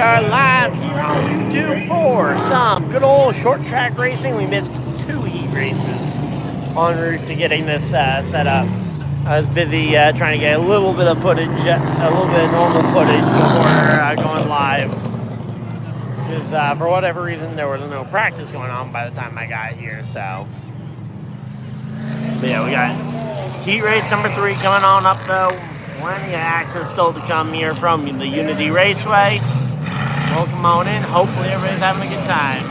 are live here on YouTube for some good old short track racing. We missed 2 heat races en route to getting this set up. I was busy trying to get a little bit of footage, a little bit of normal footage before going live. Because for whatever reason, there was no practice going on by the time I got here. So, but yeah, we got heat race number 3 coming on up though. Plenty of action still to come here from the Unity Raceway. Welcome on in. Hopefully everybody's having a good time.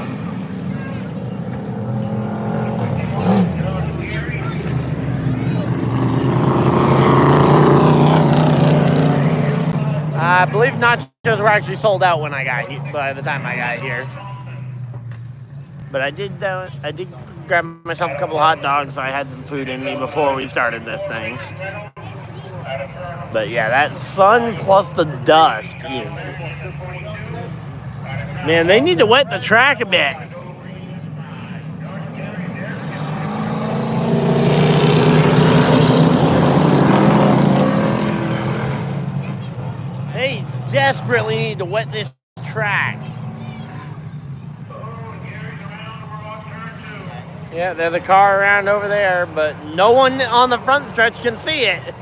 I believe nachos were actually sold out when I got here, by the time I got here. But I did grab myself a couple of hot dogs, so I had some food in me before we started this thing. But yeah, that sun plus the dust is... Man, they need to wet the track a bit. They desperately need to wet this track. Yeah, there's a car around over there, but no one on the front stretch can see it.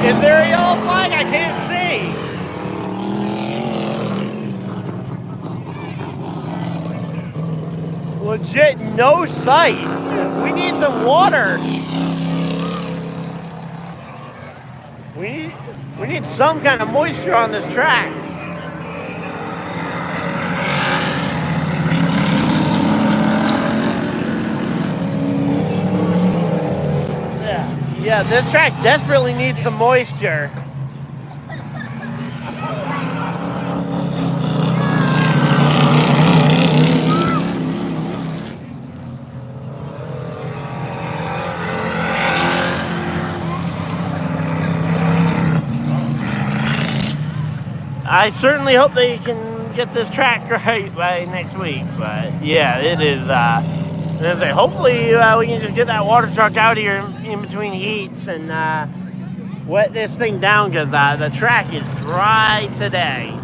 Is there a yellow flag? I can't see. Legit no sight. We need some water. We need some kind of moisture on this track. Yeah, this track desperately needs some moisture. I certainly hope they can get this track right by next week, but yeah, it is. Hopefully we can just get that water truck out here in between heats and wet this thing down, because the track is dry today.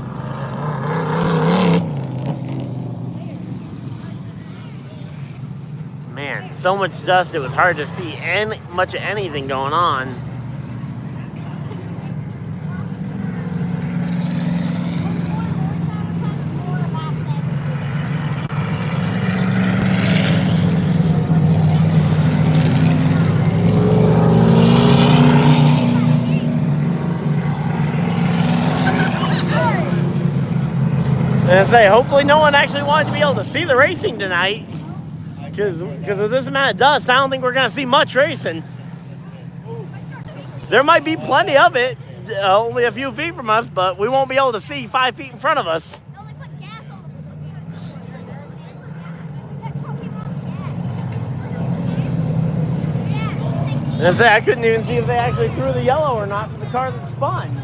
Man, so much dust, it was hard to see much of anything going on. And hopefully no one actually wanted to be able to see the racing tonight, because of this amount of dust. I don't think we're going to see much racing. There might be plenty of it, only a few feet from us, but we won't be able to see 5 feet in front of us. And I couldn't even see if they actually threw the yellow or not for the car that spun.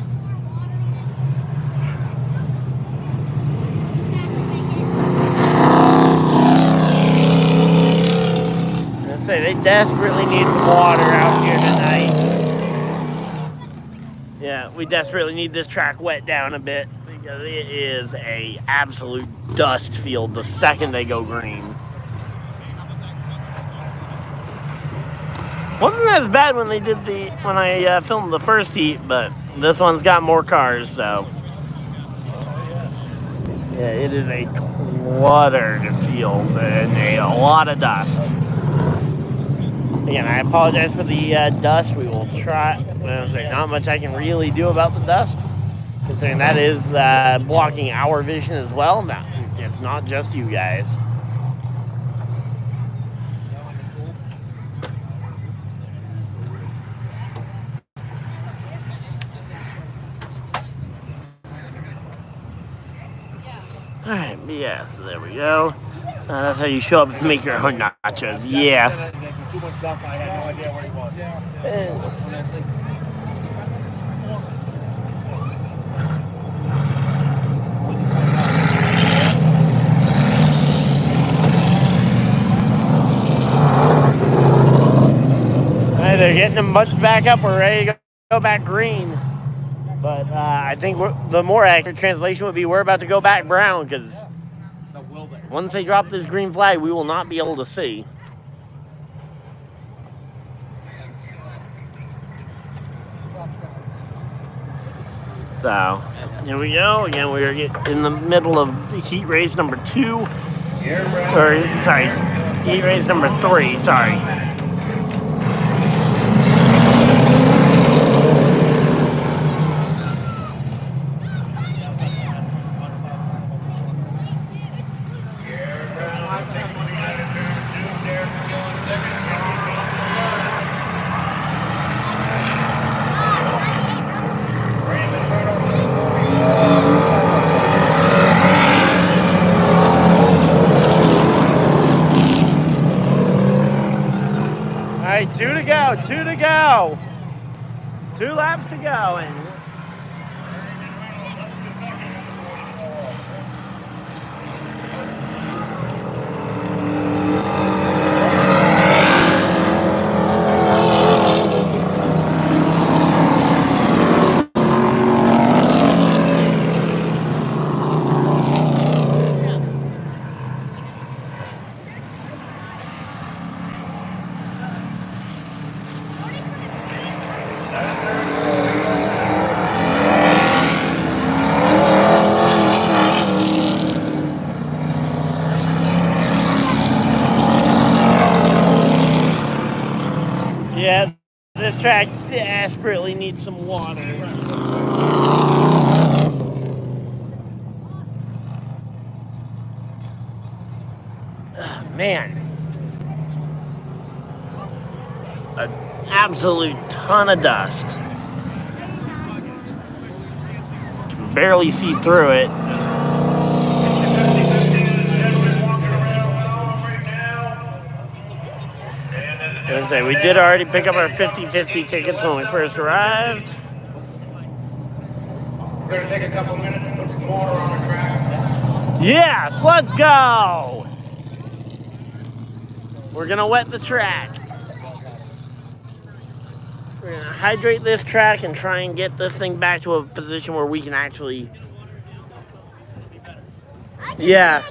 They desperately need some water out here tonight. Yeah, we desperately need this track wet down a bit, because it is a absolute dust field the second they go greens. Wasn't as bad when I filmed the first heat, but this one's got more cars, so yeah, it is a cluttered field and a lot of dust. Again, I apologize for the dust. We will try. Not much I can really do about the dust, considering that is blocking our vision as well. It's not just you guys. Alright, yeah, so there we go. That's how you show up and make your own nachos. Yeah. Too much dust, I had no idea where he was. getting them bunched back up. We're ready to go back green. But I think the more accurate translation would be we're about to go back brown, because once they drop this green flag, we will not be able to see. So, here we go. Again, we are in the middle of heat race number 2. Or, sorry, heat race number 3, sorry. All right, 2 to go, 2 to go. 2 laps to go. And yeah, this track desperately needs some water. Man, an absolute ton of dust. Can barely see through it. As I say, we did already pick up our 50-50 tickets when we first arrived. We're going to take a couple minutes and put some water on the track. Yes, let's go! We're going to wet the track. We're going to hydrate this track and try and get this thing back to a position where we can actually... Yeah.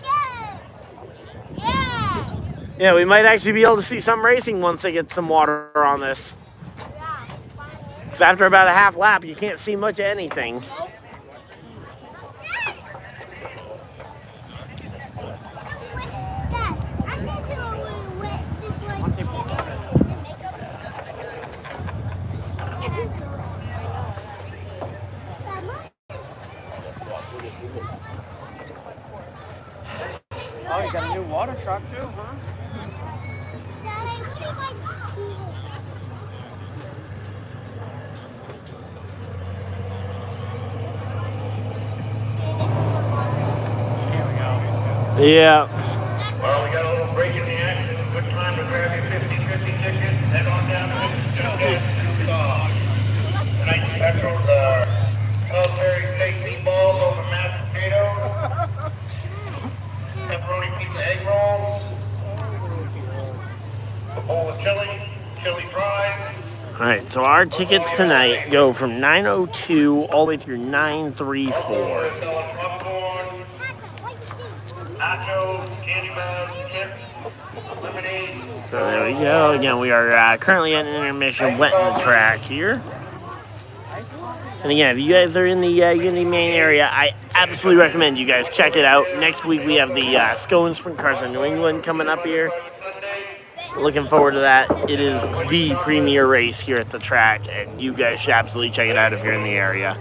Yeah, we might actually be able to see some racing once they get some water on this. Because after about a half lap, you can't see much of anything. Oh, you got a new water truck too, huh? Yeah. Well, we got a little break in the action. Good time to grab your 50-50 ticket. Head on down to tonight's specials are military steak meatballs over mashed potatoes, pepperoni pizza egg rolls, a bowl of chili fries. All right, so our tickets tonight go from 9:02 all the way through 9:34. Nachos, candy bars, chips, lemonade. So there we go. Again, we are currently at an intermission, wetting the track here. And again, if you guys are in the Unity main area, I absolutely recommend you guys check it out. Next week we have the Scone Sprint Cars in New England coming up here. Looking forward to that. It is the premier race here at the track, and you guys should absolutely check it out if you're in the area.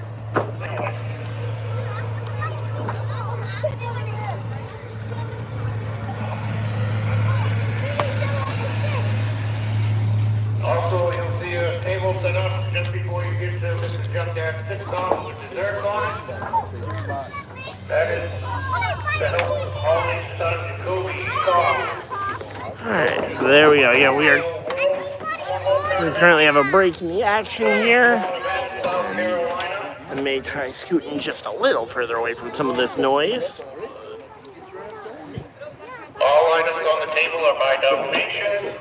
Also, you'll see a table set up just before you get to Mr. Junkyard's pit stop with dessert on it. That is to help Harley's son Jacoby eat off. Alright, so there we go. Yeah, we currently have a break in the action here. I may try scooting just a little further away from some of this noise. All items on the table are by donation.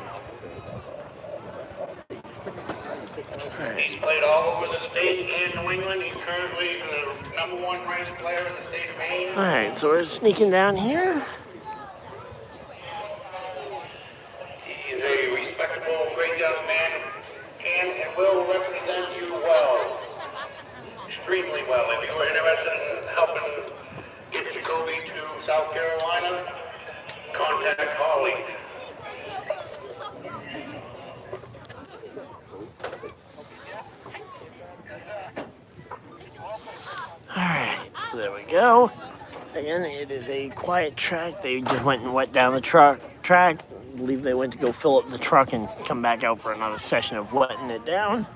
state and New England. He's currently the #1 ranked player in the state of Maine. All right, so we're sneaking down here. He is a respectable, great young man, can and will represent you well, extremely well. If you were interested in helping get Jacoby to South Carolina, contact Holly. All right, so there we go. Again, it is a quiet track. They just went and wet down the track. I believe they went to go fill up the truck and come back out for another session of wetting it down.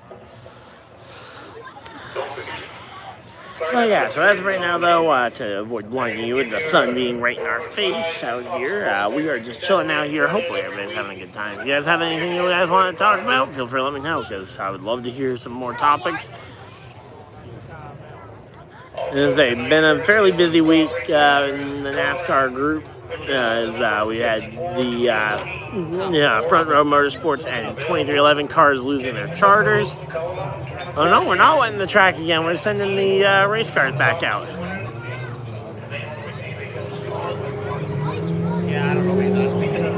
Well, yeah, so as of right now, though, to avoid blinding you with the sun being right in our face out here, we are just chilling out here. Hopefully everybody's having a good time. If you guys have anything you guys want to talk about, feel free to let me know, because I would love to hear some more topics. It's been a fairly busy week in the NASCAR group, as we had the Front Row Motorsports and 2311 cars losing their charters. Oh no, we're not wetting the track again. We're sending the race cars back out. Yeah, I don't know what he's speaking of.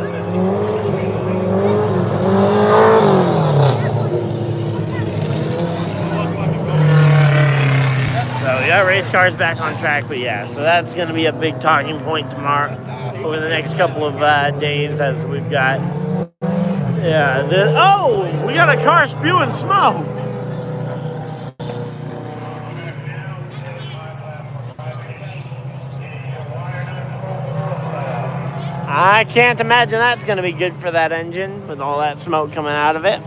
So we got race cars back on track, but yeah, so that's going to be a big talking point tomorrow, over the next couple of days, as we've got, we got a car spewing smoke. I can't imagine that's going to be good for that engine with all that smoke coming out of it.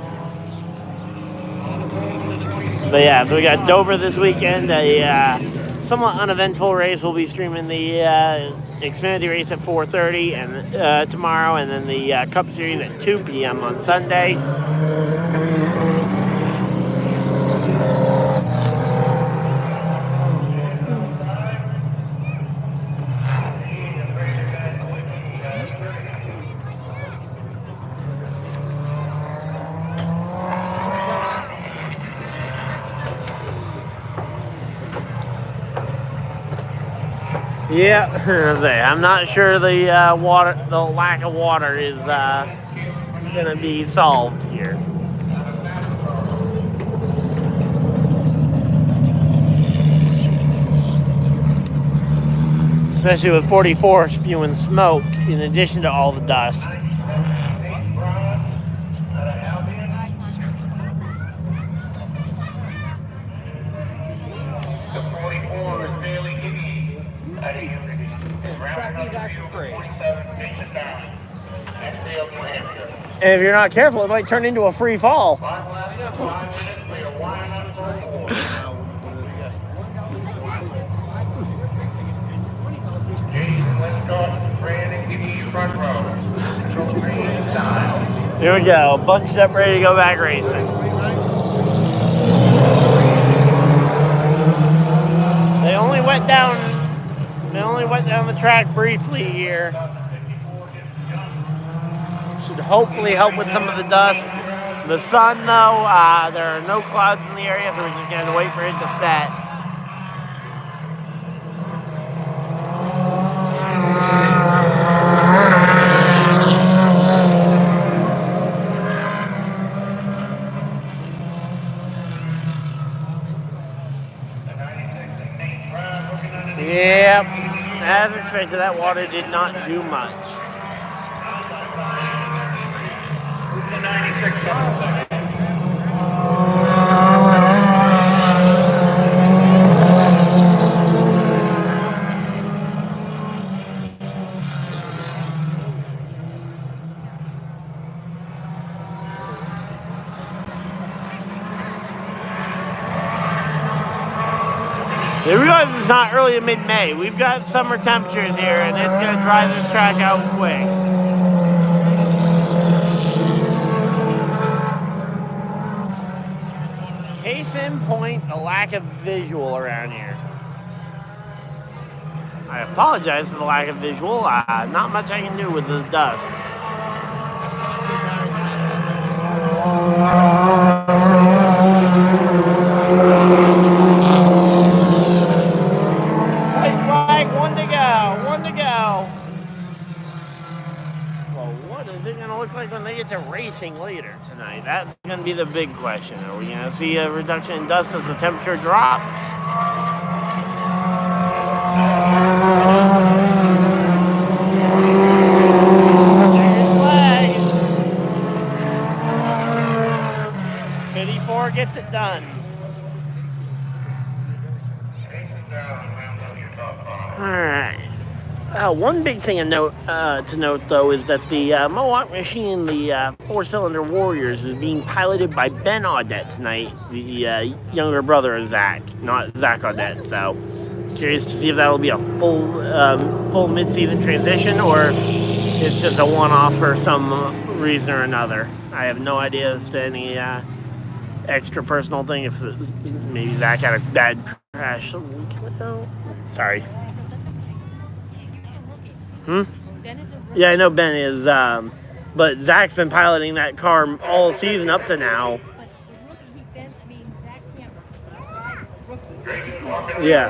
But yeah, so we got Dover this weekend, a somewhat uneventful race. We'll be streaming the Xfinity race at 4:30 and tomorrow, and then the Cup Series at 2 p.m. on Sunday. Yeah, I'm not sure the lack of water is gonna be solved here. Especially with 44 spewing smoke in addition to all the dust. Track is actually free. And if you're not careful, it might turn into a free fall. Here we go, bunched up, ready to go back racing. They only went down the track briefly here. Should hopefully help with some of the dust. The sun, though, there are no clouds in the area, so we're just going to wait for it to set. Yep, as expected, that water did not do much. You realize it's not early to mid-May. We've got summer temperatures here, and it's going to dry this track out quick. Case in point, a lack of visual around here. I apologize for the lack of visual. Not much I can do with the dust. one to go. Well, what is it going to look like when they get to racing later tonight? That's going to be the big question. Are we going to see a reduction in dust as the temperature drops? Flag. 54 gets it done. All right. One big thing to note, though, is that the Mohawk machine, the four-cylinder Warriors, is being piloted by Ben Audette tonight, the younger brother of Zach, not Zach Audette. So, curious to see if that will be a full mid-season transition, or if it's just a one-off for some reason or another. I have no idea as to any extra personal thing. If maybe Zach had a bad crash a week ago. Sorry. Yeah, I know Ben is, but Zach's been piloting that car all season up to now. Yeah.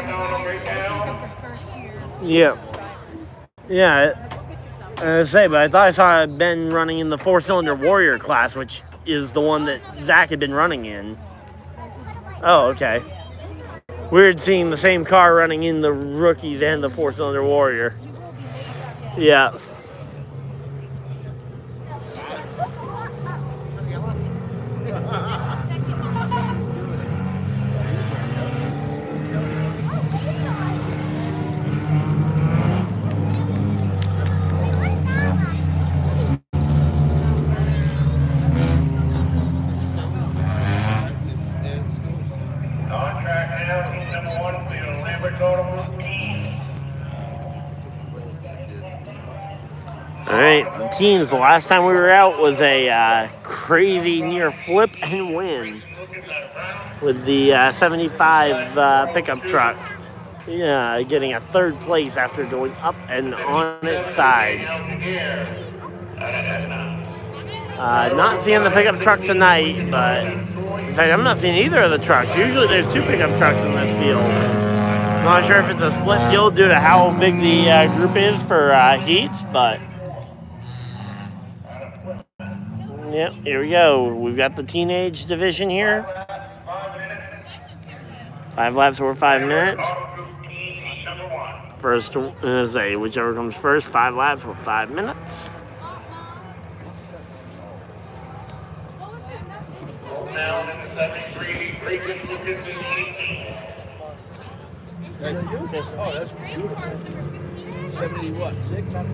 I say, but I thought I saw Ben running in the four-cylinder Warrior class, which is the one that Zach had been running in. Oh, okay. Weird seeing the same car running in the rookies and the four-cylinder Warrior. Yeah. All right, the teens, the last time we were out was a crazy near flip and win with the 75 pickup truck. Yeah, getting a third place after going up and on its side. Not seeing the pickup truck tonight, but in fact, I'm not seeing either of the trucks. Usually there's two pickup trucks in this field. Not sure if it's a split field due to how big the group is for heats, but yep, here we go. We've got the teenage division here. 5 laps over 5 minutes. First, say whichever comes first, 5 laps over 5 minutes. Now, 73, Lucas is 18. Oh, that's beautiful. 70 what? 6? 7?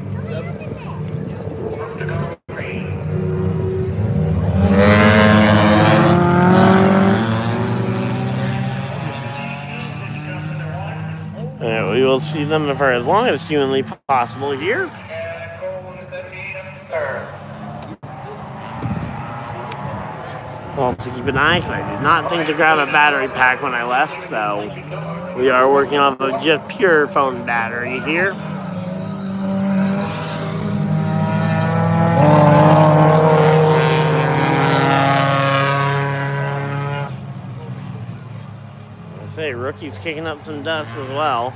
We will see them for as long as humanly possible here. Well, to keep an eye, because I did not think to grab a battery pack when I left, so we are working off of just pure phone battery here. I say, rookie's kicking up some dust as well.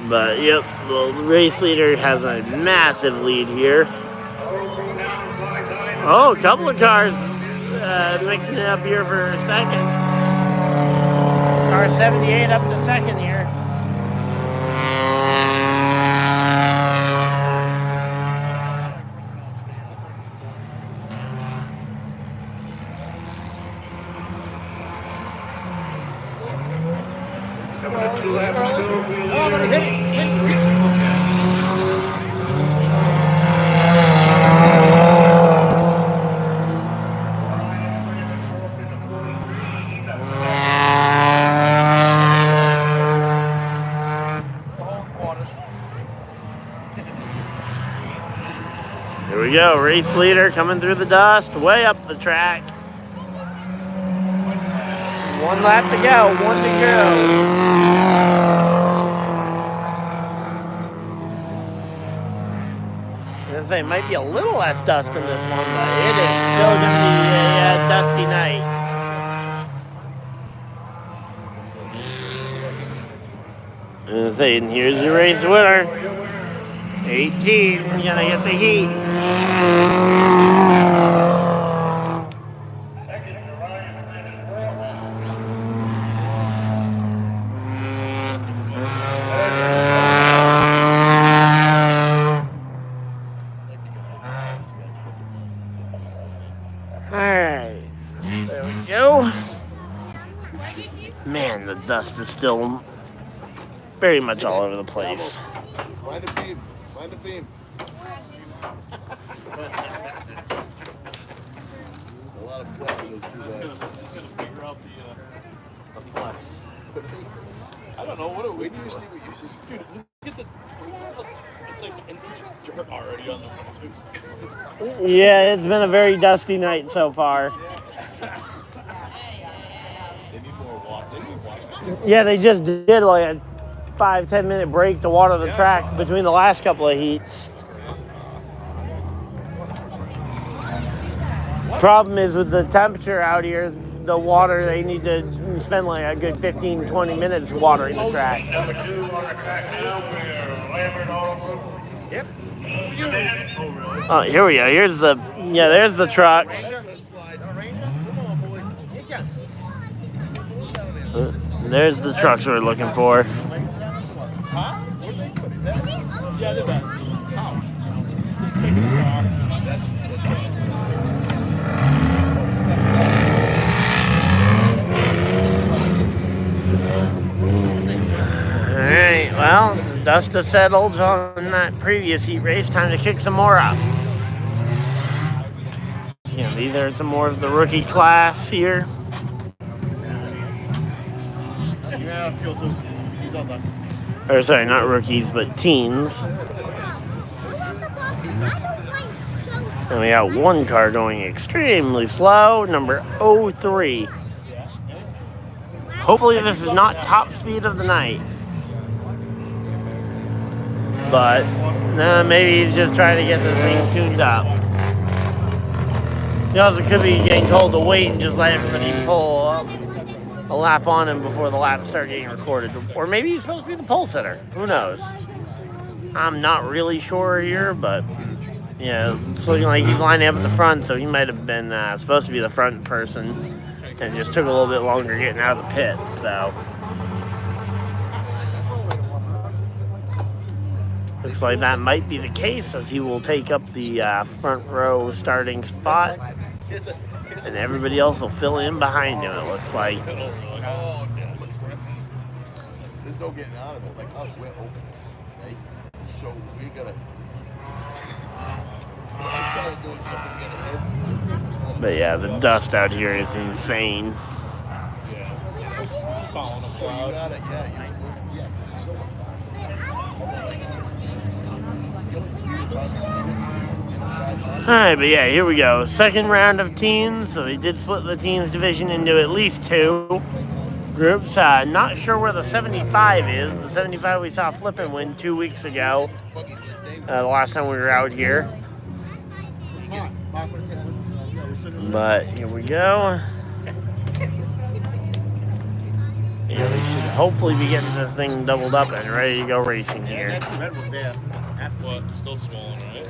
But, yep, the race leader has a massive lead here. Oh, a couple of cars mixing it up here for second. Car 78 up to second here. Here we go, race leader coming through the dust, way up the track. 1 lap to go, 1 to go. It might be a little less dust in this one, but it is still going to be a dusty night. And here's your race winner. 18, gonna get the heat. Alright, there we go. Man, the dust is still very much all over the place. Find a beam. Find a beam. A lot of flex in those two guys. Gotta figure out the flex. I don't know. Wait till you see what you see. Dude, look at the. It's like an inch of dirt already on the front. Yeah, it's been a very dusty night so far. They need more water. They need water. Yeah, they just did like a 5-10 minute break to water the track between the last couple of heats. Problem is with the temperature out here, the water, they need to spend like a good 15-20 minutes watering the track. Number 2 on the track now for Lambert Auto Group. Yep. Oh, here we go. There's the trucks. There's the trucks we're looking for. Huh? Yeah, they're back. How? Alright, well, dust has settled on that previous heat race. Time to kick some more up. Yeah, these are some more of the rookie class here. Or sorry, not rookies, but teens. And we got one car going extremely slow, number 03. Hopefully this is not top speed of the night. But maybe he's just trying to get this thing tuned up. He also could be getting told to wait and just let everybody pull up a lap on him before the laps start getting recorded. Or maybe he's supposed to be the pole sitter. Who knows? I'm not really sure here, but yeah, it's looking like he's lining up at the front, so he might have been supposed to be the front person and just took a little bit longer getting out of the pit, so. Looks like that might be the case, as he will take up the front row starting spot, and everybody else will fill in behind him, it looks like. There's no getting out of it. Like us, we're open. Right? So we gotta. What I try to do is let them get ahead. But yeah, the dust out here is insane. Following a So you cloud. gotta, Alright, but yeah, here we go. Second round of teens. So they did split the teens division into at least 2 groups. Not sure where the 75 is. The 75 we saw flip and win 2 weeks ago. The last time we were out here. But here we go. Yeah, we should hopefully be getting this thing doubled up and ready to go racing here. What? Still swollen, right?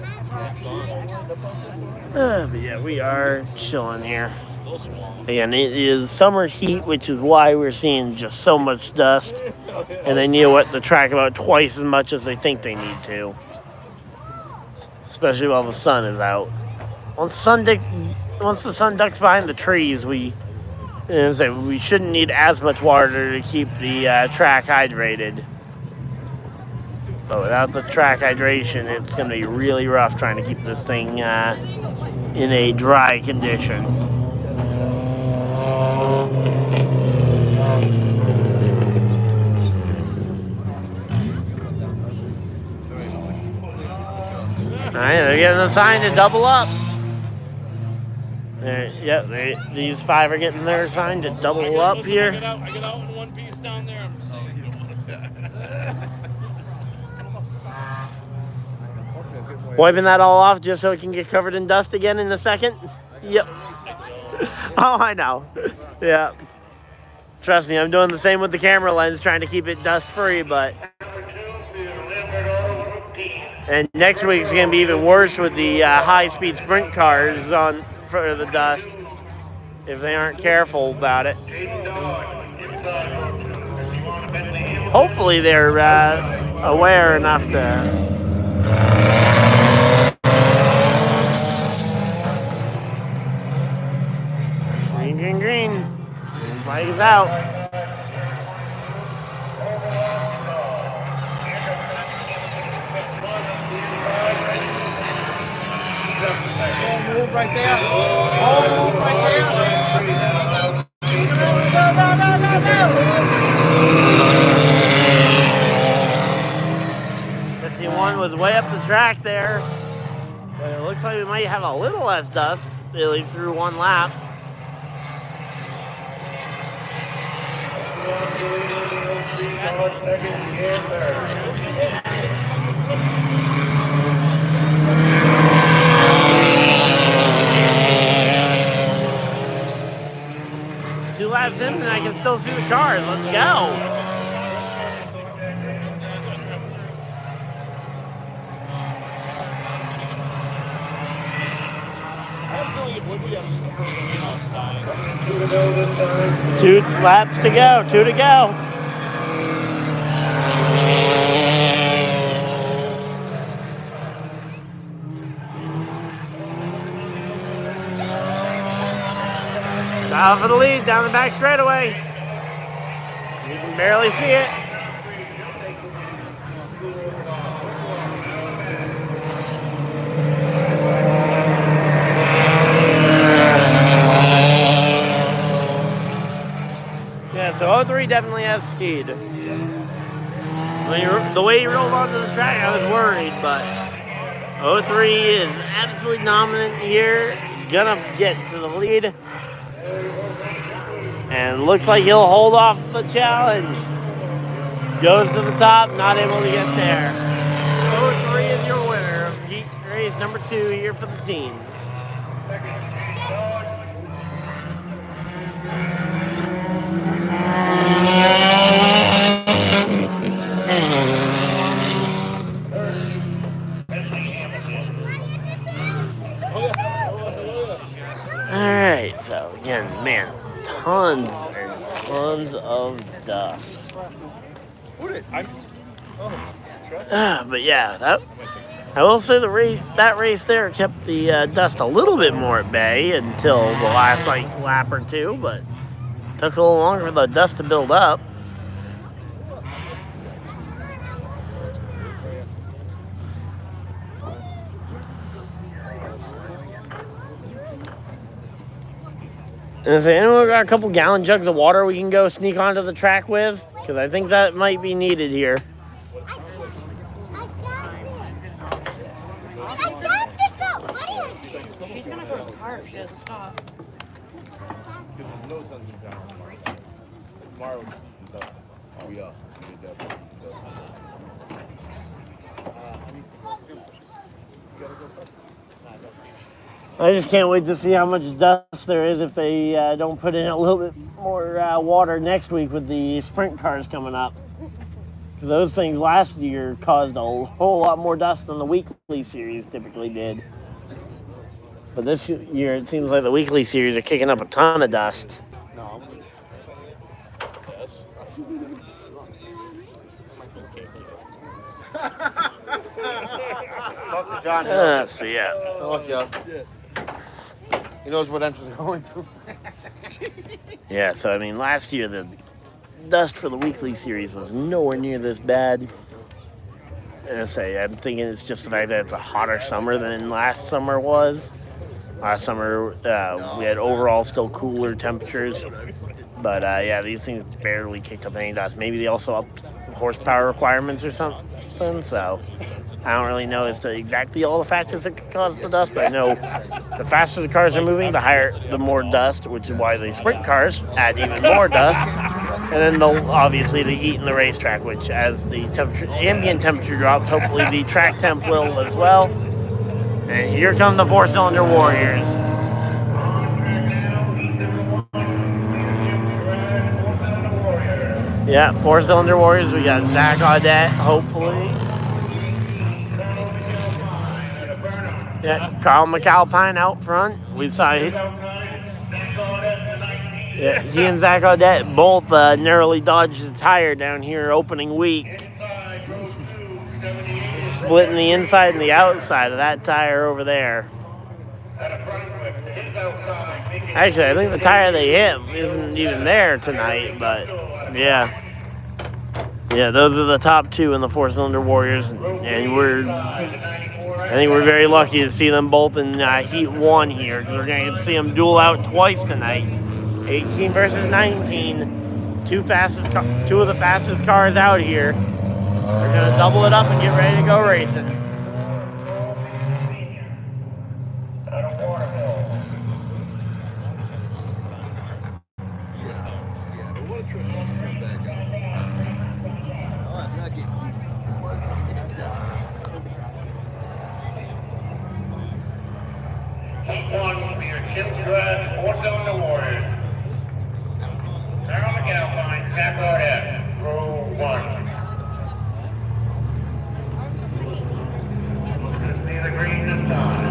But yeah, we are chilling here. Still swollen. Again, it is summer heat, which is why we're seeing just so much dust. And they need to wet the track about twice as much as they think they need to. Especially while the sun is out. Once the sun ducks behind the trees, we shouldn't need as much water to keep the track hydrated. But without the track hydration, it's going to be really rough trying to keep this thing in a dry condition. Alright, they're getting a sign to double up. These 5 are getting their sign to double up here. I get out in one piece down there. I'm sorry. Wiping that all off just so it can get covered in dust again in a second. Yep. Oh, I know. Yeah. Trust me, I'm doing the same with the camera lens, trying to keep it dust free, but. And next week's going to be even worse with the high-speed sprint cars on for the dust, if they aren't careful about it. Hopefully they're aware enough to. Green, green, green. Green flag is out. Move right there. Move right there. No. 51 was way up the track there. But it looks like we might have a little less dust, at least through one lap. Two laps in and I can still see the cars. Let's go. Two laps to go. Two to go. Dial for the lead down the back straightaway. You can barely see it. Yeah, so 03 definitely has speed. The way he rolled onto the track, I was worried, but 03 is absolutely dominant here. Gonna get to the lead. And looks like he'll hold off the challenge. Goes to the top, not able to get there. 03 is your winner of heat race number 2 here for the teams. Alright, so again, man, tons and tons of dust. But yeah, I will say that race there kept the dust a little bit more at bay until the last lap or two, but took a little longer for the dust to build up. And is anyone got a couple gallon jugs of water we can go sneak onto the track with? Because I think that might be needed here. She's gonna go to the car if she doesn't stop. Oh, yeah. I just can't wait to see how much dust there is if they don't put in a little bit more water next week with the sprint cars coming up. Because those things last year caused a whole lot more dust than the weekly series typically did. But this year it seems like the weekly series are kicking up a ton of dust. Talk to John. Let's see, yeah. Look, yeah. He knows what entrance we're going to. Yeah, so I mean, last year the dust for the weekly series was nowhere near this bad. And I'm thinking it's just the fact that it's a hotter summer than last summer was. Last summer we had overall still cooler temperatures. But yeah, these things barely kicked up any dust. Maybe they also upped horsepower requirements or something, so I don't really know as to exactly all the factors that could cause the dust, but I know the faster the cars are moving, the more dust, which is why the sprint cars add even more dust. And then obviously the heat in the racetrack, which as the ambient temperature drops, hopefully the track temp will as well. And here come the four-cylinder warriors. Yeah, 4-cylinder warriors. We got Zach Audette, hopefully. Yeah, Carl McAlpine out front. We saw he and Zach Audette both narrowly dodged the tire down here opening week. Splitting the inside and the outside of that tire over there. Actually, I think the tire they hit isn't even there tonight, but yeah. Yeah, those are the top two in the 4-cylinder warriors, and I think we're very lucky to see them both in Heat 1 here, because we're going to get to see them duel out twice tonight. 18 versus 19. Two of the fastest cars out here. They're going to double it up and get ready to go racing. Heat 1 will be your Kill Drive 4-cylinder warriors. Carl McAlpine, Zach Audette, row 1. See the green this time.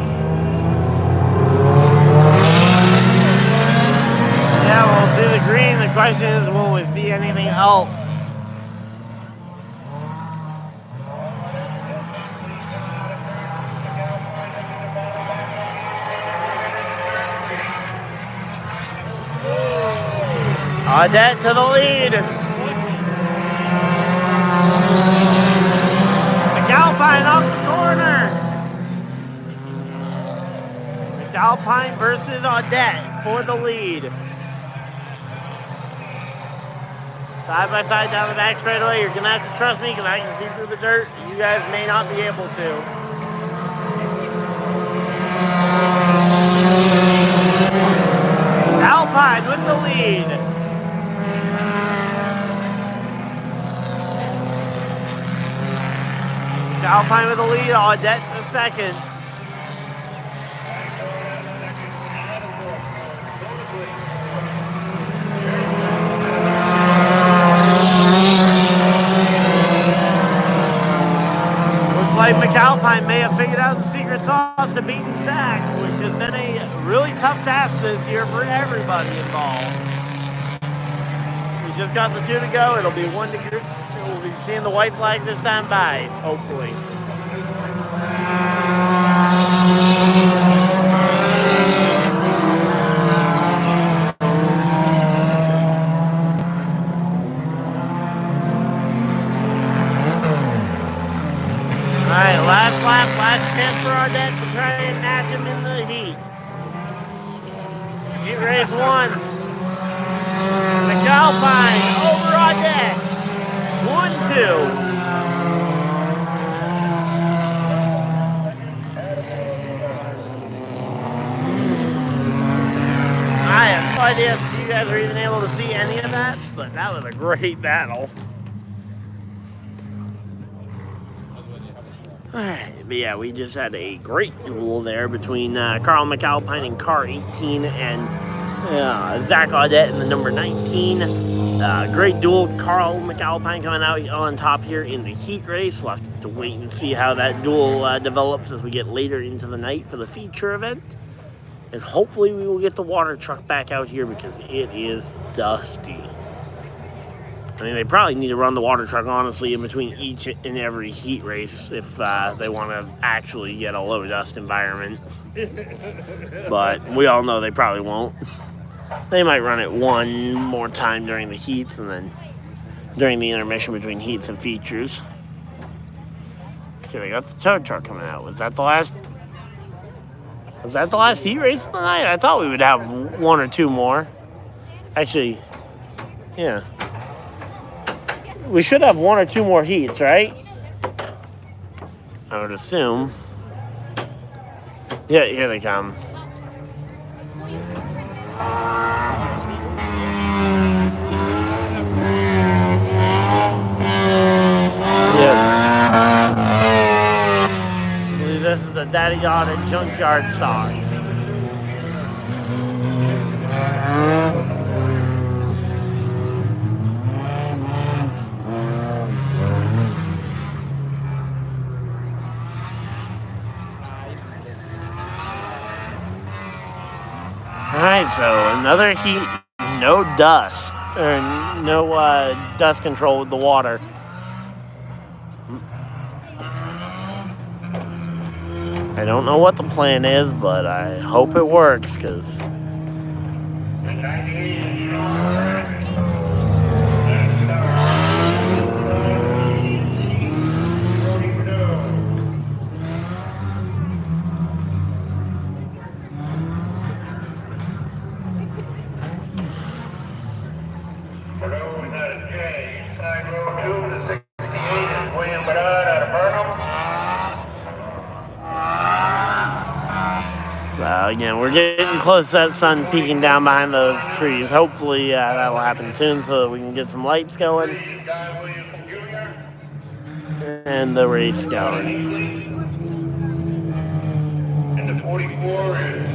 Yeah, we'll see the green. The question is, will we see anything else? Audette to the lead. McAlpine off the corner. McAlpine versus Audette for the lead. Side by side down the back straightaway. You're going to have to trust me because I can see through the dirt. You guys may not be able to. Alpine with the lead. Alpine with the lead, Audette to second. Looks like McAlpine may have figured out the secret sauce to beating Zach, which has been a really tough task this year for everybody involved. We just got the two to go. It'll be one to go. We'll be seeing the white flag this time by, hopefully. Alright, last lap, last chance for Audette to try and match him in the heat. Heat race 1. McAlpine over Audette. 1-2. I have no idea if you guys were even able to see any of that, but that was a great battle. Alright, but yeah, we just had a great duel there between Carl McAlpine in car 18 and Zach Audette in the number 19. Great duel. Carl McAlpine coming out on top here in the heat race. We'll have to wait and see how that duel develops as we get later into the night for the feature event. And hopefully we will get the water truck back out here because it is dusty. I mean, they probably need to run the water truck, honestly, in between each and every heat race if they want to actually get a low-dust environment. But we all know they probably won't. They might run it one more time during the heats and then during the intermission between heats and features. Okay, they got the tow truck coming out. Was that the last heat race of the night? I thought we would have one or two more. Actually, yeah. We should have one or two more heats, right? I would assume. Yeah, here they come. Yeah. I believe this is the Daddy God and Junkyard Stocks. right, so another heat, no dust, or no dust control with the water. I don't know what the plan is, but I hope it works, because... So again, we're getting close to that sun peeking down behind those trees. Hopefully that will happen soon so that we can get some lights going and the race going. And the 44 is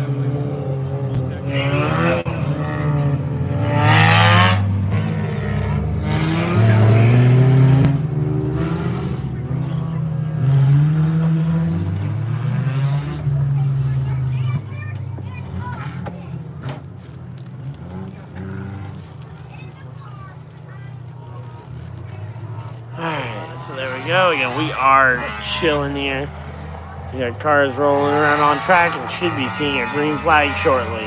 Alright, so there we go. Again, we are chilling here. We got cars rolling around on track and should be seeing a green flag shortly.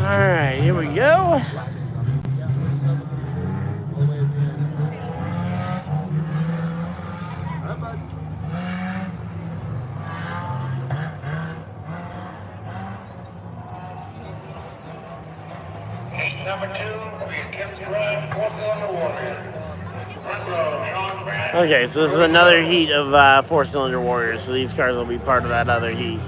Alright, here we go. number 2 will be Kim's Drive, 4-cylinder Warrior. Front row, Sean Brad. Okay, so this is another heat of 4-cylinder Warriors, so these cars will be part of that other heat.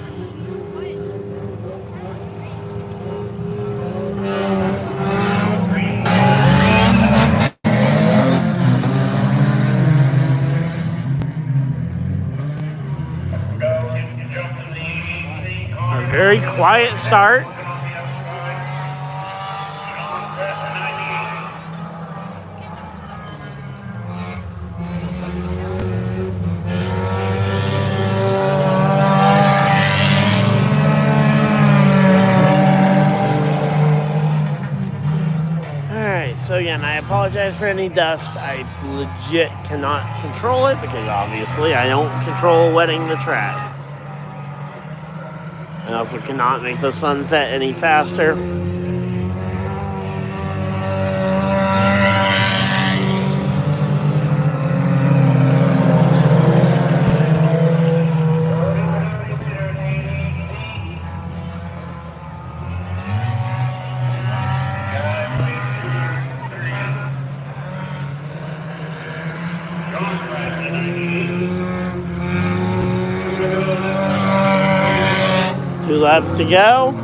A very quiet start. So again, I apologize for any dust. I legit cannot control it because obviously I don't control wetting the track. I also cannot make the sunset any faster. Two laps to go.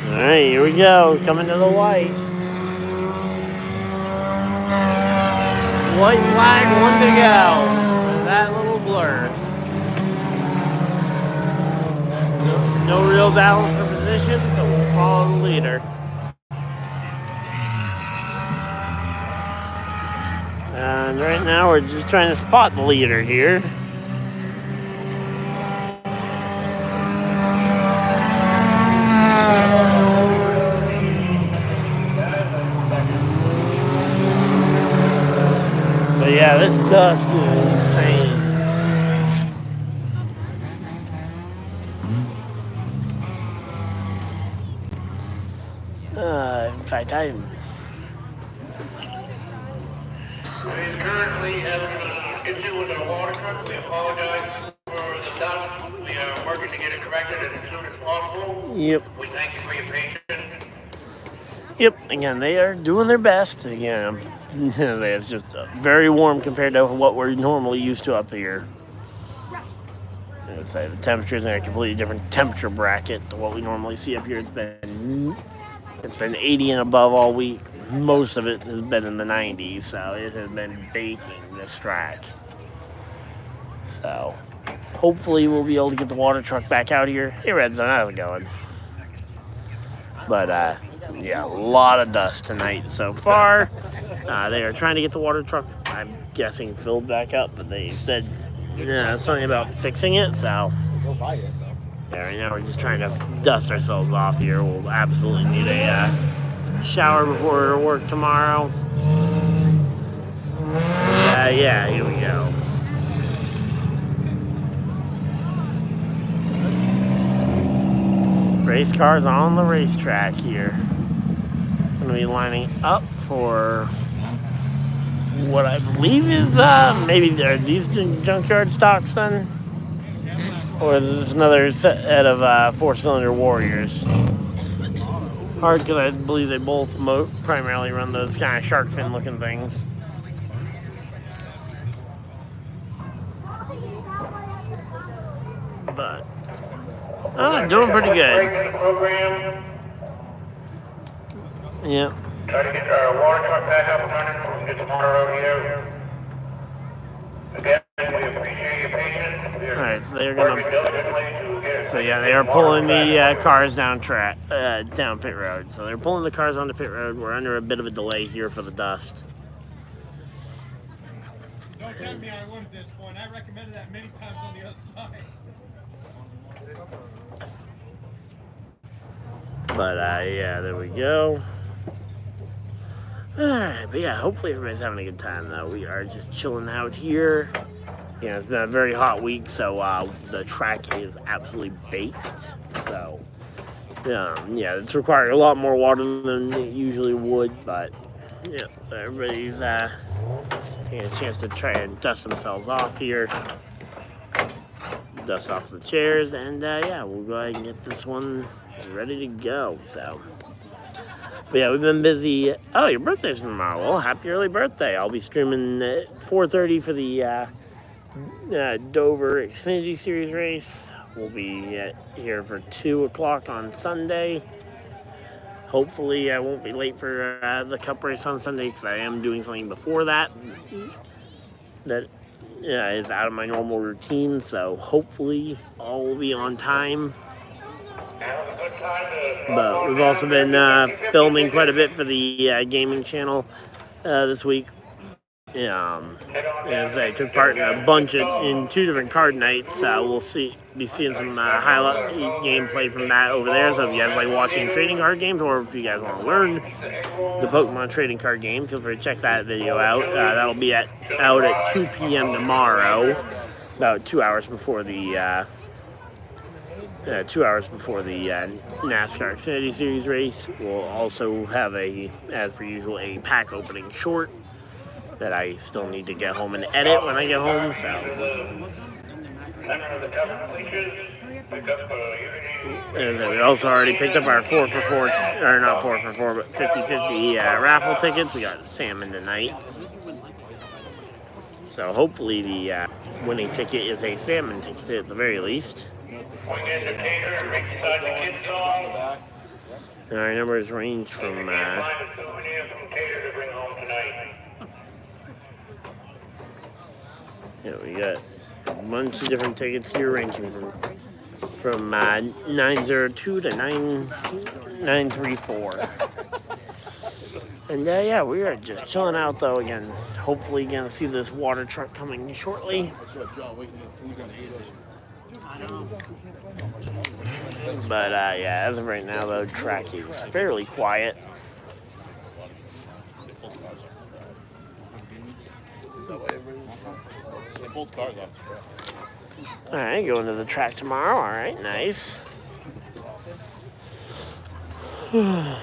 All right, here we go. Coming to the white. White flag, one to go. That little blur. No real balance for position, so we'll follow the leader. And right now we're just trying to spot the leader here. But yeah, this dust is insane. In fact, I'm currently having an issue with our water truck. We apologize for the dust. We are working to get it corrected as soon as possible. Yep. We thank you for your patience. Yep. Again, they are doing their best. Again, it's just very warm compared to what we're normally used to up here. I'd say the temperature's in a completely different temperature bracket to what we normally see up here. It's been 80 and above all week. Most of it has been in the 90s, so it has been baking this track. So hopefully we'll be able to get the water truck back out here. Hey, Red Zone, how's it going? But yeah, a lot of dust tonight so far. They are trying to get the water truck, I'm guessing, filled back up, but they said something about fixing it, so yeah, right now we're just trying to dust ourselves off here. We'll absolutely need a shower before work tomorrow. Yeah, here we go. Race cars on the racetrack here. Going to be lining up for what I believe is maybe are these junkyard stocks then? Or is this another set of four-cylinder Warriors? Hard because I believe they both primarily run those kind of shark fin looking things. But doing pretty good. Yep. Try to get our water truck back up and running so we can get tomorrow here. Again, we appreciate your patience. Alright, so they're gonna. So yeah, they are pulling the cars down down pit road. So they're pulling the cars onto pit road. We're under a bit of a delay here for the dust. Don't tell me I would at this point. I recommended that many times on the other side. But yeah, there we go. Alright, but yeah, hopefully everybody's having a good time though. We are just chilling out here. You know, it's been a very hot week, so the track is absolutely baked. So yeah, it's required a lot more water than it usually would, but yeah, so everybody's taking a chance to try and dust themselves off here. Dust off the chairs, and yeah, we'll go ahead and get this one ready to go. So but yeah, we've been busy. Oh, your birthday's tomorrow. Well, happy early birthday. I'll be streaming at 4:30 for the Dover Xfinity Series race. We'll be here for 2 o'clock on Sunday. Hopefully I won't be late for the Cup race on Sunday because I am doing something before that is out of my normal routine. So hopefully all will be on time. But we've also been filming quite a bit for the gaming channel this week. As I took part in a bunch in 2 different card nights. We'll be seeing some highlight gameplay from that over there. So if you guys like watching trading card games, or if you guys want to learn the Pokemon trading card game, feel free to check that video out. That'll be out at 2 p.m. tomorrow, about 2 hours before the 2 hours before the NASCAR Xfinity Series race. We'll also have as per usual, a pack opening short that I still need to get home and edit when I get home. So we also already picked up our 4-for-4, or not 4-for-4, but 50-50 raffle tickets. We got salmon tonight. So hopefully the winning ticket is a salmon ticket at the very least. And our numbers range from we got a bunch of different tickets here ranging from 902 to 934. And yeah, we are just chilling out though. Again, hopefully gonna see this water truck coming shortly. But yeah, as of right now though, track is fairly quiet. Alright, going to the track tomorrow. Alright, nice. Go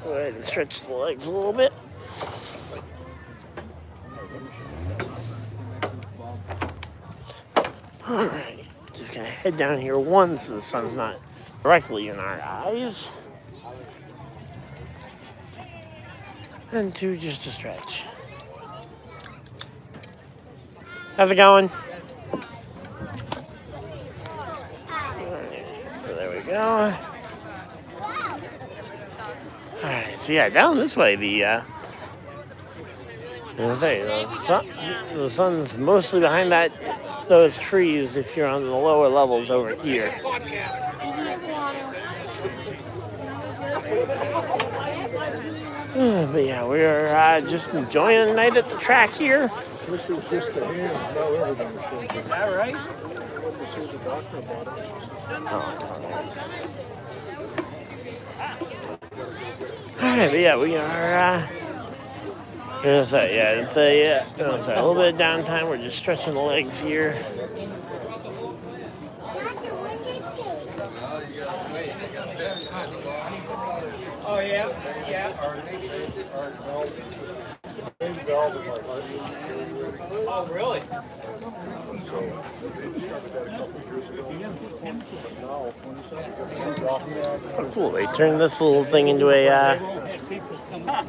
ahead and stretch the legs a little bit. Alright, just gonna head down here once so the sun's not directly in our eyes. And 2, just to stretch. How's it going? go. Alright, so yeah, down this way, the sun's mostly behind those trees if you're on the lower levels over here. But yeah, we are just enjoying the night at the track here. Wish it was just a hand. Now everything is shaking. Is that right? Alright, but yeah, we are it's a little bit of downtime. We're just stretching the legs here. Oh, yeah? Yeah. Oh, really? Oh, cool. They turned this little thing into a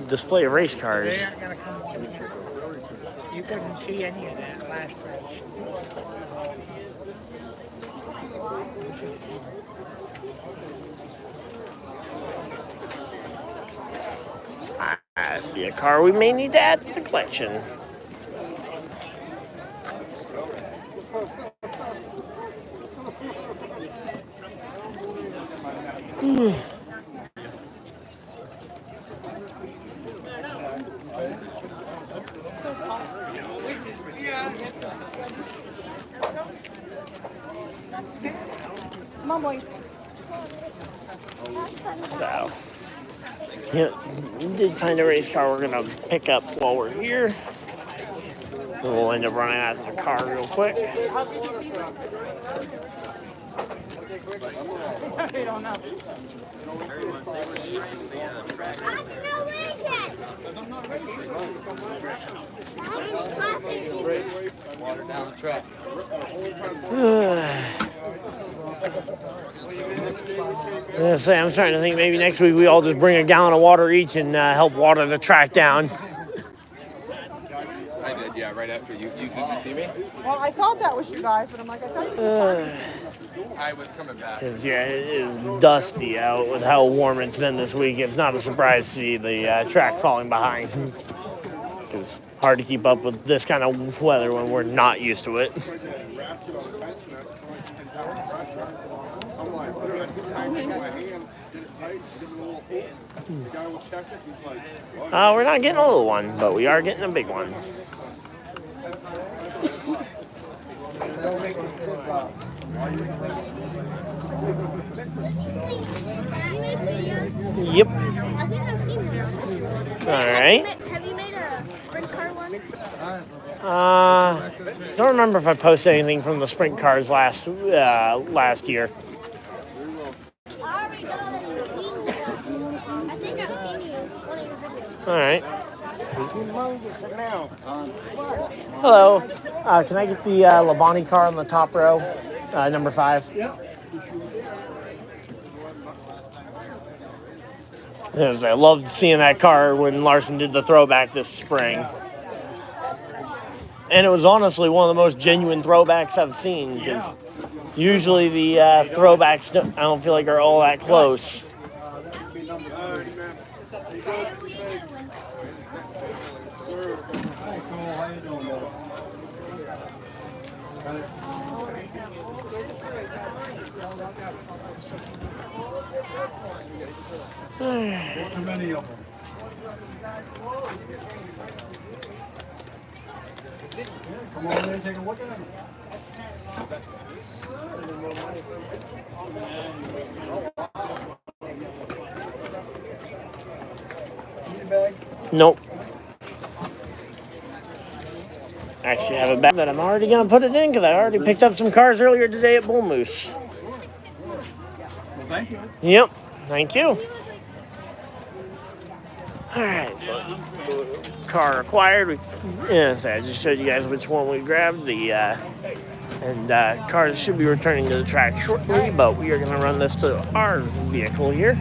display of race cars. You couldn't see any of that last race. I see a car we may need to add to the collection. Come on, boys. So, yeah, we did find a race car we're going to pick up while we're here. We'll end up running out of the car real quick. Water down the track. I'm starting to think maybe next week we all just bring a gallon of water each and help water the track down. I did, yeah, right after you. Did you see me? Well, I thought that was you guys, but I'm like, I thought you were I was coming back. Because, yeah, it is dusty out with how warm it's been this week. It's not a surprise to see the track falling behind. It's hard to keep up with this kind of weather when we're not used to it. We're not getting a little one, but we are getting a big one. Yep. I think I've seen one. All right. Have you made a sprint car one? Don't remember if I posted anything from the sprint cars last year. I already got it. I think I've seen you one of your videos. All right. Hello. Can I get the Labonte car on the top row, number 5? Yeah. Yes, I loved seeing that car when Larson did the throwback this spring. And it was honestly one of the most genuine throwbacks I've seen, because usually the throwbacks, I don't feel like are all that close. Too many of them. Come on in and take a look at them. Nope. Actually, I have a bag that I'm already going to put it in because I already picked up some cars earlier today at Bull Moose. Well, thank you. Yep. Thank you. All right, so car acquired. I just showed you guys which one we grabbed. Cars should be returning to the track shortly, but we are going to run this to our vehicle here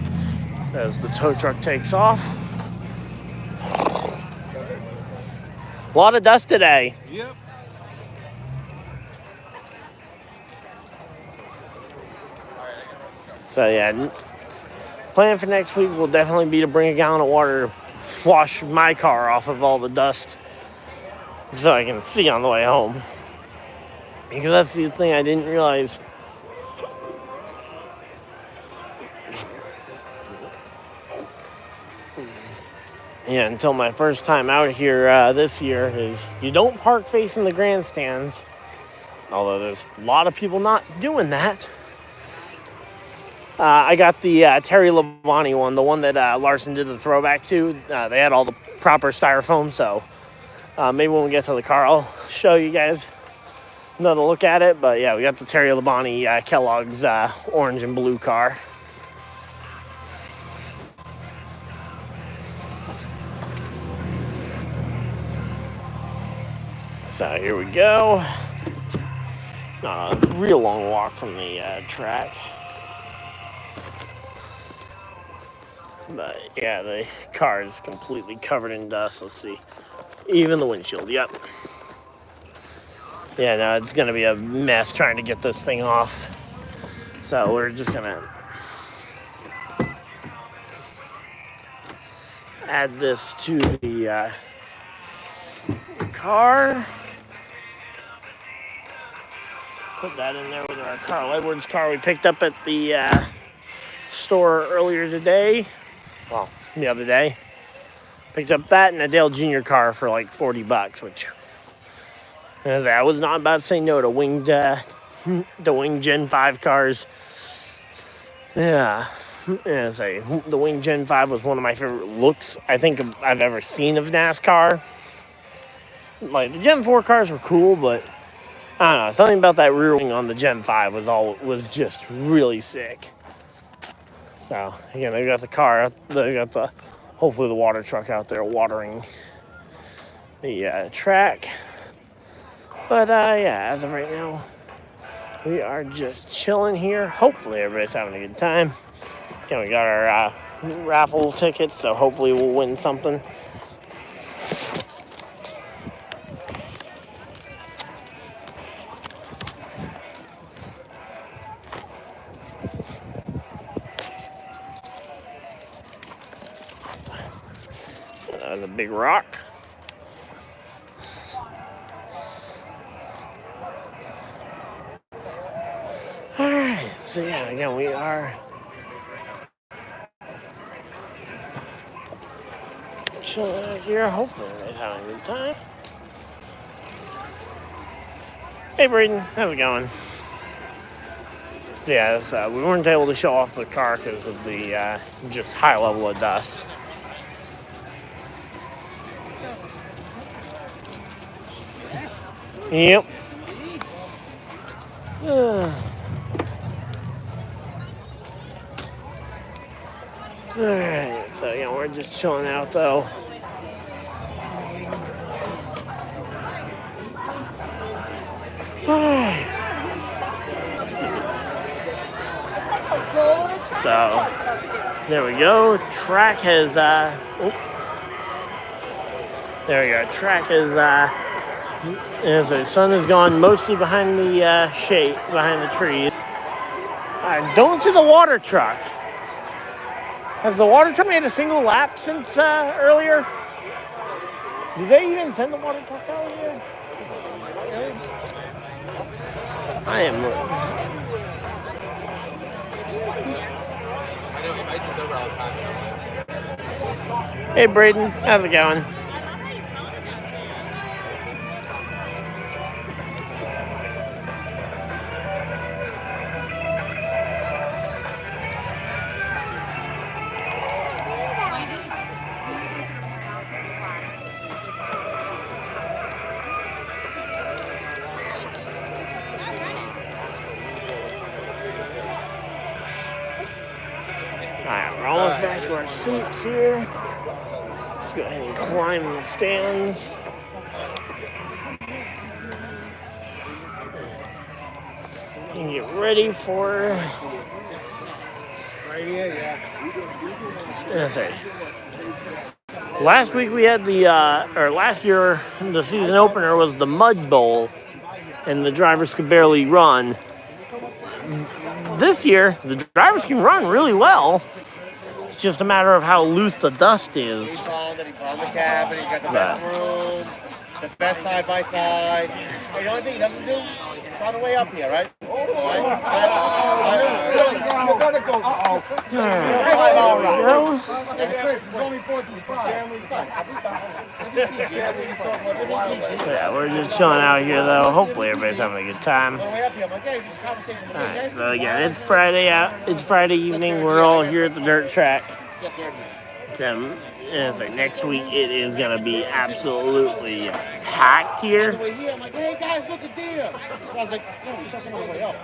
as the tow truck takes off. A lot of dust today. Yep. So yeah, plan for next week will definitely be to bring a gallon of water to wash my car off of all the dust so I can see on the way home. Because that's the thing I didn't realize. Yeah, until my first time out here this year is you don't park facing the grandstands. Although there's a lot of people not doing that. I got the Terry Labonte one, the one that Larson did the throwback to. They had all the proper styrofoam, so maybe when we get to the car, I'll show you guys another look at it. But yeah, we got the Terry Labonte Kellogg's orange and blue car. So here we go. Real long walk from the track. But yeah, the car is completely covered in dust. Let's see. Even the windshield, yep. Yeah, no, it's going to be a mess trying to get this thing off. So we're just going to add this to the car. Put that in there with our Carl Edwards car we picked up at the store earlier today. Well, the other day. Picked up that and a Dale Jr. car for like $40, which I was not about to say no to winged Gen 5 cars. Yeah. The winged Gen 5 was one of my favorite looks I think I've ever seen of NASCAR. Like the Gen 4 cars were cool, but I don't know, something about that rear wing on the Gen 5 was just really sick. So again, they got the car, they got hopefully the water truck out there watering the track. But yeah, as of right now, we are just chilling here. Hopefully everybody's having a good time. Again, we got our raffle tickets, so hopefully we'll win something. That was a big rock. Alright, so yeah, again, we are chilling out here. Hopefully everybody's having a good time. Hey, Braden, how's it going? So yeah, we weren't able to show off the car because of the just high level of dust. Yep. Alright, so yeah, we're just chilling out though. So there we go. Track has there we go. Track has as the sun has gone mostly behind the shade, behind the trees. I don't see the water truck. Has the water truck made a single lap since earlier? Did they even send the water truck out here? I am. I know he invites us over all the time. Hey, Braden, how's it going? Alright, we're almost back to our seats here. Let's go ahead and climb the stands. And get ready for... Right here, yeah. Last week we had last year, the season opener was the Mud Bowl, and the drivers could barely run. this year, the drivers can run really well. It's just a matter of how loose the dust is. He found the cabin. He's got the best room, the best side by side. Hey, the only thing he doesn't do, it's on the way up here, right? So yeah, we're just chilling out here though. Hopefully everybody's having a good time. Alright, so again, it's Friday evening. We're all here at the dirt track. It's like next week it is gonna be absolutely packed here. I'm like, hey guys, look at Dyer. So I was like, oh, we saw someone on the way up.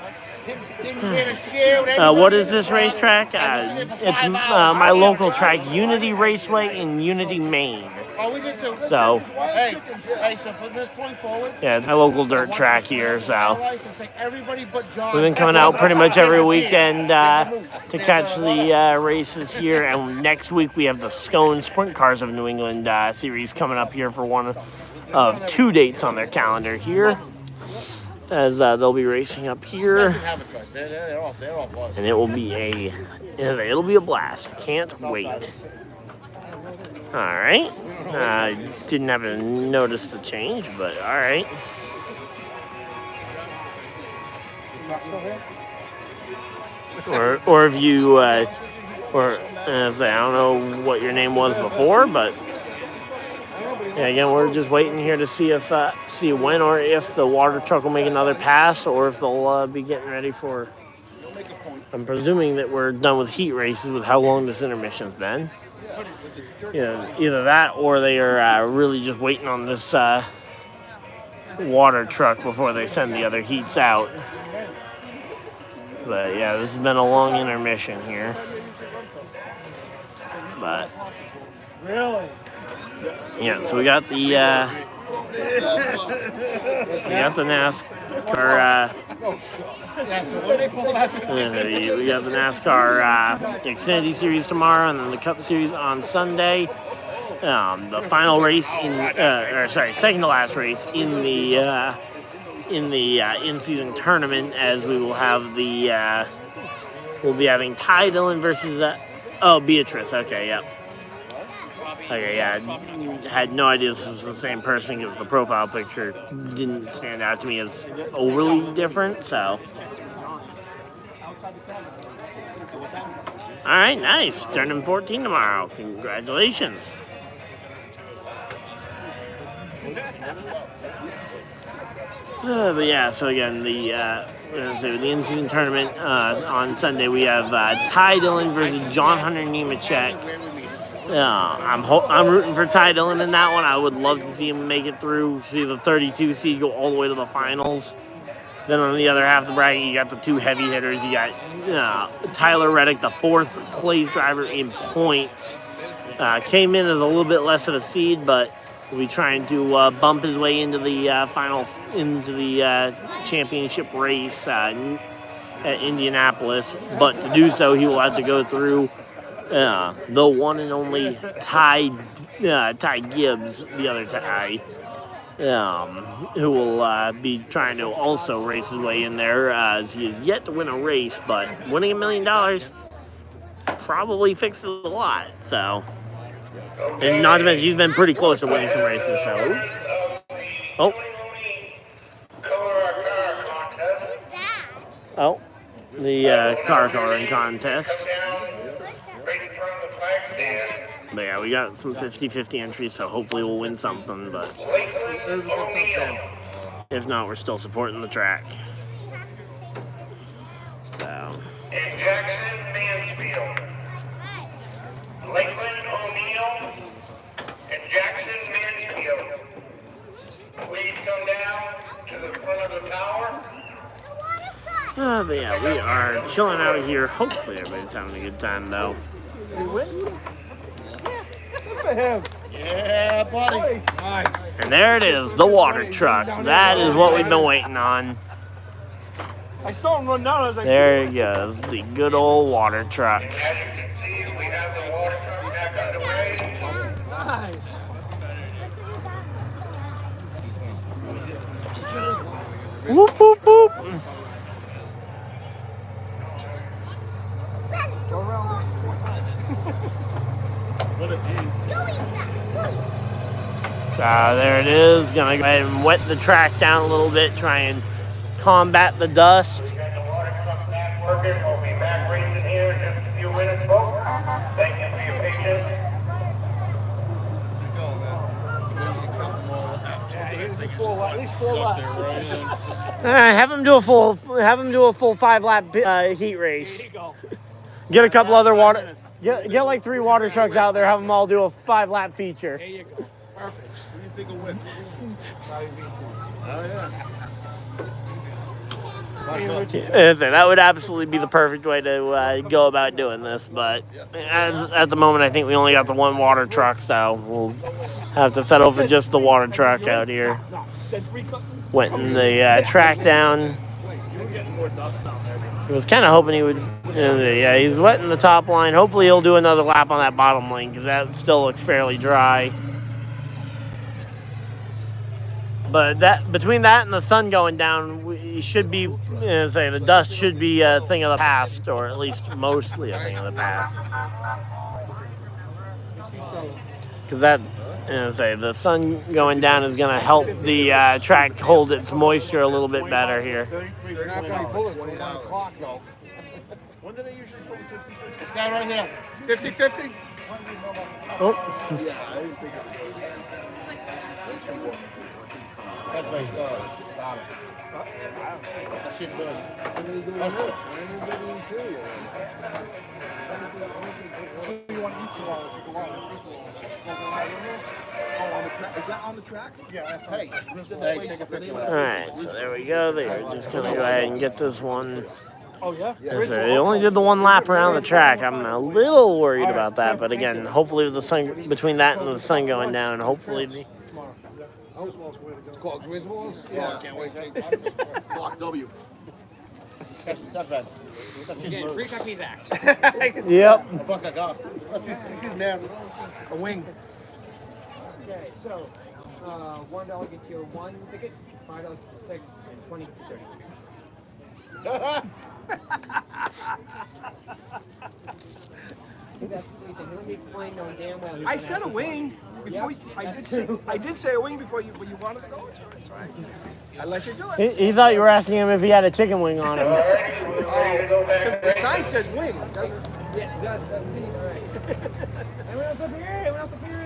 Didn't get a share with anybody. What is this racetrack? It's my local track, Unity Raceway in Unity, Maine. Oh, we did too. So, hey, so from this point forward, yeah, it's my local dirt track here. So, everybody but John. we've been coming out pretty much every weekend to catch the races here. And next week we have the Scone Sprint Cars of New England series coming up here for one of 2 dates on their calendar here, as they'll be racing up here, and it will be a blast. Can't wait. All right, didn't have to notice the change, but all right. Or if you as I don't know what your name was before, but yeah, again, we're just waiting here to see when or if the water truck will make another pass, or if they'll be getting ready for. I'm presuming that we're done with heat races with how long this intermission's been. Yeah, either that or they are really just waiting on this water truck before they send the other heats out. But yeah, this has been a long intermission here. But yeah, so we got the NASCAR. We got the NASCAR Xfinity Series tomorrow, and then the Cup Series on Sunday. The final race second to last race in the in-season tournament, as we will have we'll be having Ty Dillon versus Beatrice. Okay, yep. Okay, yeah, I had no idea this was the same person because the profile picture didn't stand out to me as overly different, so. All right, nice. Turning 14 tomorrow. Congratulations. But yeah, so again, the in-season tournament on Sunday, we have Ty Dillon versus John Hunter Nemechek. I'm rooting for Ty Dillon in that one. I would love to see him make it through, see the 32 seed go all the way to the finals. Then on the other half of the bracket, you got the two heavy hitters. You got Tyler Reddick, the fourth place driver in points. Came in as a little bit less of a seed, but will be trying to bump his way into the championship race at Indianapolis. But to do so, he will have to go through the one and only Ty Gibbs, the other Ty, who will be trying to also race his way in there, as he is yet to win a race, but winning $1 million probably fixes a lot. So, and not to mention he's been pretty close to winning some races. So, the car coloring contest. But yeah, we got some 50-50 entries, so hopefully we'll win something, but if not, we're still supporting the track. So. In Jackson, Mansfield. Lakeland O'Neill and Jackson Mansfield. Please come down to the front of the tower. But yeah, we are chilling out here. Hopefully everybody's having a good time, though. Yeah, buddy. Nice. And there it is, the water truck. That is what we've been waiting on. I saw him run down. I was like, there he goes, the good old water truck. As you can see, we have the water truck back underway. nice. Whoop, whoop, whoop. So there it is. Gonna go ahead and wet the track down a little bit, try and combat the dust. We got the water truck back working. We'll be back racing here in just a few minutes, folks. Thank you for your patience. At least 4 laps. Have him do a full 5-lap heat race. There you go. Get a couple other water. Get like 3 water trucks out there. Have them all do a 5-lap feature. There you go. Perfect. What do you think of Whip? That would absolutely be the perfect way to go about doing this. But at the moment, I think we only got the 1 water truck, so we'll have to settle for just the water truck out here. Wetting the track down. I was kind of hoping he would. Yeah, he's wetting the top line. Hopefully, he'll do another lap on that bottom lane because that still looks fairly dry. But that between that and the sun going down, we should be, the dust should be a thing of the past, or at least mostly a thing of the past. Because that, the sun going down is going to help the track hold its moisture a little bit better here. They're not going to pull it till 1 o'clock, though. When do they usually pull the 50-50? This guy right here. 50-50? Oh. That's right. Got it. That shit good. You want each of us to go out. Oh, on the track? Is that on the track? Yeah. Hey, Take a picture. All right, so there we go. They're just going to go ahead and get this one. Oh, yeah? They only did the 1 lap around the track. I'm a little worried about that, but again, hopefully with the sun, between that and the sun going down, hopefully the... It's called Griswolds? Yeah, I can't wait. Block W. That's bad. Again, free cookies act. Yep. Fuck, I got. She's mad. A wing. Okay, so $1 gets you 1 ticket, $5 6, and 20 30. Let me explain on damn well. I said a wing before. I did say a wing before you, but you wanted to go. Right. I let you do it. He thought you were asking him if he had a chicken wing on him. Because the sign says wing, doesn't it? Yes, it does. All right. Anyone else up here? Anyone else up here?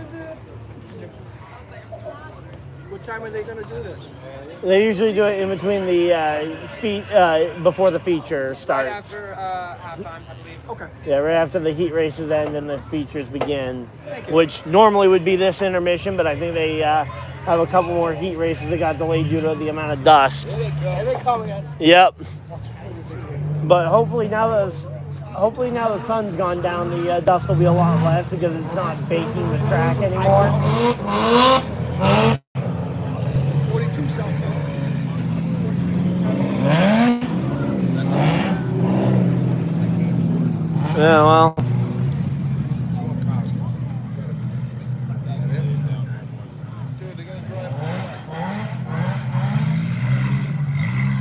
What time are they going to do this? They usually do it in between the before the feature Right starts. after halftime, I believe. Okay. Yeah, right after the heat races end and the features begin, which normally would be this intermission, but I think they have a couple more heat races that got delayed due to the amount of dust. Here they come again. Yep. But hopefully now the sun's gone down, the dust will be a lot less because it's not baking the track anymore. 42 Celsius. Yeah, well.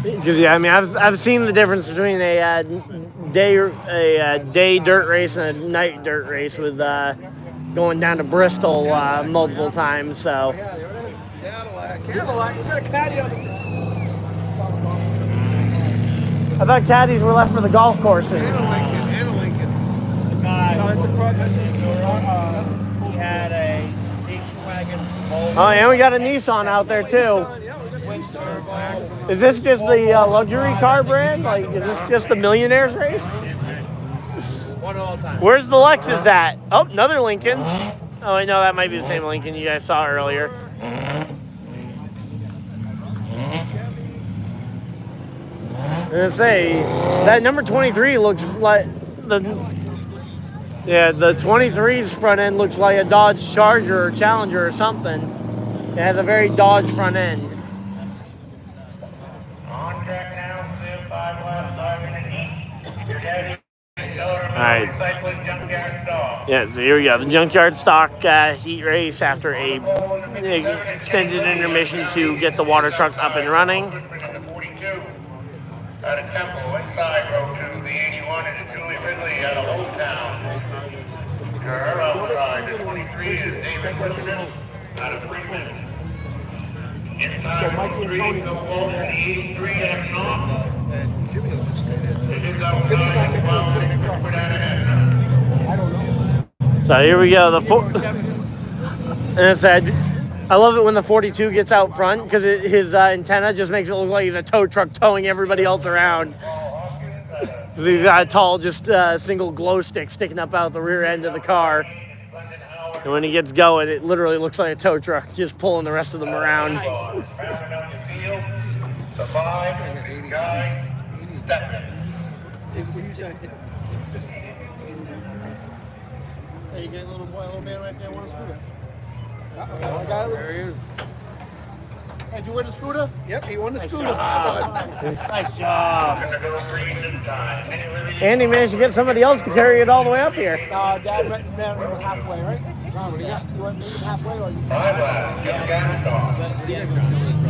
Because I've seen the difference between a day dirt race and a night dirt race with going down to Bristol multiple times. So. Cadillac. You got a caddy on the track. I thought caddies were left for the golf courses. And a Lincoln. The guy. No, it's a He had a station wagon. Oh, and we got a Nissan out there too. Yeah, we got a Nissan. Is this just the luxury car brand? Like, is this just the millionaires race? One all time. Where's the Lexus at? Oh, another Lincoln. Oh, wait, no, that might be the same Lincoln you guys saw earlier. I'm gonna say that number 23 looks like the 23's front end looks like a Dodge Charger or Challenger or something. It has a very Dodge front end. On track now, 5 laps, 5 minutes each. Your daddy. All right. Recycling junkyard stock. Yeah, so here we go. The junkyard stock heat race after a extended intermission to get the water truck up and running. Out of Temple, inside road 2, the 81 into Julie Ridley out of Old Town. Her outside, the 23 is David Wilson. out of 3 minutes. It's So time Mikey for and 3 Tony to go just home stand in there. the 83 and not. This is our Jimmy's not guy, gonna well, take they the can put truck. out an I don't know. So here we go. You go to Kevin. And it said, I love it when the 42 gets out front because his antenna just makes it look like he's a tow truck towing everybody else around. Because he's got a tall, just single glow stick sticking up out the rear end of the car. And when he gets going, it literally looks like a tow truck just pulling the rest of them around. The 5 guy, step. Hey, you get a little boy, a little man right there, want a scooter? There he is. Hey, did you win the scooter? Yep, he won the scooter. Nice job. Andy managed to get somebody else to carry it all the way up here. Dad met him halfway, right? You went halfway or you?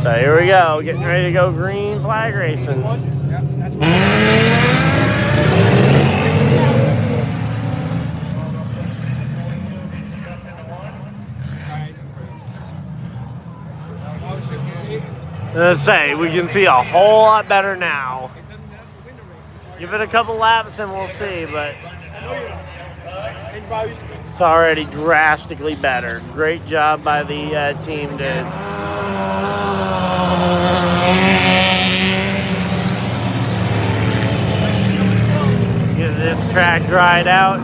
So here we go, getting ready to go green flag racing. Yep, that's Let's say we can see a whole lot better now. Give it a couple laps and we'll see, but it's already drastically better. Great job by the team to get this track dried out.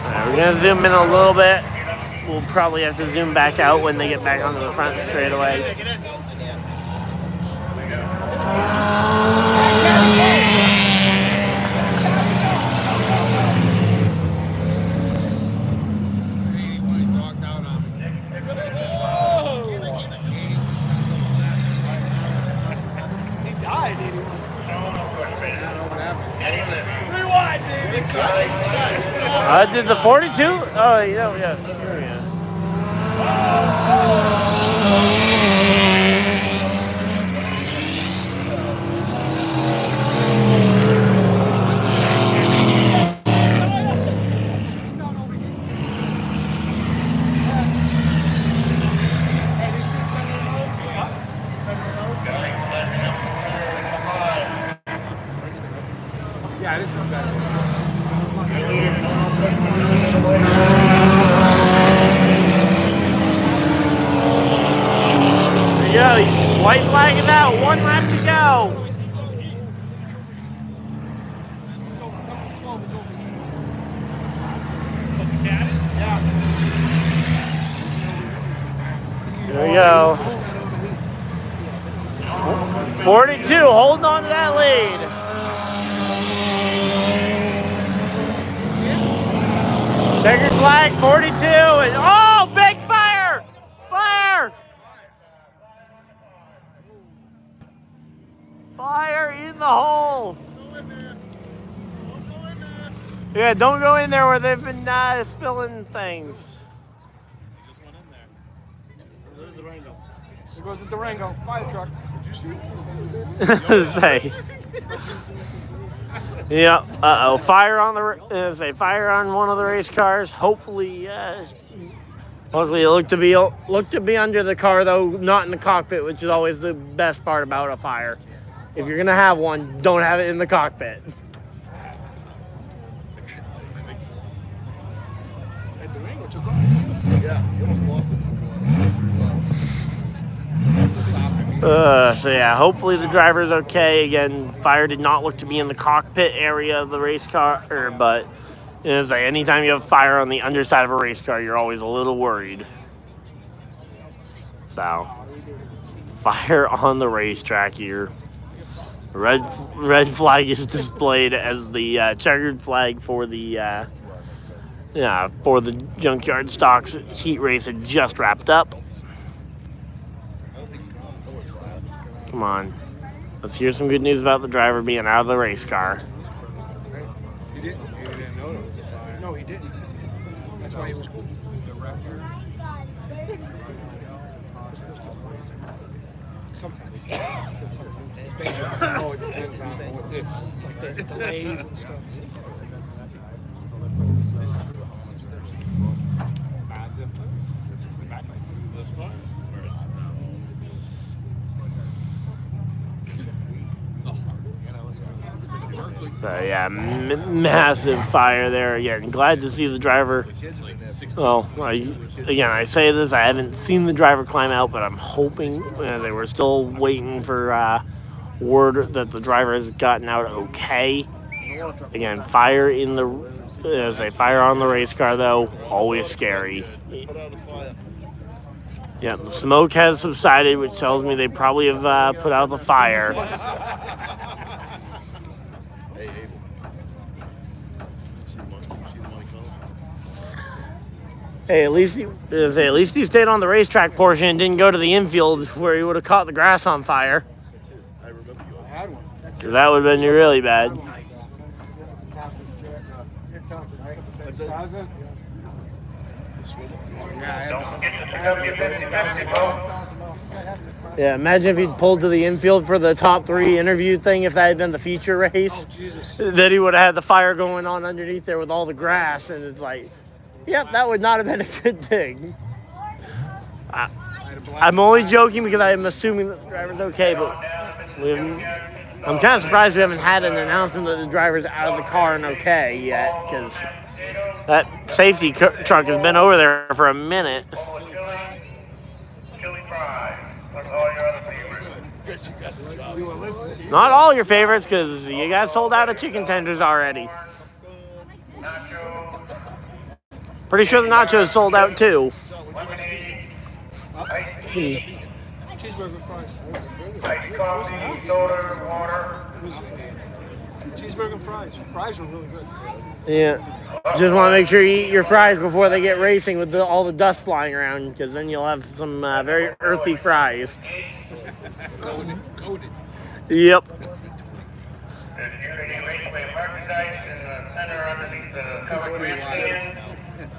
Alright, we're gonna zoom in a little bit. We'll probably have to zoom back out when they get back onto the front straightaway. He died, 81. Rewind, baby. Did the 42? Oh, yeah. Here we go. Yeah, this is better. There you go. White flag is out. 1 lap to go. There we go. 42 holding on to that lead. Checkered flag, 42, and oh, big fire! Fire! Fire in the hole. Yeah, don't go in there where they've been spilling things. There goes the Durango fire truck. Did you see Say. Yeah. Fire on the fire on one of the race cars. Hopefully, luckily it looked to be under the car though, not in the cockpit, which is always the best part about a fire. If you're gonna have one, don't have it in the cockpit. That Durango took off. Yeah, you almost lost it. So yeah, hopefully the driver's okay. Again, fire did not look to be in the cockpit area of the race car, but it's like anytime you have fire on the underside of a race car, you're always a little worried. So, fire on the racetrack here. Red flag is displayed as the checkered flag for the Junkyard Stocks heat race had just wrapped up. Come on. Let's hear some good news about the driver being out of the race car. He didn't know it was a fire. No, he didn't. That's why he was cool. Sometimes. I said sometimes. It's basically, oh, it depends on what this. Like there's delays and stuff. So yeah, massive fire there. Again, glad to see the driver. Well, I say this, I haven't seen the driver climb out, but I'm hoping they were still waiting for word that the driver has gotten out okay. Again, fire in the fire on the race car though, always scary. Yeah, the smoke has subsided, which tells me they probably have put out the fire. Hey, at least he stayed on the racetrack portion and didn't go to the infield where he would have caught the grass on fire. Because that would have been really bad. Yeah, imagine if he'd pulled to the infield for the top 3 interview thing, if that had been the feature race. Then he would have had the fire going on underneath there with all the grass, and it's like, yep, that would not have been a good thing. I'm only joking because I'm assuming that the driver's okay, but I'm kind of surprised we haven't had an announcement that the driver's out of the car and okay yet, because that safety truck has been over there for a minute. Not all your favorites, because you guys sold out of chicken tenders already. Pretty sure the nachos sold out too. Cheeseburger fries. Cheeseburger fries. Fries are really good. Yeah. Just want to make sure you eat your fries before they get racing with all the dust flying around, because then you'll have some very earthy fries. Coated. Yep. There's usually Raceway merchandise in the center underneath the covered grandstand.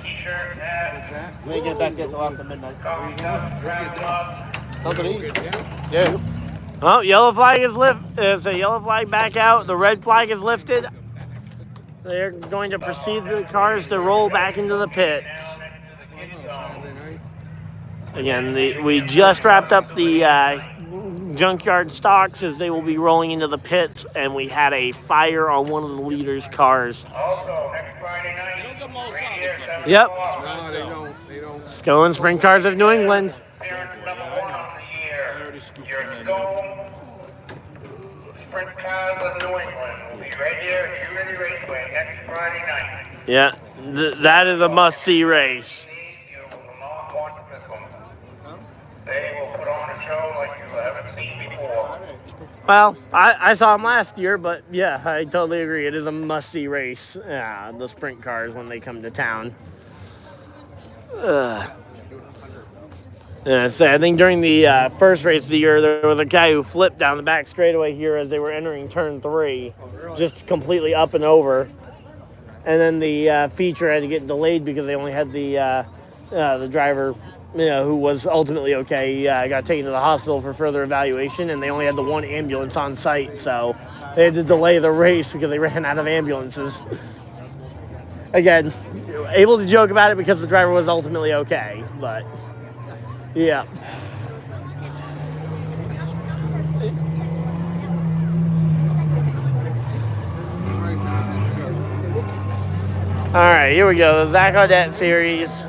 T-shirt, hat. We ain't get back there till after midnight. Coffee cup, crab cup. Something to eat. Yeah. Well, yellow flag is There's a yellow flag back out. The red flag is lifted. They're going to proceed the cars to roll back into the pits. Again, we just wrapped up the junkyard stocks as they will be rolling into the pits, and we had a fire on one of the leaders' cars. Also, next Friday night, Yep. No, they don't. Stolen Sprint Cars of New England. appearance number 1 of the year. Your Stone Sprint Cars of New England will be right here at Unity Raceway next Friday night. Yeah, that is a must-see race. You will not want to miss them. They will put on a show like you haven't seen before. Well, I saw them last year, but yeah, I totally agree. It is a must-see race, the sprint cars, when they come to town. Yeah, so I think during the first race of the year, there was a guy who flipped down the back straightaway here as they were entering turn 3, just completely up and over. And then the feature had to get delayed because they only had the driver, who was ultimately okay, got taken to the hospital for further evaluation, and they only had the one ambulance on site, so they had to delay the race because they ran out of ambulances. Again, able to joke about it because the driver was ultimately okay, but yeah. All right, here we go, the Zach Audette series.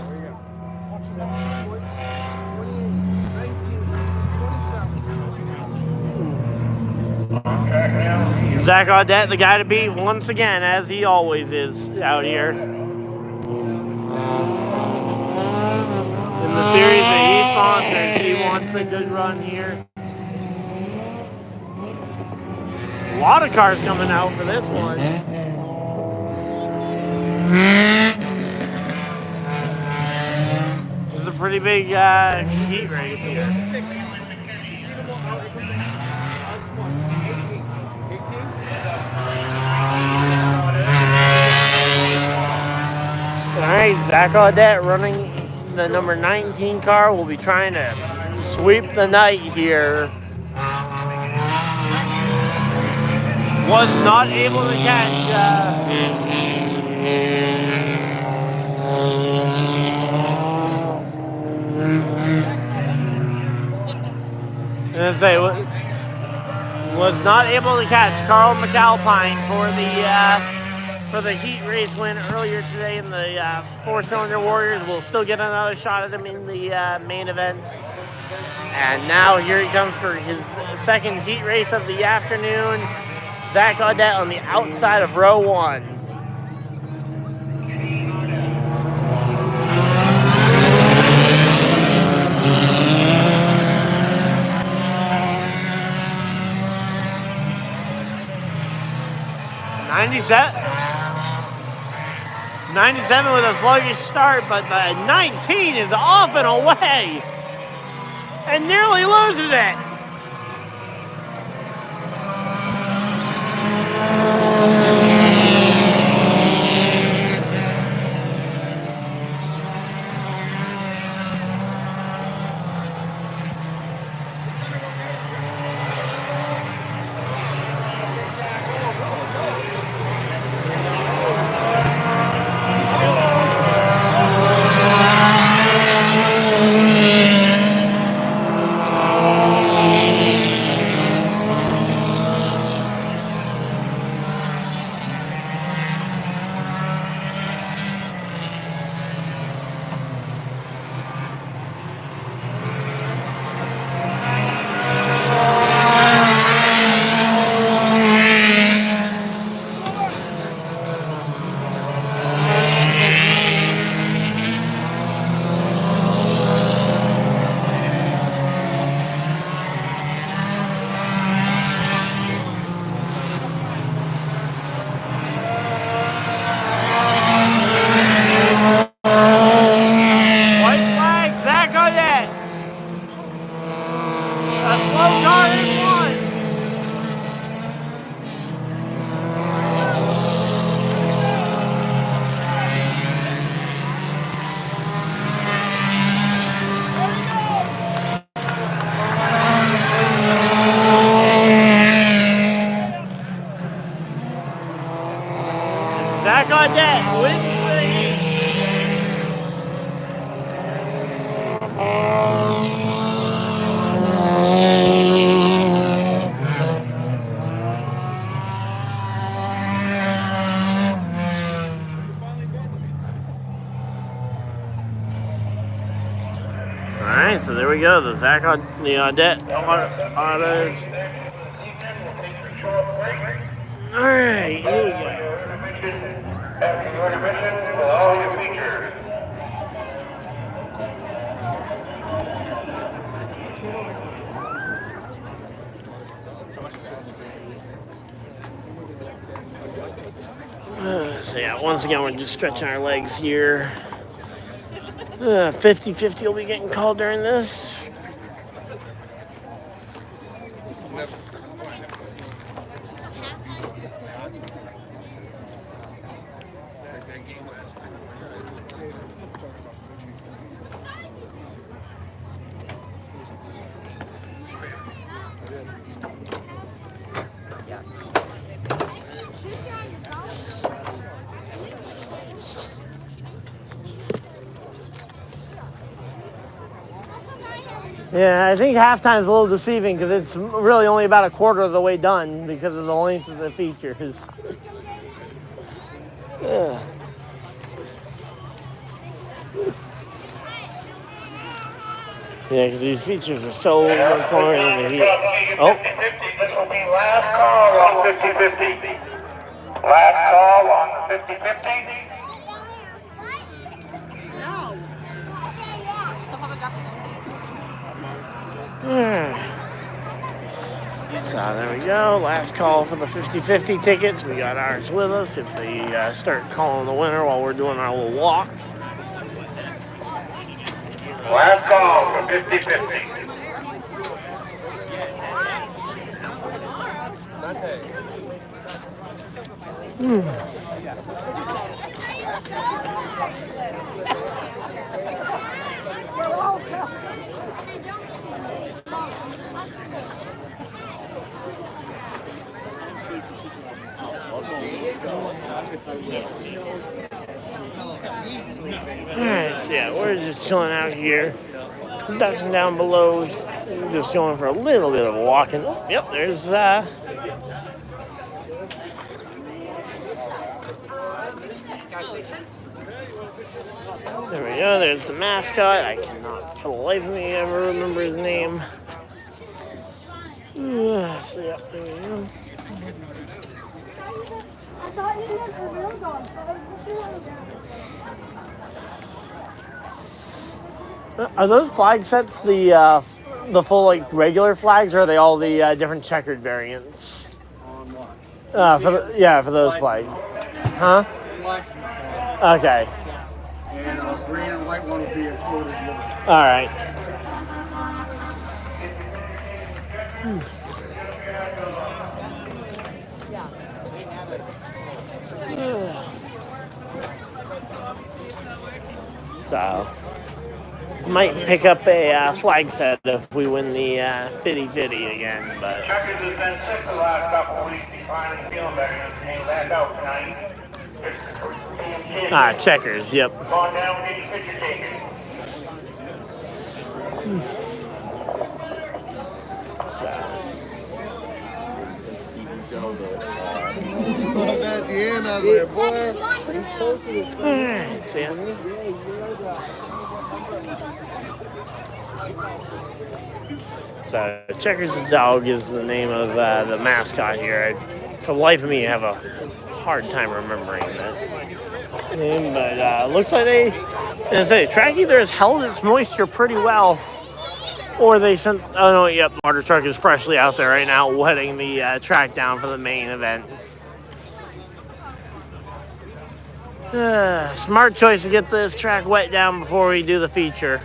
Zach Audette, the guy to beat once again, as he always is out here. In the series that he sponsors, he wants a good run here. A lot of cars coming out for this one. This is a pretty big heat race here. All right, Zach Audette running the number 19 car will be trying to sweep the night here was not able to catch. And say was not able to catch Carl McAlpine for the heat race win earlier today in the four-cylinder Warriors. We'll still get another shot at him in the main event. And now here he comes for his second heat race of the afternoon. Zach Audette on the outside of row 1. '97 with a sluggish start, but the 19 is off and away and nearly loses it. Zach Audette wins the heat. All right, so there we go. The Zach Audette autos. All right, here we go. After your intermission with all your features. So yeah, once again, we're just stretching our legs here. 50-50 will be getting called during this. Yeah, I think halftime is a little deceiving because it's really only about a quarter of the way done because of the length of the features. Yeah. Yeah, because these features are so much longer than the heats. Oh. This will be last call on 50-50. Last call on the 50-50. So there we go. Last call for the 50-50 tickets. We got ours with us if they start calling the winner while we're doing our little walk. Last call for 50-50. Alright, so yeah, we're just chilling out here. Ducking down below. Just going for a little bit of a walking. Oh, yep, there's there we go, there's the mascot. I cannot for the life of me ever remember his name. So yeah, there we go. I thought you meant the real dog. Are those flag sets the full like regular flags, or are they all the different checkered variants? For those flags, huh? Okay. And a green and white one will be included. All right. So, might pick up a flag set if we win the 50-50 again, but. Checkers has been sick the last couple of weeks. He's finally feeling better. He's came back out tonight. Checkers, yep. Go on down and get your picture taken. At the end, I was like, boy. Alright, see ya. So, Checkers the dog is the name of the mascot here. For the life of me, I have a hard time remembering that name, but looks like they, as I say, track either has held its moisture pretty well, or they sent. Oh no, yep, water truck is freshly out there right now, wetting the track down for the main event. Smart choice to get this track wet down before we do the feature.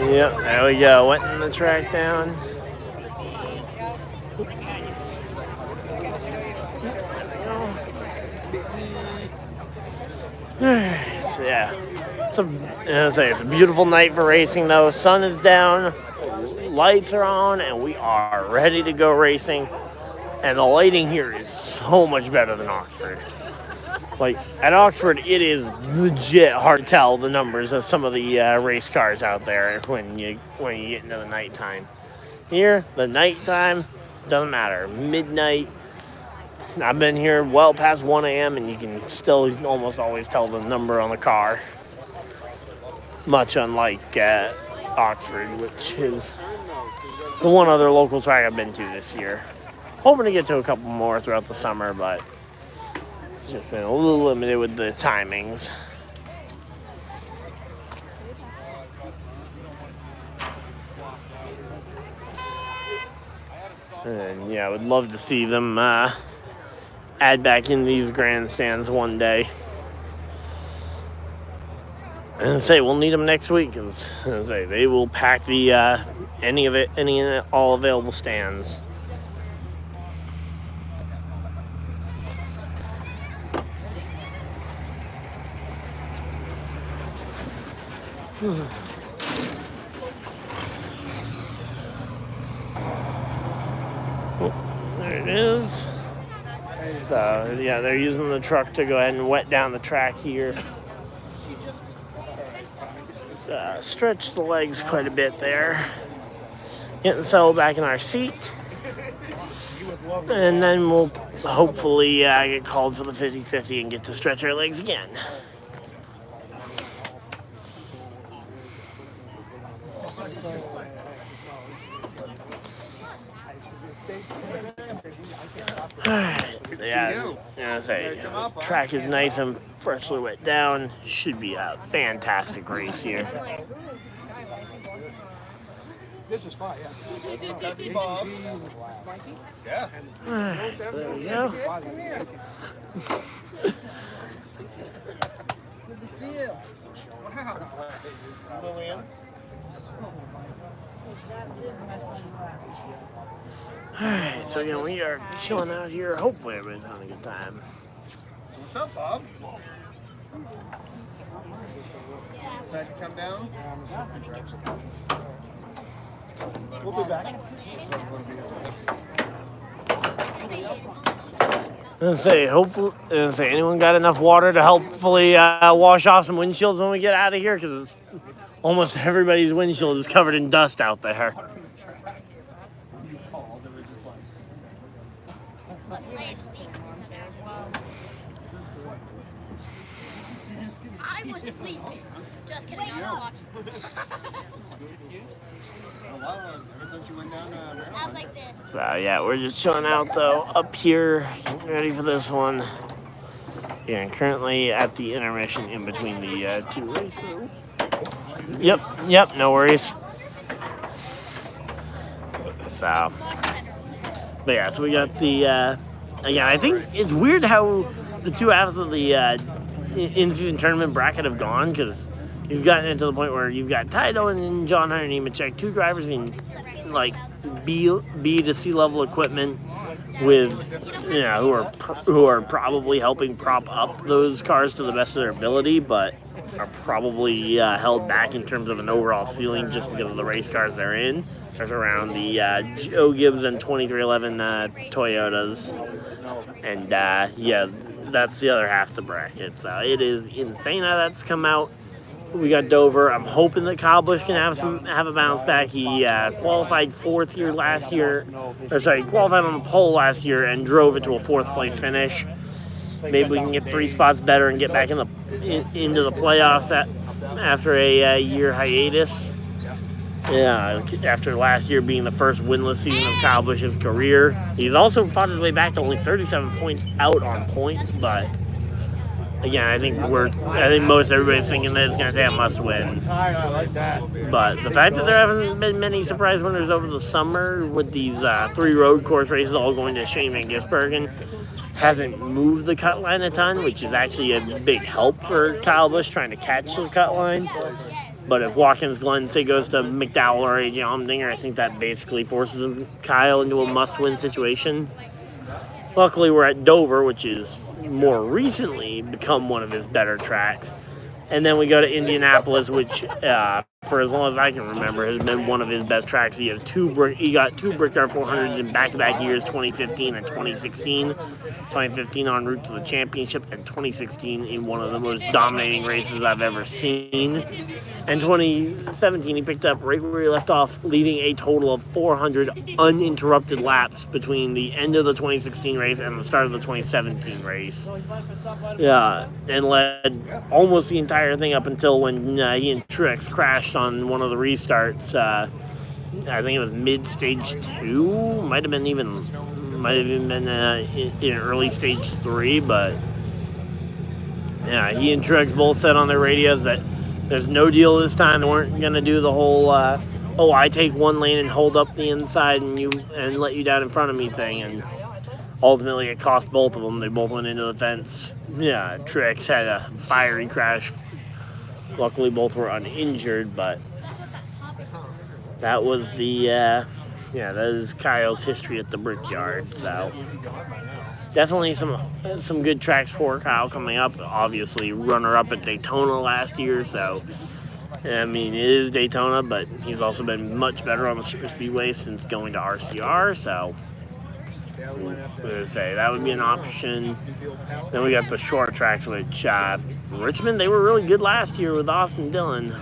Yep, there we go, wetting the track down. So yeah, it's a beautiful night for racing though. Sun is down, lights are on, and we are ready to go racing. And the lighting here is so much better than Oxford. Like at Oxford, it is legit hard to tell the numbers of some of the race cars out there when you get into the nighttime. Here, the nighttime doesn't matter. Midnight. I've been here well past 1 a.m. and you can still almost always tell the number on the car. Much unlike Oxford, which is the one other local track I've been to this year. Hoping to get to a couple more throughout the summer, but it's just been a little limited with the timings. And yeah, I would love to see them add back in these grandstands one day. And say we'll need them next week, because they will pack the any and all available stands. Oh, there it is. So yeah, they're using the truck to go ahead and wet down the track here. Stretch the legs quite a bit there. Getting settled back in our seat. And then we'll hopefully get called for the 50-50 and get to stretch our legs again. Alright, so yeah, track is nice and freshly wet down. Should be a fantastic race here. This is fine, yeah. Yeah. Alright, so there we go. Good to see you. Wow. Lillian. Alright, so again, we are chilling out here. Hopefully everybody's having a good time. So what's up, Bob? decide to come down? We'll be back. Let's say, hopefully, anyone got enough water to hopefully wash off some windshields when we get out of here? Because almost everybody's windshield is covered in dust out there. I was sleeping. Just kidding. I was watching. I was like this. So yeah, we're just chilling out though up here, getting ready for this one. Yeah, and currently at the intermission in between the two races. Yep, no worries. So, but yeah, so we got the again. I think it's weird how the two halves of the in-season tournament bracket have gone, because you've gotten into the point where you've got Ty Dillon and John Hunter Nemechek, two drivers in like B to C level equipment with, you know, who are probably helping prop up those cars to the best of their ability, but are probably held back in terms of an overall ceiling just because of the race cars they're in. There's around the Joe Gibbs and 2311 Toyotas, and yeah, that's the other half of the bracket. So it is insane how that's come out. We got Dover. I'm hoping that Kyle Busch can have a bounce back. He qualified fourth here last year, qualified on the pole last year and drove it to a fourth place finish. Maybe we can get 3 spots better and get back into the playoffs after a year hiatus. Yeah, after last year being the first winless season of Kyle Busch's career. He's also fought his way back to only 37 points out on points, but again, I think most everybody's thinking that it's going to take a must-win. I like that. But the fact that there haven't been many surprise winners over the summer with these 3 road course races all going to Shane Van Gisbergen hasn't moved the cut line a ton, which is actually a big help for Kyle Busch trying to catch the cut line. But if Watkins Glen, say, goes to McDowell or AJ Allmendinger, I think that basically forces Kyle into a must-win situation. Luckily, we're at Dover, which is more recently become one of his better tracks. And then we go to Indianapolis, which, for as long as I can remember, has been one of his best tracks. He got 2 Brickyard 400s in back-to-back years, 2015 and 2016. 2015 en route to the championship, and 2016 in one of the most dominating races I've ever seen. And 2017, he picked up right where he left off, leading a total of 400 uninterrupted laps between the end of the 2016 race and the start of the 2017 race. Yeah, and led almost the entire thing up until when he and Truex crashed on one of the restarts. I think it was mid-stage 2, might have even been in early stage 3, but yeah, he and Truex both said on their radios that there's no deal this time. They weren't going to do the whole, I take one lane and hold up the inside and let you down in front of me thing. And ultimately, it cost both of them. They both went into the fence. Yeah, Truex had a fiery crash. Luckily, both were uninjured, but that was that is Kyle's history at the Brickyard. So definitely some good tracks for Kyle coming up. Obviously, runner-up at Daytona last year, so I mean, it is Daytona, but he's also been much better on the super speedway since going to RCR, so that would be an option. Then we got the short tracks, which Richmond, they were really good last year with Austin Dillon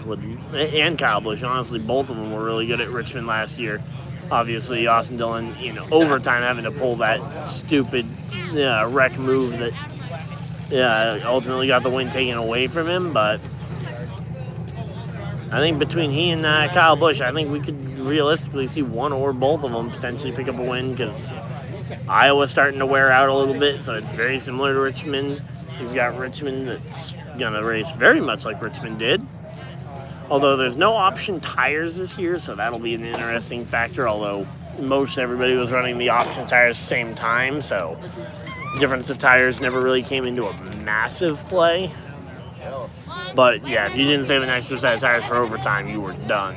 and Kyle Busch. Honestly, both of them were really good at Richmond last year. Obviously, Austin Dillon in overtime having to pull that stupid wreck move that ultimately got the win taken away from him. But I think between he and Kyle Busch, I think we could realistically see one or both of them potentially pick up a win, because Iowa's starting to wear out a little bit, so it's very similar to Richmond. You've got Richmond that's going to race very much like Richmond did. Although there's no option tires this year, so that'll be an interesting factor, although most everybody was running the option tires at the same time, so difference of tires never really came into a massive play. But yeah, if you didn't save an extra set of tires for overtime, you were done.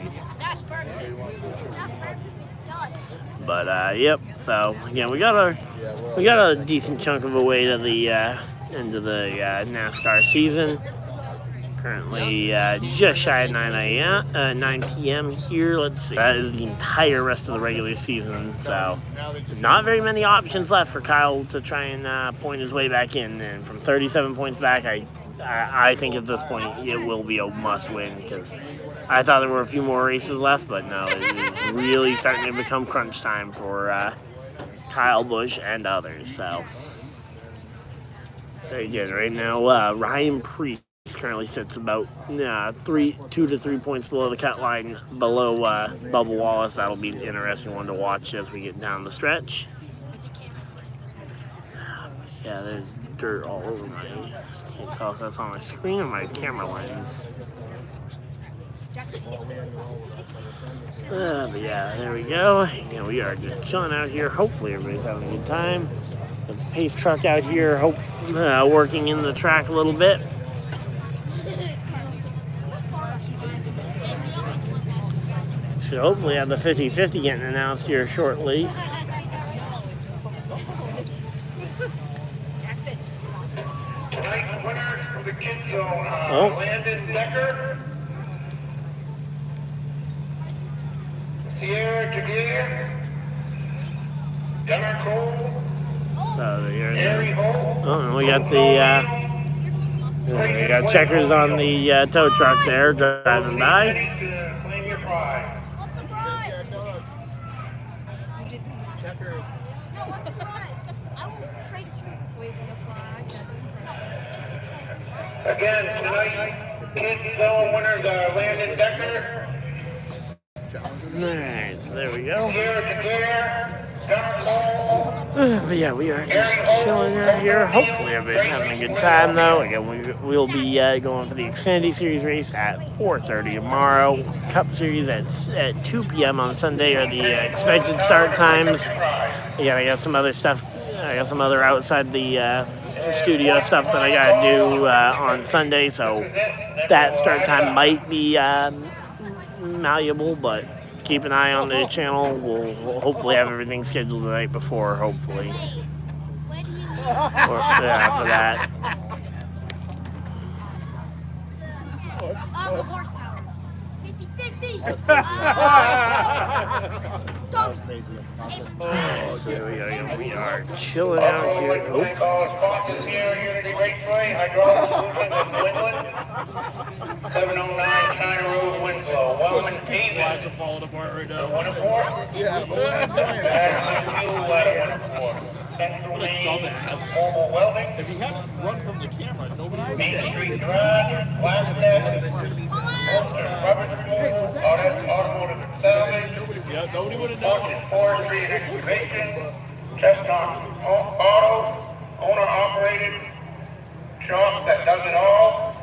But yep, so again, we got a decent chunk of a way to the end of the NASCAR season. Currently just shy of 9 p.m. here. Let's see. That is the entire rest of the regular season. So not very many options left for Kyle to try and point his way back in. And from 37 points back, I think at this point it will be a must win, because I thought there were a few more races left, but no, it is really starting to become crunch time for Kyle Busch and others. So very good. Right now, Ryan Priest currently sits about 2 to 3 points below the cut line, below Bubba Wallace. That'll be an interesting one to watch as we get down the stretch. Yeah, there's dirt all over my. Can't tell if that's on my screen or my camera lens. But yeah, there we go. We are just chilling out here. Hopefully everybody's having a good time. The pace truck out here, working in the track a little bit. Should hopefully have the 50-50 getting announced here shortly. Tonight's winners for the kids zone are Landon Decker, Sierra Javier, Gunnar Cole, So Harry Holt. we got we got checkers on the tow truck there driving by. Claim your prize. What's the prize? Checkers. No, what's the prize? I will trade a scoop. Waving a flag. It's a trophy. Again, tonight, kids zone winners are Landon Decker, Alright, so there we go. Sierra Javier, Gunnar Cole. But yeah, we are just chilling out here. Hopefully everybody's having a good time, though. Again, we'll be going for the Xfinity Series race at 4:30 tomorrow. Cup Series at 2 p.m. on Sunday are the expected start times. Again, I got some other stuff. I got some other outside the studio stuff that I got to do on Sunday, so that start time might be malleable, but keep an eye on the channel. We'll hopefully have everything scheduled the night before, hopefully. Where do you mean? For that. The horsepower. 50-50. So we are chilling out here. Thank all sponsors here, Unity Raceway, Hydraulic Solutions of New England, 709 China Road, Winslow, Wellman Paving, are falling apart right now. Winter Force, Central Maine, Mobile Welding, If you haven't run from the camera, nobody would Main say. Street Garage, Glassnet, Ulster Rubber Removal, Automotive and Salvage, Yeah, nobody would have known. Fortune Forestry and Excavation, Chestnut Auto, owner-operated shop that does it all,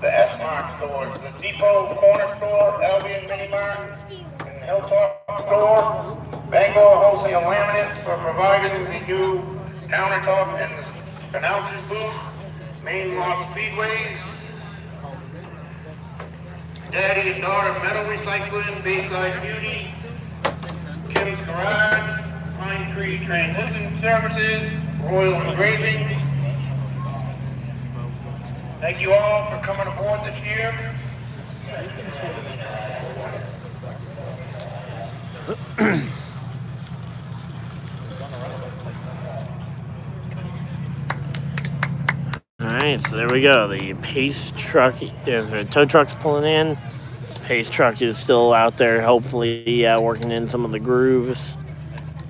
the S-Mart stores, the Depot Corner Store, Albion Mini Mart, and Hilltop Store, Bangor Wholesale Laminate for providing the new countertop and the announcer's booth, Main Lost Speedways, Daddy and Daughter Metal Recycling, Bayside Beauty, Kim's Garage, Pine Tree Translucent Services, Royal Engraving. Thank you all for coming aboard this year. Alright, so there we go. The pace truck, the tow truck's pulling in. Pace truck is still out there, hopefully working in some of the grooves.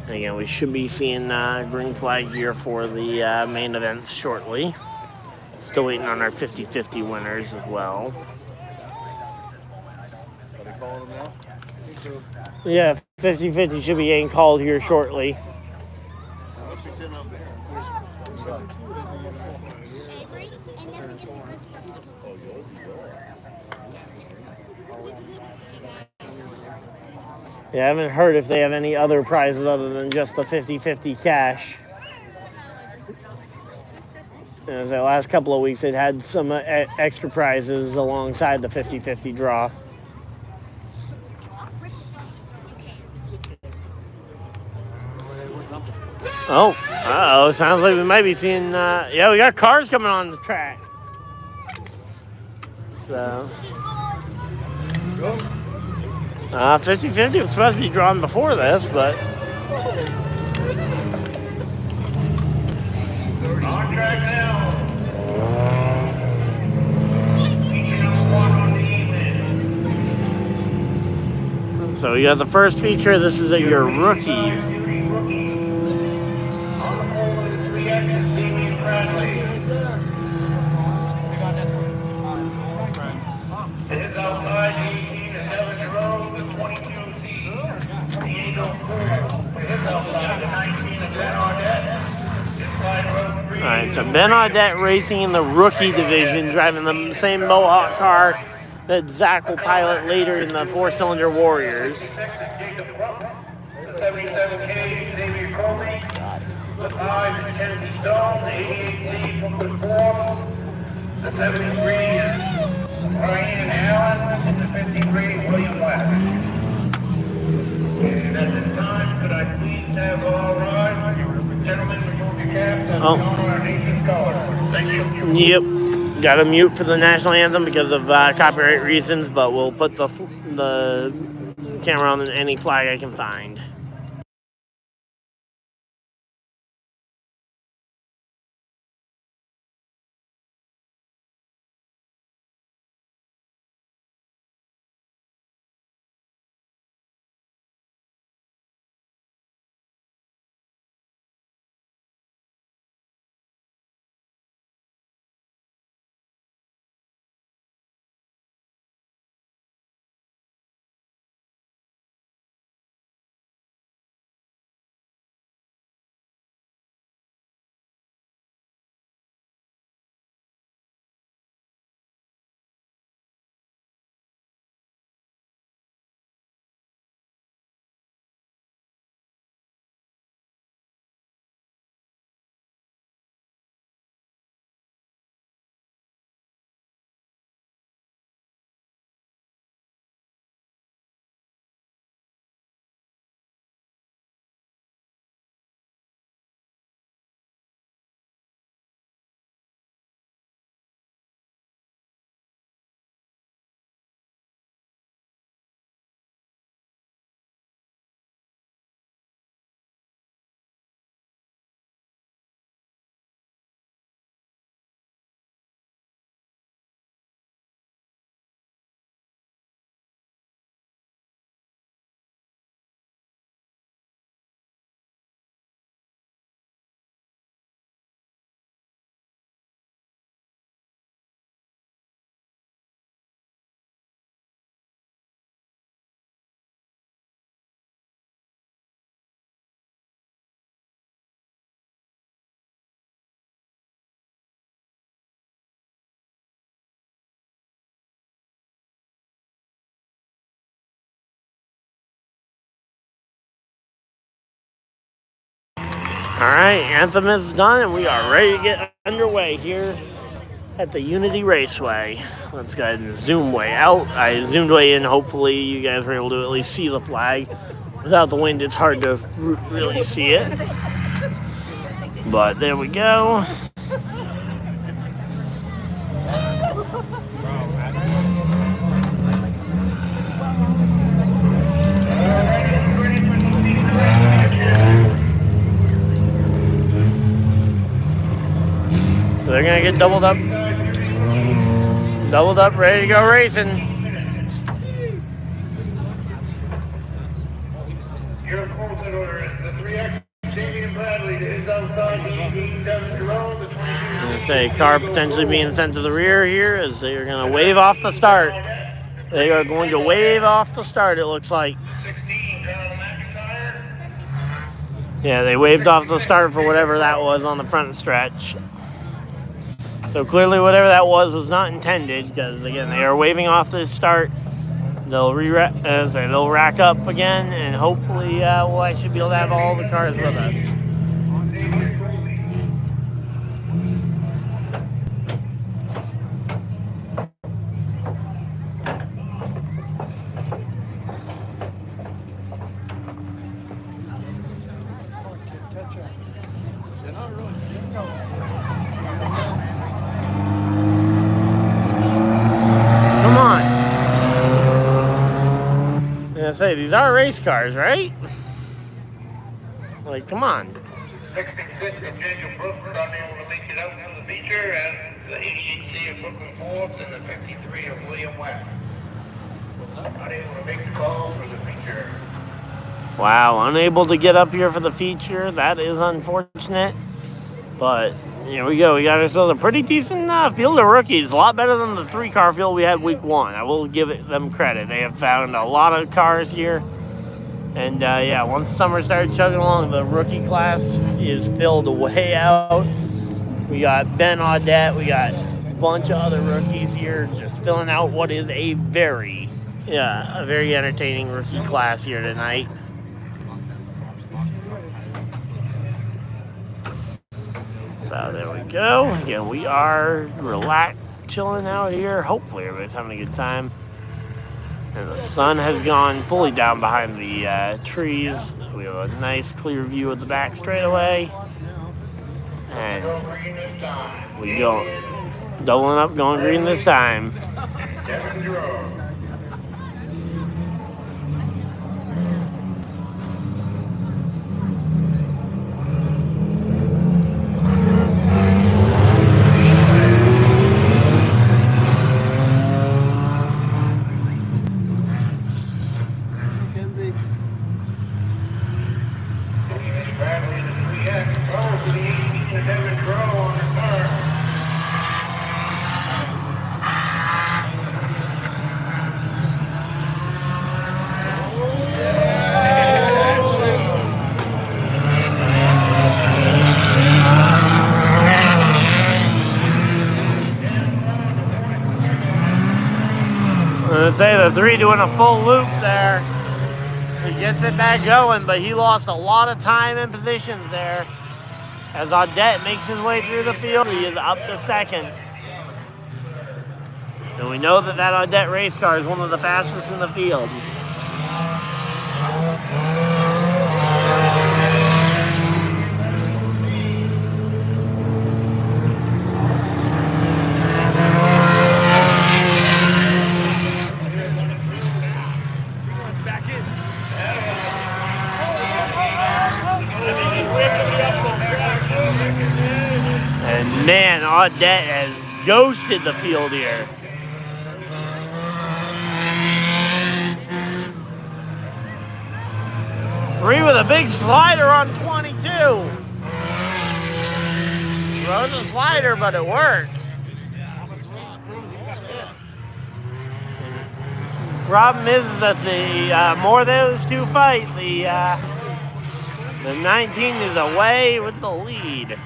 And again, we should be seeing green flag here for the main events shortly. Still waiting on our 50-50 winners as well. Are they calling them now? Yeah, 50-50 should be getting called here shortly. Unless we send them there. Avery, and then we get the good stuff. Yeah, I haven't heard if they have any other prizes other than just the 50-50 cash. The last couple of weeks, it had some extra prizes alongside the 50-50 draw. Oh, sounds like we might be seeing, yeah, we got cars coming on the track. So 50-50 was supposed to be drawn before this, but On track now. Feature number 1 on the evening. so you got the first feature. This is your rookies. On the pole is 3X's Damian Bradley. His outside, the 18 is Evan Jerome, the 22C. Diego Poole. His outside, the 19 is Ben Arnett. Inside row 3. All right, so Ben Audette racing in the rookie division, driving the same Mohawk car that Zach will pilot later in the 4-cylinder Warriors. The 77K is Xavier Coley. The 5 is Kennedy Stone. The 88C from the Forbes. The 73 is Ryan Allen. And the 53 William West. And at this time, could I please have all rise? Gentlemen, remove your caps and honor our nation's colors. Thank you. Yep, got to mute for the national anthem because of copyright reasons, but we'll put the camera on any flag I can find. All right, anthem is done, and we are ready to get underway here at the Unity Raceway. Let's go ahead and zoom way out. I zoomed way in. Hopefully, you guys were able to at least see the flag. Without the wind, it's hard to really see it. But there we go. So they're gonna get doubled up, ready to go racing. Your course in order is the 3X Damian Bradley to his outside, the 18 Devin Jerome, the 22. I'm gonna say car potentially being sent to the rear here as they are gonna wave off the start. They are going to wave off the start, it looks like. 16, Carl McIntyre. Yeah, they waved off the start for whatever that was on the front stretch. So clearly whatever that was not intended, because again, they are waving off this start. They'll rack up again, and hopefully I should be able to have all the cars with us. say, these are race cars, right? Like, come on. 66 of Daniel Brooks unable to make it out for the feature, and the 88C of Brooklyn Forbes, and the 53 of William West. Unable to make the call for the feature. Wow, unable to get up here for the feature. That is unfortunate. But here we go. We got ourselves a pretty decent field of rookies. A lot better than the 3-car field we had week 1. I will give them credit. They have found a lot of cars here. And yeah, once summer started chugging along, the rookie class is filled way out. We got Ben Audette. We got a bunch of other rookies here just filling out what is a very entertaining rookie class here tonight. So there we go. Again, we are chilling out here. Hopefully everybody's having a good time. And the sun has gone fully down behind the trees. We have a nice clear view of the back straightaway. And we go doubling up, going green this time. Say the 3 doing a full loop there. He gets it back going, but he lost a lot of time and positions there. As Audette makes his way through the field, he is up to 2nd. And we know that Audette race car is one of the fastest in the field. And man, Audette has ghosted the field here. Three with a big slider on 22. Throws a slider, but it works. Problem is that the more those two fight, the 19 is away with the lead.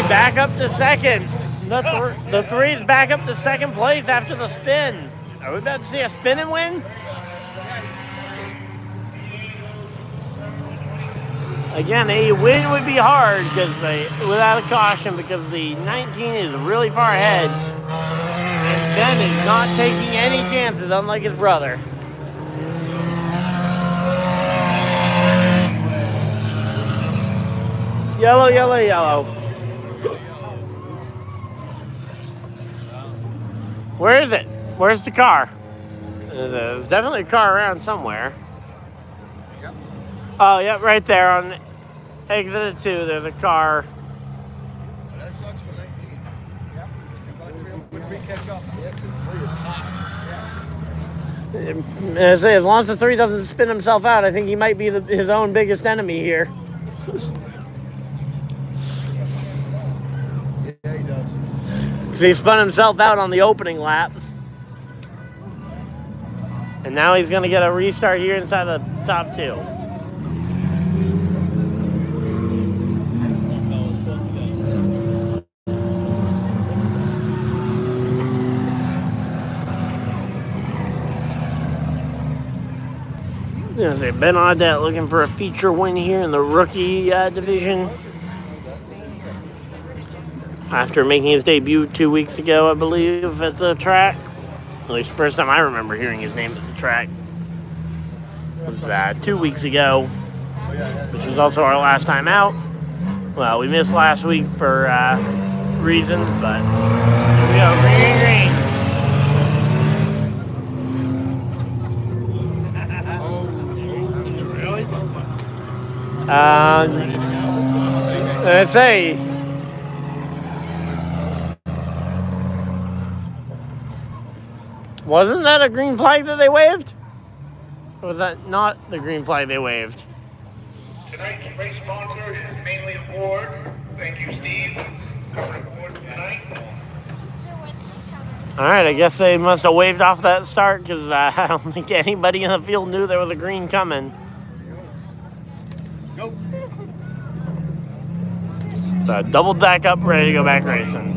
Back up to 2nd. The 3's back up to 2nd place after the spin. Are we about to see a spin and win? Again, a win would be hard without a caution because the 19 is really far ahead. And Ben is not taking any chances, unlike his brother. Yellow, yellow, yellow. Where is it? Where's the car? There's definitely a car around somewhere. Oh, yep, right there on exit 2. There's a car. That sucks for 19. Yep. When we catch up, the 3 is hot. I say, as long as the 3 doesn't spin himself out, I think he might be his own biggest enemy here. Yeah, he does. So he spun himself out on the opening lap. And now he's going to get a restart here inside the top 2. Ben Audette looking for a feature win here in the rookie division. After making his debut 2 weeks ago, I believe, at the track. At least the first time I remember hearing his name at the track was 2 weeks ago, which was also our last time out. Well, we missed last week for reasons, but here we go, green, Really? I say, wasn't that a green flag that they waved? Or was that not the green flag they waved? Tonight's race sponsor is mainly Ford. Thank you, Steve. Covering Ford tonight. All right, I guess they must have waved off that start because I don't think anybody in the field knew there was a green coming. Go. So doubled back up, ready to go back racing.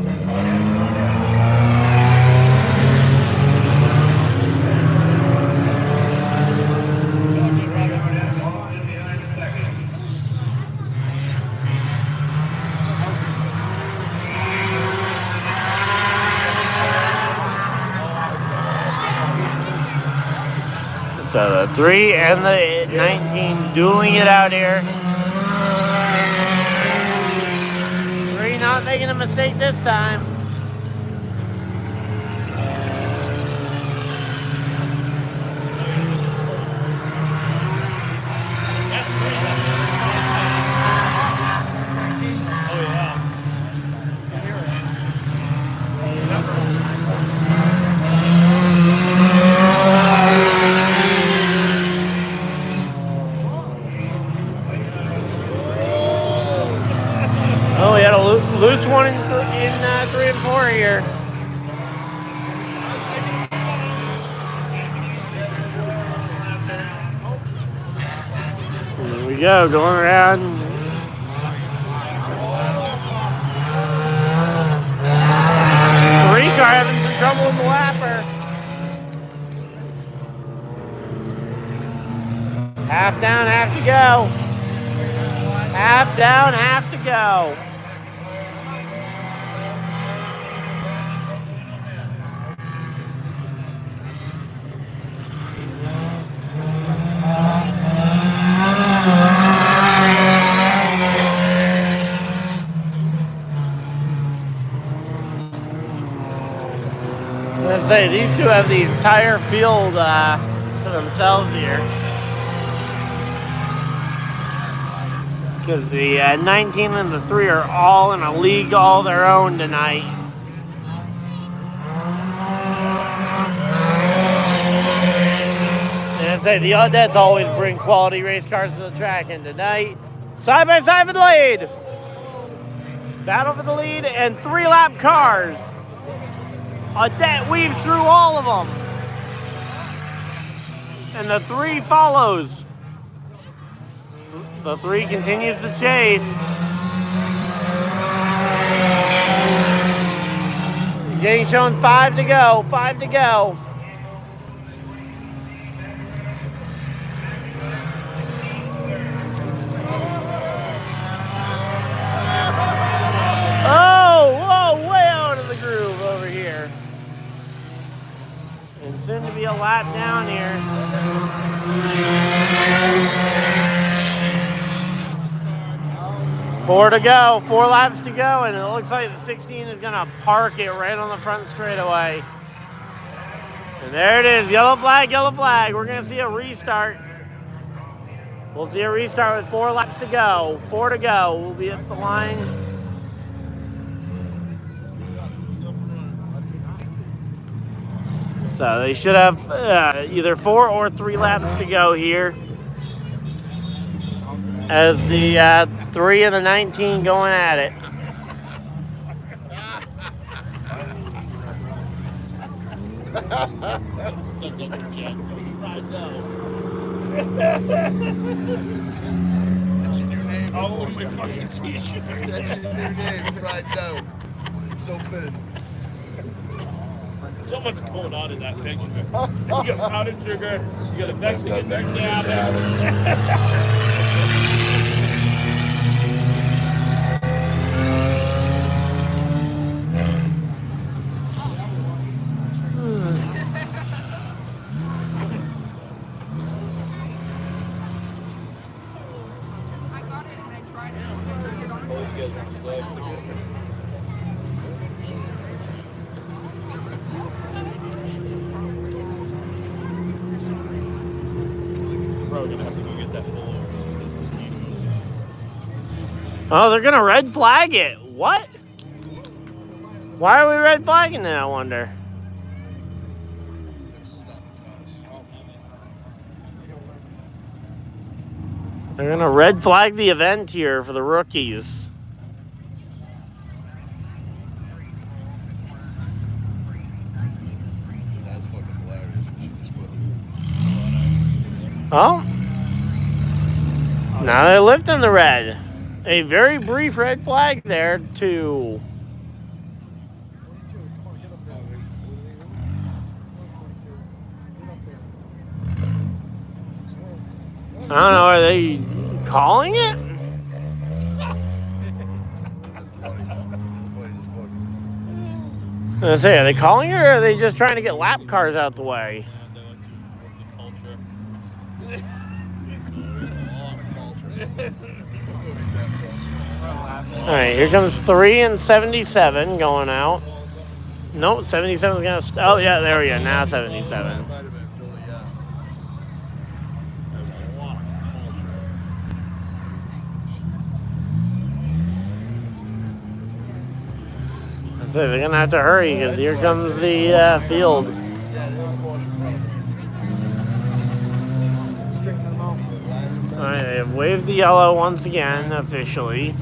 So the 3 and the 19 dueling it out here. 3 not making a mistake this time. Oh, yeah. Oh, we had a loose one in 3 and 4 here. Here we go, going around. Three car having some trouble with the lapper. Half down, half to go. Half down, half to go. Let's say these two have the entire field to themselves here. Because the 19 and the 3 are all in a league all their own tonight. And I say the Audettes always bring quality race cars to the track, and tonight, side by side for the lead. Battle for the lead and 3-lap cars. Audette weaves through all of them. And the 3 follows. The 3 continues to chase. Getting shown 5 to go, 5 to go. Oh, whoa, way out of the groove over here. And soon to be a lap down here. 4 to go, 4 laps to go, and it looks like the 16 is gonna park it right on the front straightaway. And there it is, yellow flag, yellow flag. We're gonna see a restart. We'll see a restart with 4 laps to go. 4 to go, we'll be at the line. So they should have either 4 or 3 laps to go here. As the 3 and the 19 going at it. Sounds like a jet. Fried dough. That's your new name. All over my fucking t-shirt. That's your new name, fried dough. So fitted. So much going on in that picture. You got powdered sugar, you got a Mexican dab. guys want to slide? Probably gonna have to go get that pullover just because of the mosquitoes. Oh, they're gonna red flag it. What? Why are we red flagging it, I wonder? They're gonna red flag the event here for the rookies. That's fucking hilarious. We should just put Oh. Now they're lifting the red. A very brief red flag there, too. I don't know, are they calling it? I was gonna say, are they calling it or are they just trying to get lap cars out the way? Alright, here comes 3 and 77 going out. Nope, 77's gonna. Oh, yeah, there we go. Now 77. So they're gonna have to hurry because here comes the field. All right, they have waved the yellow once again officially.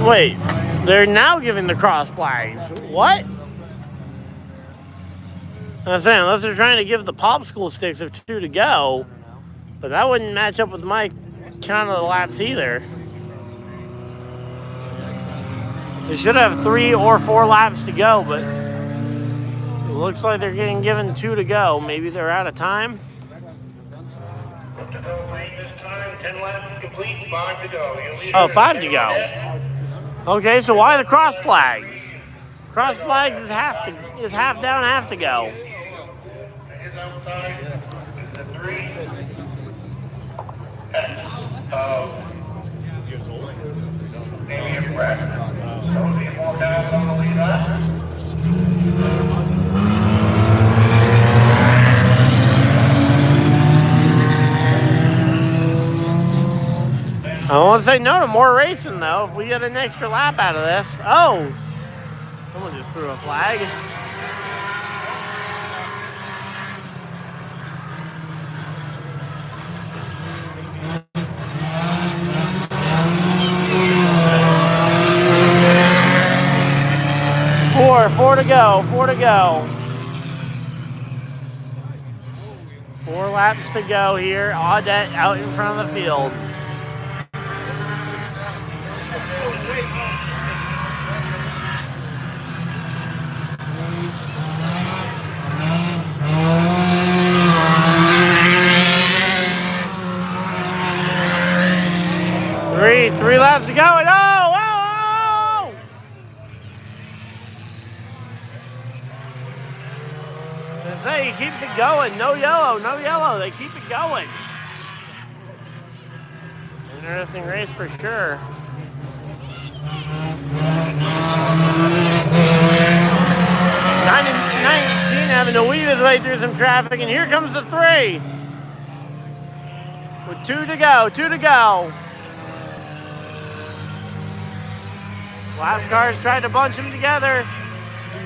Wait, they're now giving the cross flags. What? I was saying, unless they're trying to give the popsicle sticks of 2 to go, but that wouldn't match up with my count of the laps either. They should have 3 or 4 laps to go, but it looks like they're getting given 2 to go. Maybe they're out of time. Oh, 5 to go. Okay, so why the cross flags? Cross flags is half down, half to go. I won't say no to more racing though. If we get an extra lap out of this. Oh, someone just threw a flag. Four to go. 4 laps to go here. Audette out in front of the field. Three laps to go, and oh! I say he keeps it going. No yellow. They keep it going. Interesting race for sure. 9 and 19 having to weave his way through some traffic, and here comes the 3. With 2 to go. Lap cars tried to bunch them together.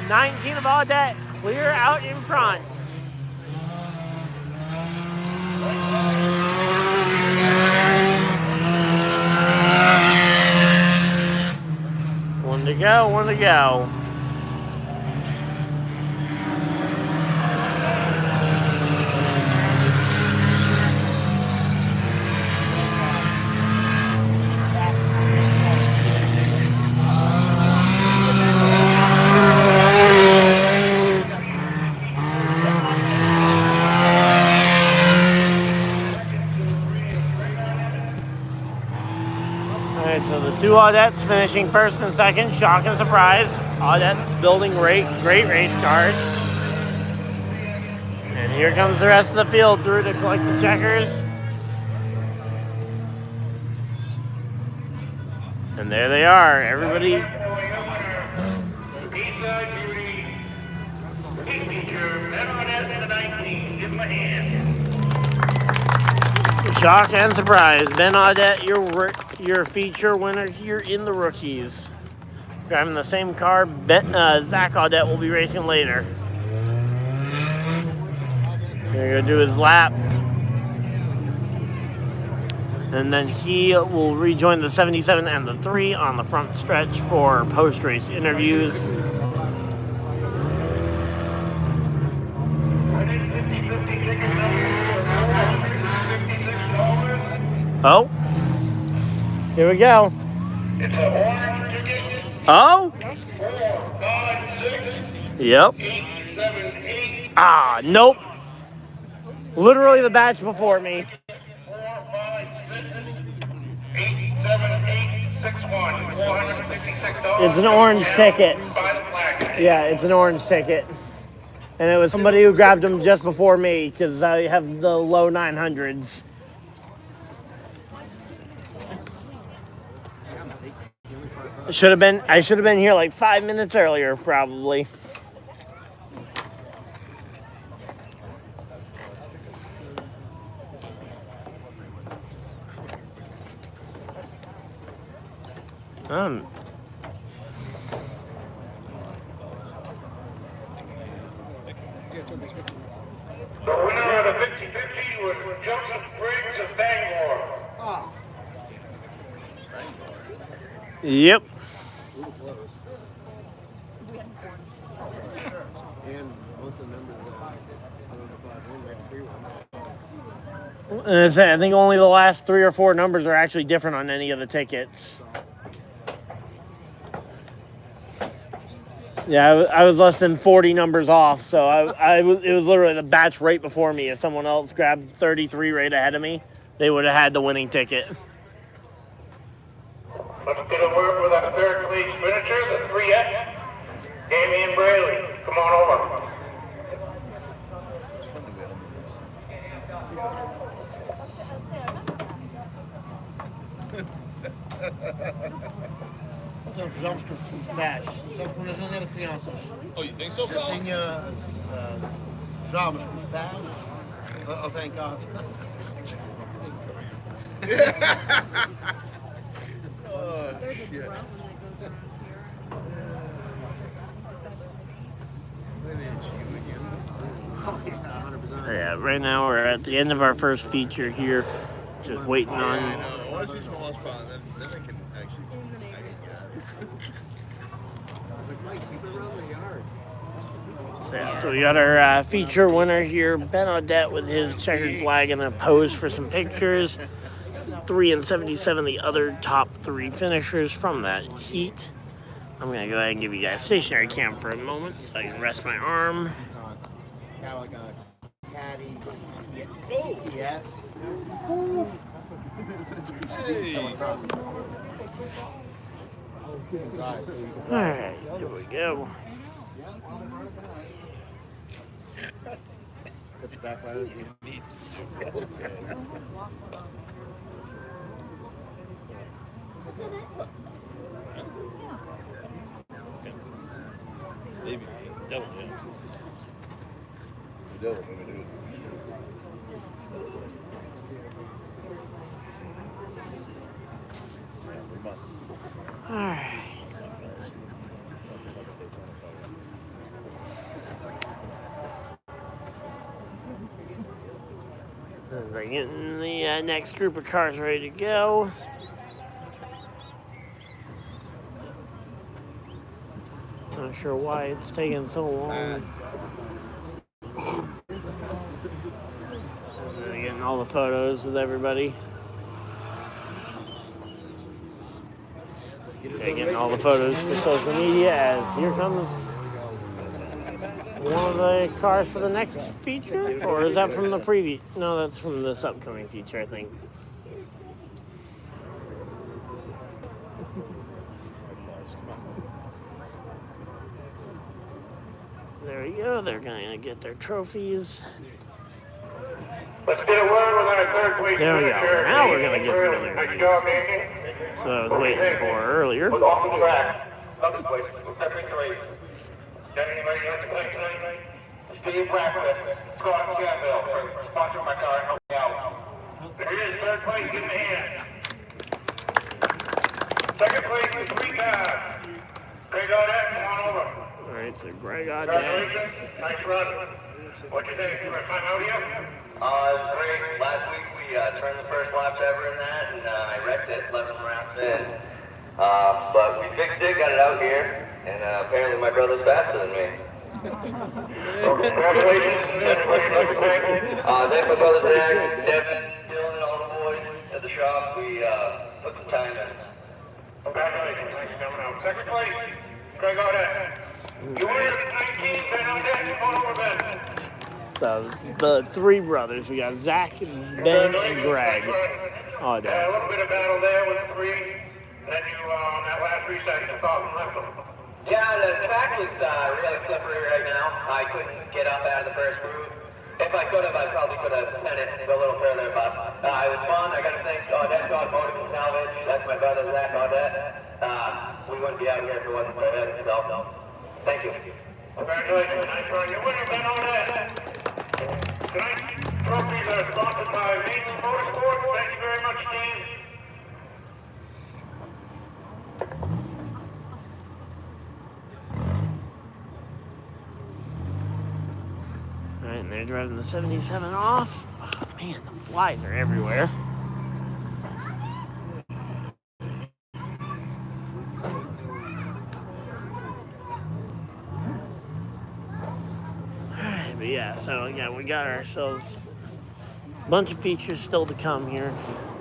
19 of Audette clear out in front. One to go. So the 2 Audettes finishing first and second, shock and surprise. Audette building great race cars. Here comes the rest of the field through to collect the checkers. And there they are, everybody. Shock and surprise. Ben Audette, your feature winner here in the rookies. Driving the same car, Zach Audette will be racing later. He's going to do his lap. And then he will rejoin the 77 and the 3 on the front stretch for post-race interviews. Oh, here we go. It's an orange ticket. Oh, 4, 5, 6, yep. 8, 7, 8. Ah, nope. Literally the batch before me. 4, 5, 6, 8, 7, 8, 6, 1. $466. It's an orange ticket. Yeah, it's an orange ticket. And it was somebody who grabbed them just before me because I have the low 900s. I should have been here like 5 minutes earlier, probably. The winner of the 50-50 was Joseph Briggs of Bangor. Yep. And I think only the last 3 or 4 numbers are actually different on any of the tickets. Yeah, I was less than 40 numbers off, so it was literally the batch right before me. If someone else grabbed 33 right ahead of me, they would have had the winning ticket. Let's get a word with our third place finisher, the 3X, Damian Braley. Come on over. Então, jogos com os pés, só quando eles não eram crianças. Oh, you think so? Já tinha jogos com os pés, ou tem em casa. Oh, shit. So yeah, right now we're at the end of our first feature here. Just waiting on... I know. I want to see some small spot, then I can actually So we got our feature winner here, Ben Audette, with his checkered flag and a pose for some pictures. 3 and 77, the other top 3 finishers from that heat. I'm going to go ahead and give you guys stationary cam for a moment so I can rest my arm. Alright, here we go. Maybe. Devil, yeah. The devil made me do it. Alright. They're getting the next group of cars ready to go. Not sure why it's taking so long. They're getting all the photos with everybody. They're getting all the photos for social media as here comes one of the cars for the next feature? Or is that from the previous? No, that's from this upcoming feature, I think. So there we go. They're going to get their trophies. Let's get a word with our third place There we go. finisher. Now we're gonna get some Nice job, interviews. Nathan. So I was waiting for earlier. Was off the track. Love this place. That makes a race. Got anybody like to play tonight? Steve Brackett, Scott Shanville, for sponsoring my car and helping me out. There he is, third place, give him a hand. Second place, the 3 cars. Greg Audette, come on over. All right, so Greg Audette. Congratulations, nice run. What'd you think? You were time out here? It was great. Last week we turned the first laps ever in that, and I wrecked it 11 rounds in. But we fixed it, got it out here, and apparently my brother's faster than me. Well, congratulations. Everybody like to thank you. Thank my brother Zach, Devin, Dylan, and all the boys at the shop. We put some time in. Congratulations, thanks for coming out. Second place, Greg Audette. You were 19, Ben Audette, come on over, Ben. So the 3 brothers, we got Zach, Ben, and Greg. Oh, A little bit of battle there with the 3. Then you, on that last reset, you thought and left them. Yeah, the track was really slippery right now. I couldn't get up out of the first groove. If I could have, I probably could have sent it a little further, but it was fun. I got to thank Audette's Automotive and Salvage. That's my brother, Zach Audette. We wouldn't be out here if it wasn't for him, so thank you. Congratulations, nice run. Your winner, Ben Audette. Tonight's trophies are sponsored by Mason Motorsports. Thank you very much, Steve. All right, and they're driving the 77 off. Oh, man, the flies are everywhere. Alright, but yeah, so again, we got ourselves a bunch of features still to come here.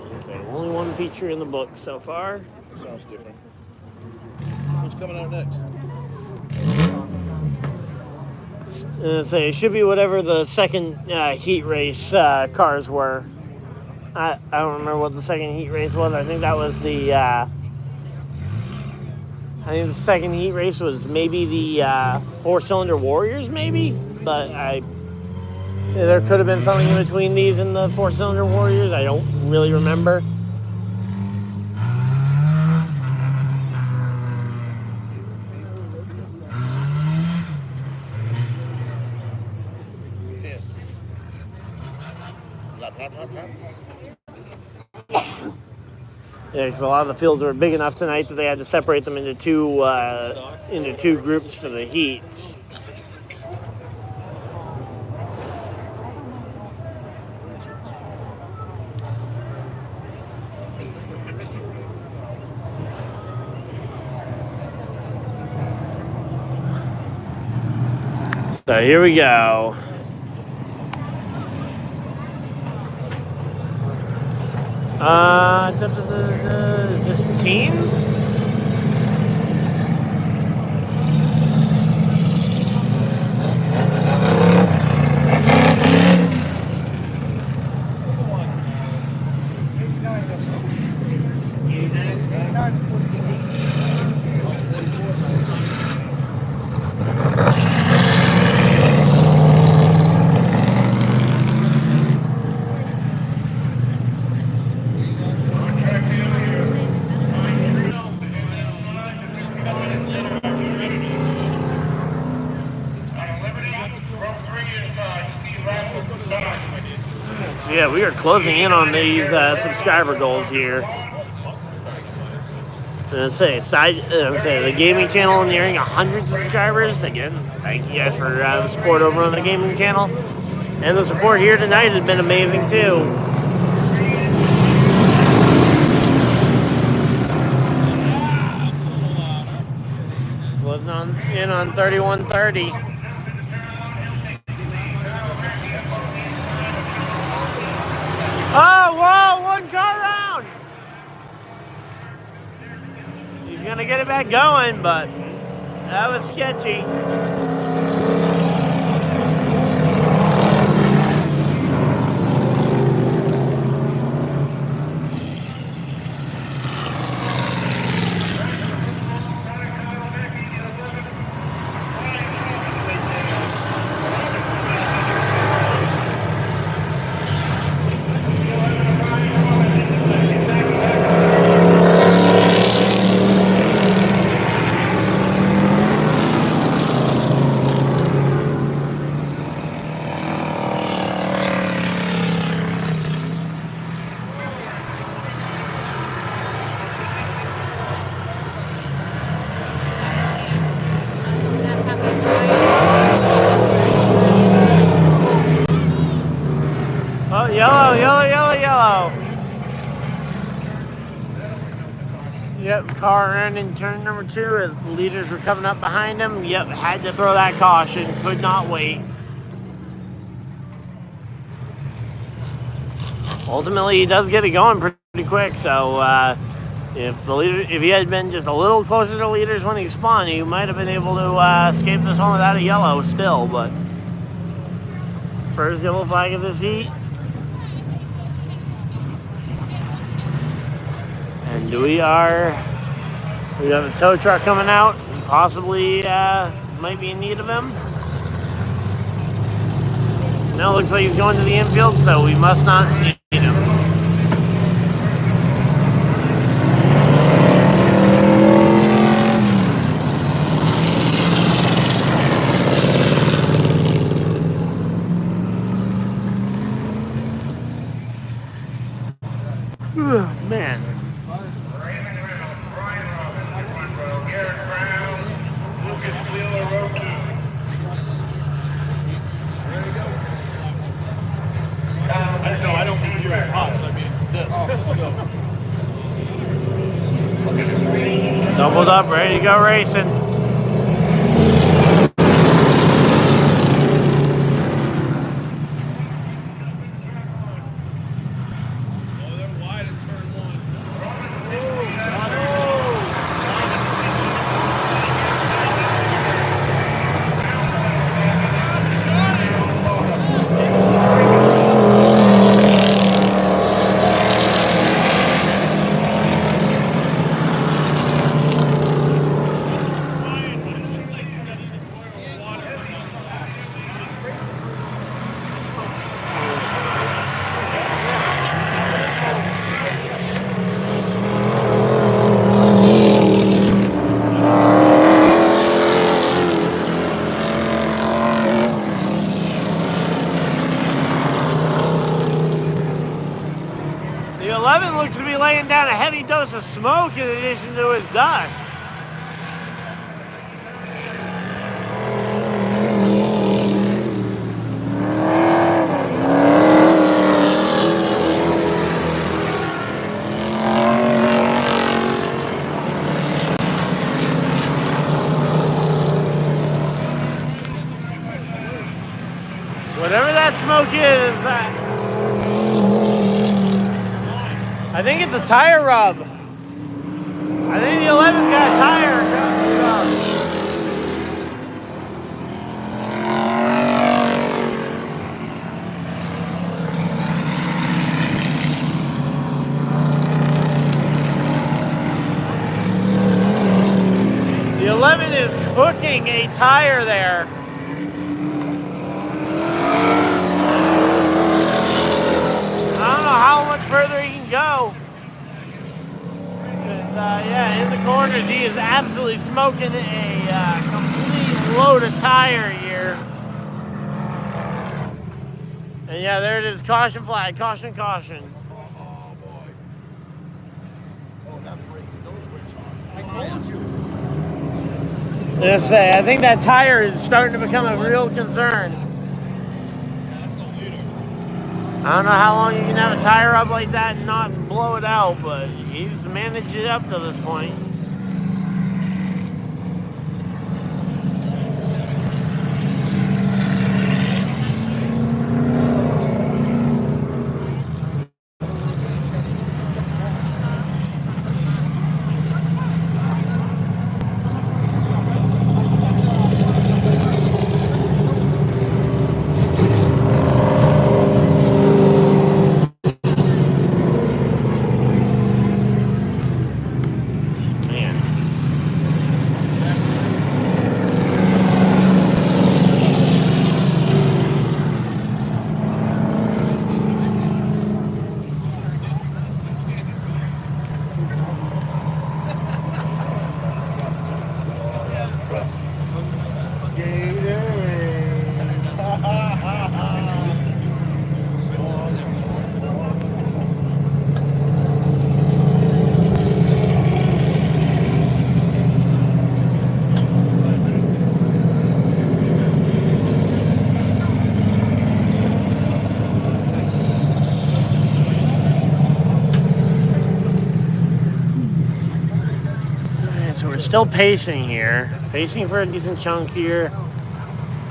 There's only one feature in the book so far. Sounds different. What's coming out next? Say it should be whatever the second heat race cars were. I don't remember what the second heat race was. I think that was the. I think the second heat race was maybe the 4-cylinder Warriors, maybe. But there could have been something in between these and the 4-cylinder Warriors. I don't really remember. Yeah, because a lot of the fields were big enough tonight that they had to separate them into two groups for the heats. So here we go. Is this teens? So yeah, we are closing in on these subscriber goals here. The gaming channel nearing 100 subscribers. Again, thank you guys for the support over on the gaming channel. And the support here tonight has been amazing too. Closing in on 31:30. Oh, whoa, one car round. He's going to get it back going, but that was sketchy. car in turn number 2 as the leaders were coming up behind him. Yep, had to throw that caution, could not wait. Ultimately, he does get it going pretty quick, so if he had been just a little closer to leaders when he spun, he might have been able to escape this one without a yellow still, but first yellow flag of this heat. And we have a tow truck coming out, possibly might be in need of him. No, looks like he's going to the infield, so we must not need him. Man. No, I don't mean you and us. I mean this. Let's go. Doubled up, ready to go racing. The 11 looks to be laying down a heavy dose of smoke in addition to his dust. Whatever that smoke is, I think it's a tire rub. I think the 11's got a tire rub. The 11 is cooking a tire there. I don't know how much further he can go. Yeah, in the corners, he is absolutely smoking a complete load of tire here. And yeah, there it is, caution flag, caution, caution. Oh boy. Oh, that brakes. No brakes on. I told you. Let's say, I think that tire is starting to become a real concern. I don't know how long you can have a tire up like that and not blow it out, but he's managed it up to this point. still pacing here. Pacing for a decent chunk here.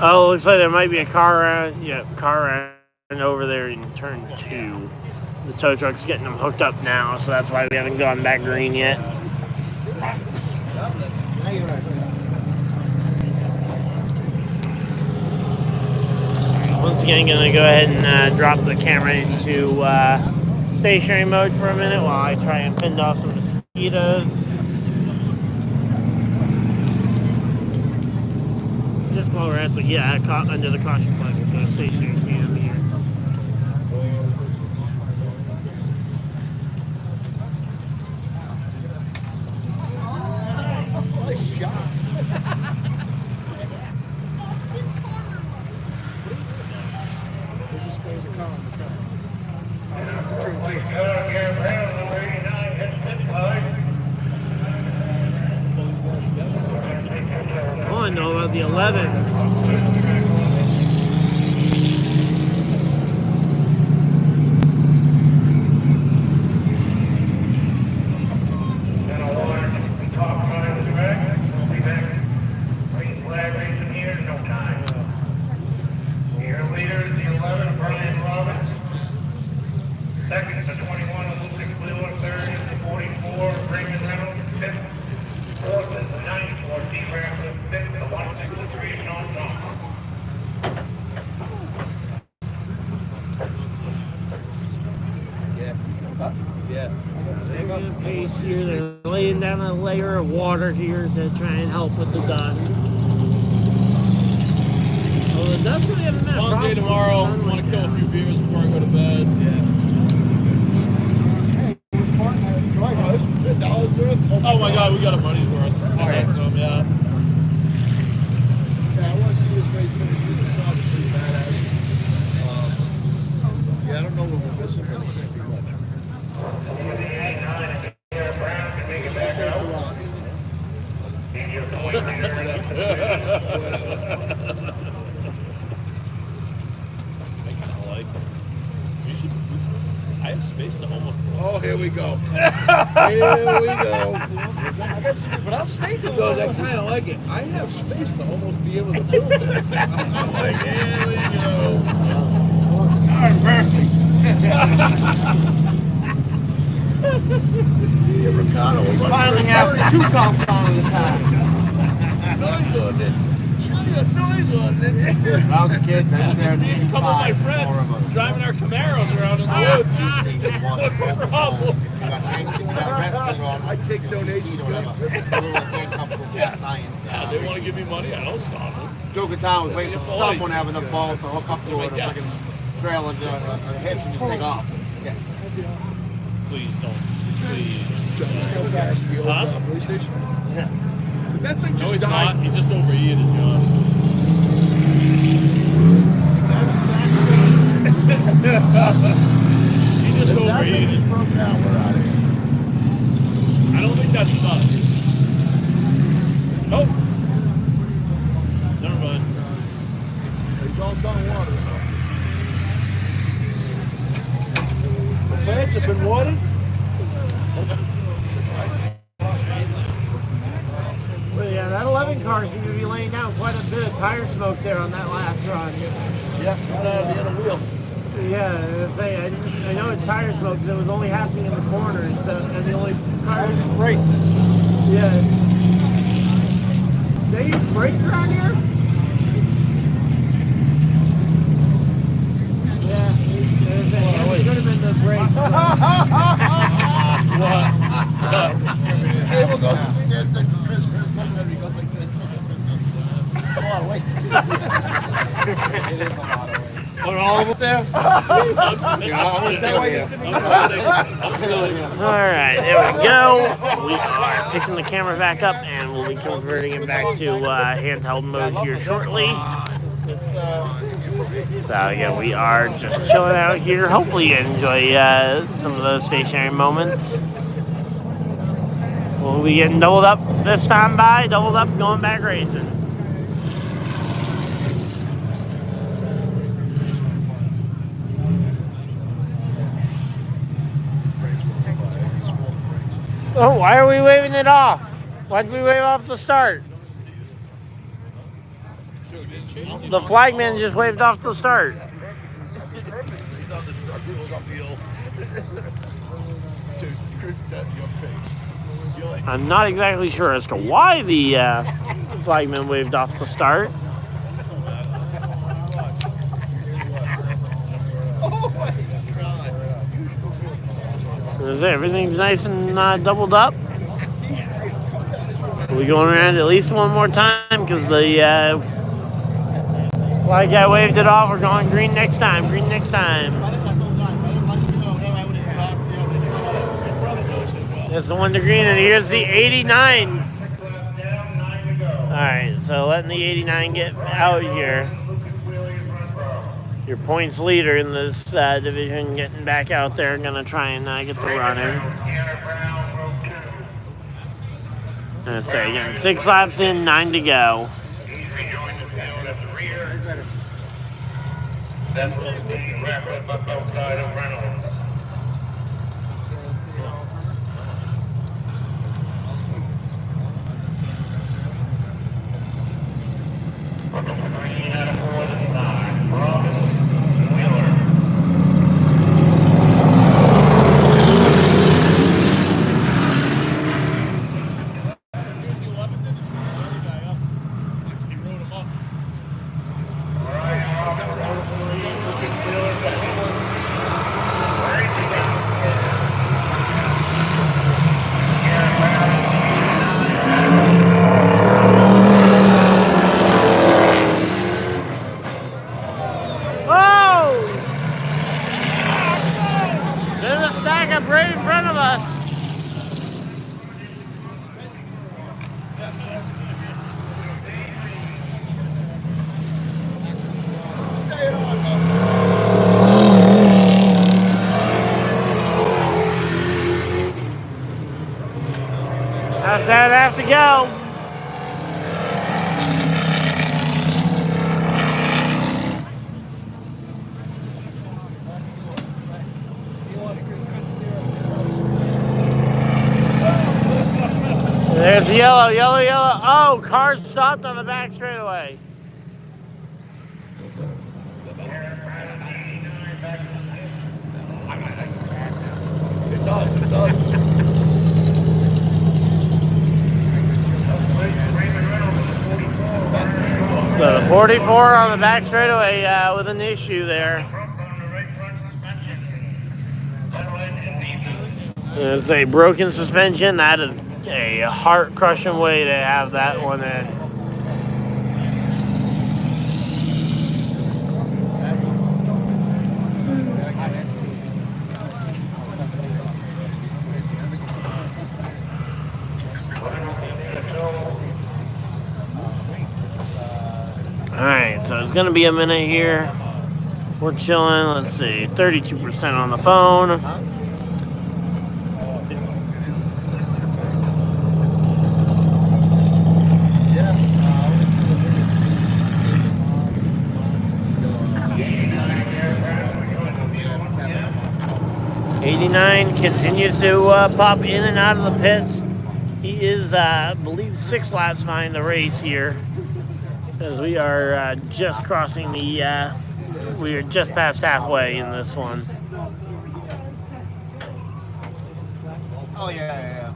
Oh, looks like there might be a car around. Yeah, car around over there in turn 2. The tow truck's getting them hooked up now, so that's why we haven't gone back green yet. Once again, gonna go ahead and drop the camera into stationary mode for a minute while I try and fend off some mosquitoes. Just while we're at the under the caution flag with the stationary cam here. Nice shot. There's a space of car on the track. Oh, I know about the 11. Second to 21 is Lucas Blue, third is the 44, Raymond Reynolds, fifth, fourth is the 94, D-Raffler, fifth, the 163, Sean Thompson. Yeah. Staying on pace here. They're laying down a layer of water here to try and help with the dust. Well, the dust really hasn't been a problem. Long day tomorrow. I want to kill a few beers before I go to bed. Yeah. Oh my God, we got a money's worth. All right, so yeah. Yeah, I want to see this race finish. This is probably pretty badass. Yeah, I don't know what we're missing, but it can't be much. Brown can make it back out. Need your point I kind of like it. We should. I have space to almost. Oh, here we go. Here we go. I got some, but I'll stay for those. I kind of like it. I have space to almost be able to build this. I'm like, here we go. All right, perfect. Yeah, Ricardo, we finally have 2 comps on at a time. Noise ordinance. Show me a noise ordinance. When I was a kid, they were there in Me and a couple of my 85, friends driving our Camaros around in the woods. What's the problem? If you got wrestling on, I take donations. Yeah, they want to give me money. I don't stop them. Joker Town was waiting for someone to have enough balls to hook up to a freaking trail and a hitch and just take off. Yeah. Please don't. Please. Huh? Police station? Yeah. That thing just No, he's died. not. He just overheated, John. He just overheated. Just broke down. We're out of here. I don't think that's nuts. Nope. Never mind. It's all done water. The plants have been watered. Well, yeah, that 11 car seemed to be laying down quite a bit of tire smoke there on that last run. Yeah, coming out of the other wheel. Yeah, I know it's tire smoke because it was only happening in the corners, so, and the only cars. Brakes. Yeah. They use brakes around here? Yeah, it could have been the brakes. What? Abel goes upstairs next to Chris. Chris looks at me, he goes like this. Come on, wait. It is a lot of weight. Are all of us there? Is that why you're sitting there? All right, there we go. We are picking the camera back up, and we'll be converting it back to handheld mode here shortly. So yeah, we are just chilling out here. Hopefully you enjoy some of those stationary moments. We'll be getting doubled up this time by, doubled up going back racing. Oh, why are we waving it off? Why'd we wave off the start? The flagman just waved off the start. He's on the structural field. Dude, you that in your face. I'm not exactly sure as to why the flagman waved off the start. Oh my God. Everything's nice and doubled up. We're going around at least one more time because the flag guy waved it off. We're going green next time. Green next time. That's the one to green, and here's the 89. All right, so letting the 89 get out here. Your points leader in this division getting back out there, gonna try and get the run in. Let's say again, 6 laps in, 9 to go. That's what the wrap up outside of Reynolds. Green out of 4 this time. Ross Wheeler. Right in front of us. How's that have to go? There's the yellow, yellow, yellow. Oh, car stopped on the back straightaway. It does, it does. So the 44 on the back straightaway with an issue there. There's a broken suspension. That is a heart-crushing way to have that one in. Alright, so it's going to be a minute here. We're chilling. Let's see, 32% on the phone. Continues to pop in and out of the pits. He is, I believe, 6 laps behind the race here, as we are just crossing the, we are just past halfway in this one. Oh, yeah.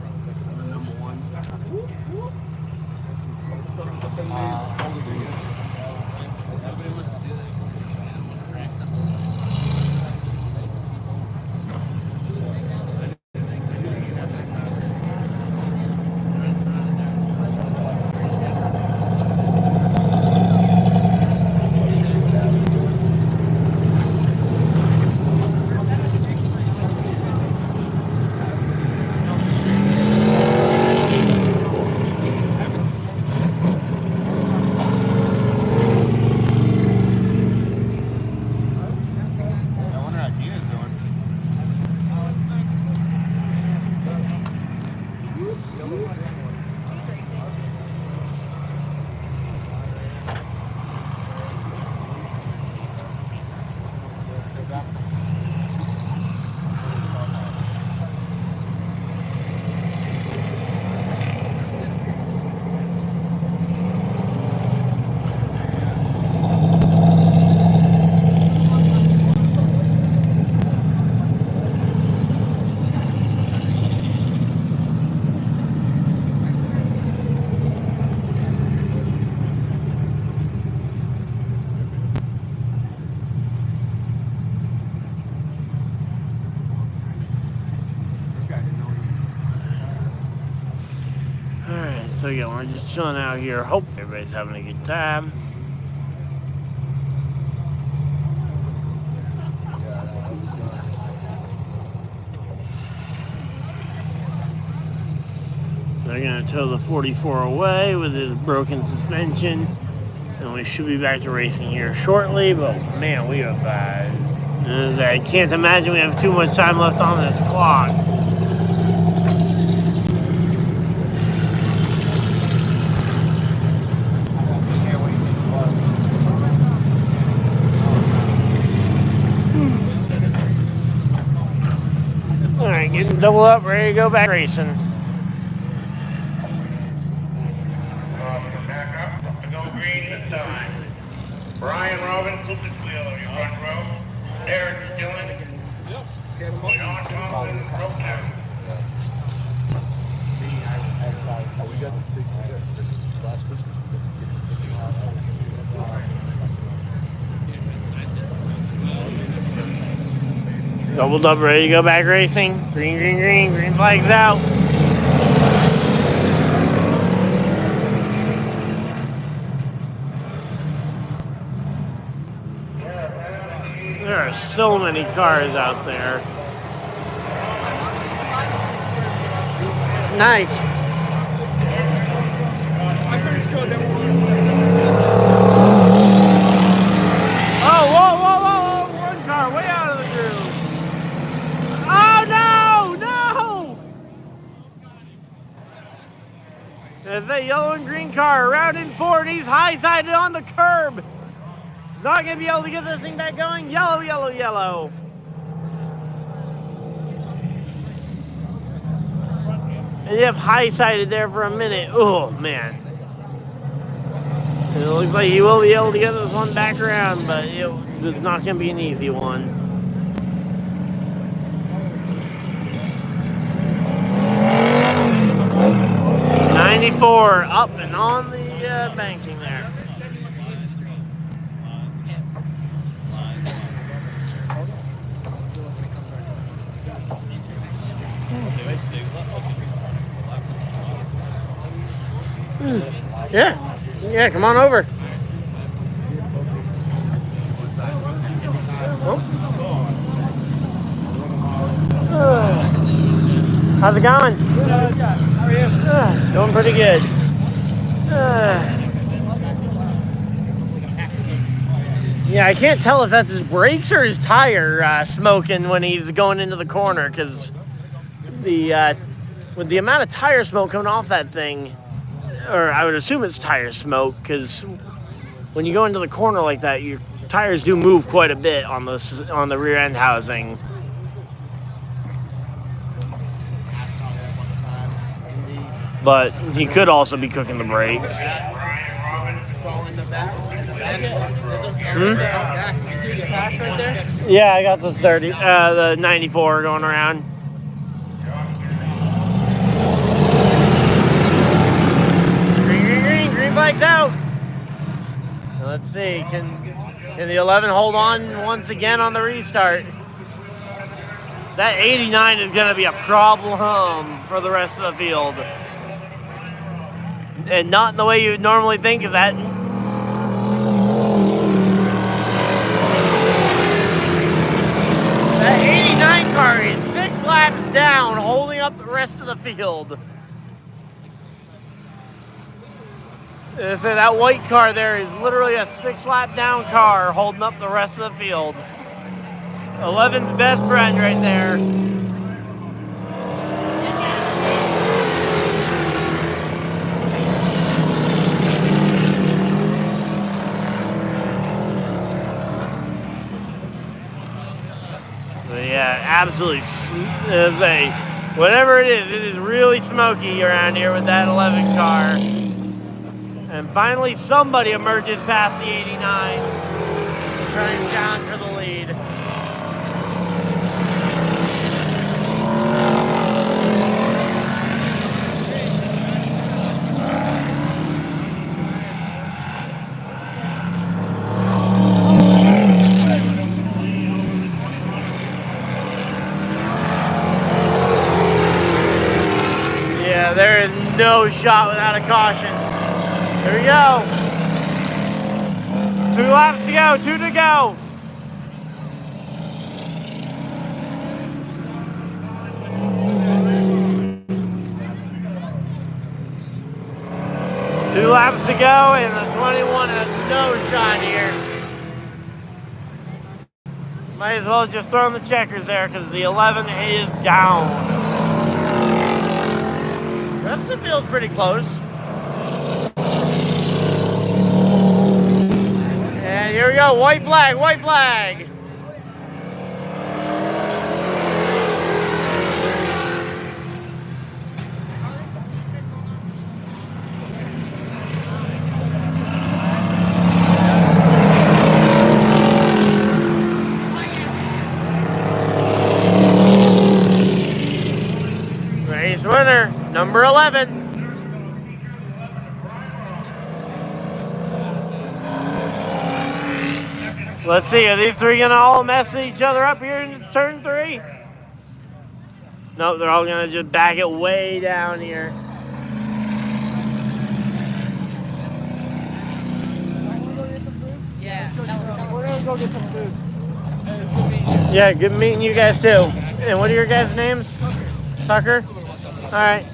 Number 1. So yeah, we're just chilling out here. Hopefully everybody's having a good time. They're gonna tow the 44 away with his broken suspension, and we should be back to racing here shortly. But man, we have I can't imagine we have too much time left on this clock. All right, getting doubled up, ready to go back racing. Back up, to go green this time. Brian Robbins, Lucas Wheeler, your front row. Derek Dillon. Sean Thompson, row 2. We got the last Christmas. Doubled up, ready to go back racing. Green, green, green. Green flag's out. There are so many cars out there. Nice. Oh, whoa, whoa, whoa, whoa. One car way out of the groove. Oh, no, no. There's a yellow and green car around in 40s, high-sided on the curb. Not going to be able to get this thing back going. Yellow, yellow, yellow. And you have high-sided there for a minute. Oh, man. It looks like he will be able to get this one back around, but it's not going to be an easy one. '94 up and on the banking there. Yeah, come on over. How's it going? Good. How are you? Doing pretty good. Yeah, I can't tell if that's his brakes or his tire smoking when he's going into the corner, because with the amount of tire smoke coming off that thing, or I would assume it's tire smoke, because when you go into the corner like that, your tires do move quite a bit on the rear end housing. But he could also be cooking the brakes. Yeah, I got the 94 going around. Green flag's out. Let's see, can the 11 hold on once again on the restart? That 89 is going to be a problem for the rest of the field. And not in the way you would normally think, is that that 89 car is 6 laps down, holding up the rest of the field. So that white car there is literally a 6 lap down car holding up the rest of the field. 11's best friend right there. Yeah, absolutely. Whatever it is really smoky around here with that 11 car. And finally, somebody emerges past the 89, trying down for the lead. There is no shot without a caution. Here we go. 2 laps to go, 2 to go. Two laps to go, and the 21 has no shot here. Might as well just throw in the checkers there because the 11 is down. The rest of the field's pretty close. And here we go, white flag, white flag. Race winner, number 11. Let's see, are these three gonna all mess each other up here in turn 3? Nope, they're all gonna just back it way down here. Yeah, We're gonna go get some food. Yeah, good meeting you guys too. And what are your guys' names? Tucker? All right.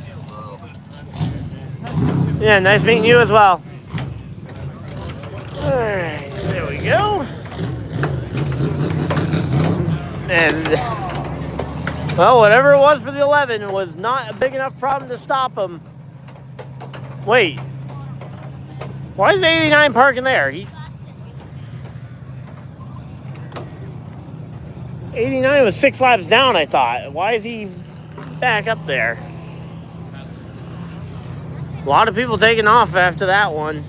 Yeah, nice meeting you as well. All right, there we go. And, well, whatever it was for the 11 was not a big enough problem to stop him. Wait. Why is 89 parking there? 89 was 6 laps down, I thought. Why is he back up there? A lot of people taking off after that one.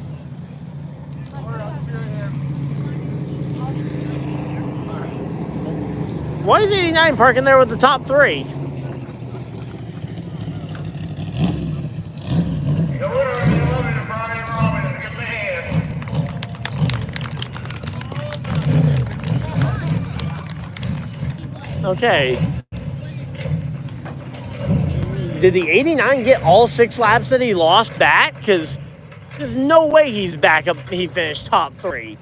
Why is 89 parking there with the top 3? The winner of the 11, Brian Robbins. Give him a hand. Okay. Did the 89 get all 6 laps that he lost back? Because there's no way he's back up. He finished top 3.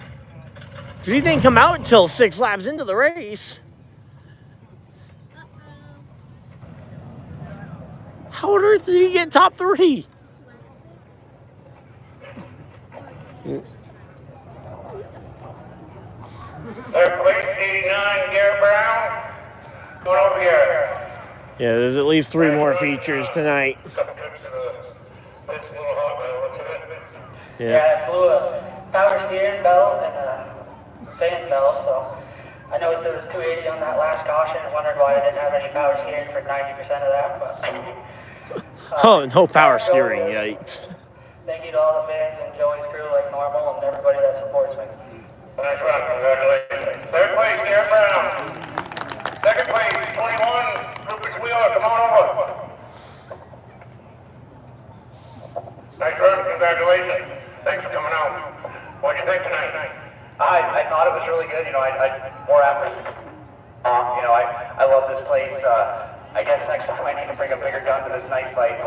Because he didn't come out until 6 laps into the race. How on earth did he get top 3? Third place, 89, Garrett Brown. Going over here. Yeah, there's at least 3 more features tonight. Yeah, I flew a power steering belt and a fan belt, so I noticed there was 280 on that last caution and wondered why I didn't have any power steering for 90% of that, but... Oh, no power steering, yikes. Thank you to all the fans and Joey's crew like normal and everybody that supports me. Nice run, congratulations. Third place, Garrett Brown. Second place, 21, Rupert Wheeler, come on over. Nice run, congratulations. Thanks for coming out. What'd you think tonight? I thought it was really good, more effort. I love this place. I guess next time I need to bring a bigger gun to this night fight.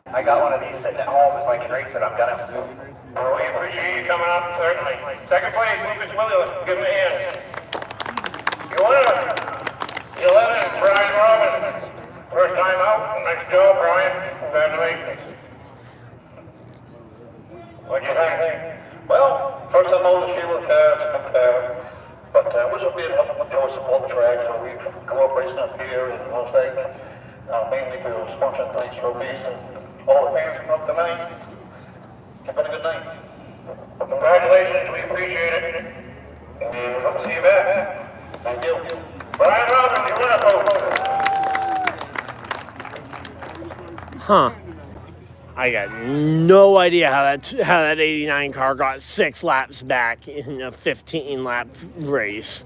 I got one of these sitting at home. If I can race it, I'm gonna. Well, we appreciate you coming up, certainly. Second place, Lucas Wheeler, give him a hand. You won it. 11, Brian Robbins. First time out. Nice job, Brian. Congratulations. What'd you think? Well, first time on the Sheila cars, but we just been up to support the track, so we go up racing up here in Las Vegas, mainly for sponsoring things, trophies, and all the fans come up tonight. It's been a good night. Well, congratulations, we appreciate it. And we hope to see you back. Thank you. Brian Robbins, you win it, folks. Huh. I got no idea how that 89 car got 6 laps back in a 15-lap race.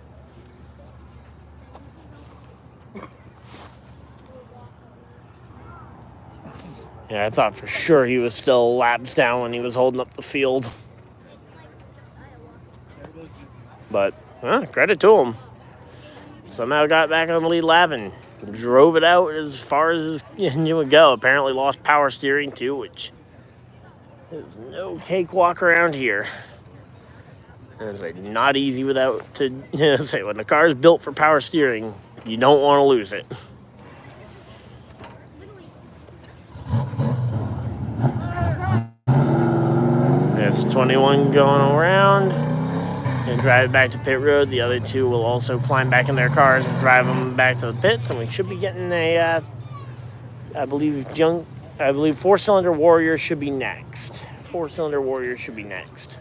Yeah, I thought for sure he was still laps down when he was holding up the field. But, credit to him. Somehow got back on the lead lap and drove it out as far as his engine would go. Apparently lost power steering too, which There's no cakewalk around here. And it's like not easy without to say when the car is built for power steering, you don't want to lose it. There's 21 going around and drive back to pit road. The other two will also climb back in their cars and drive them back to the pits, and we should be getting a, I believe 4-cylinder Warrior should be next. 4-cylinder Warrior should be next.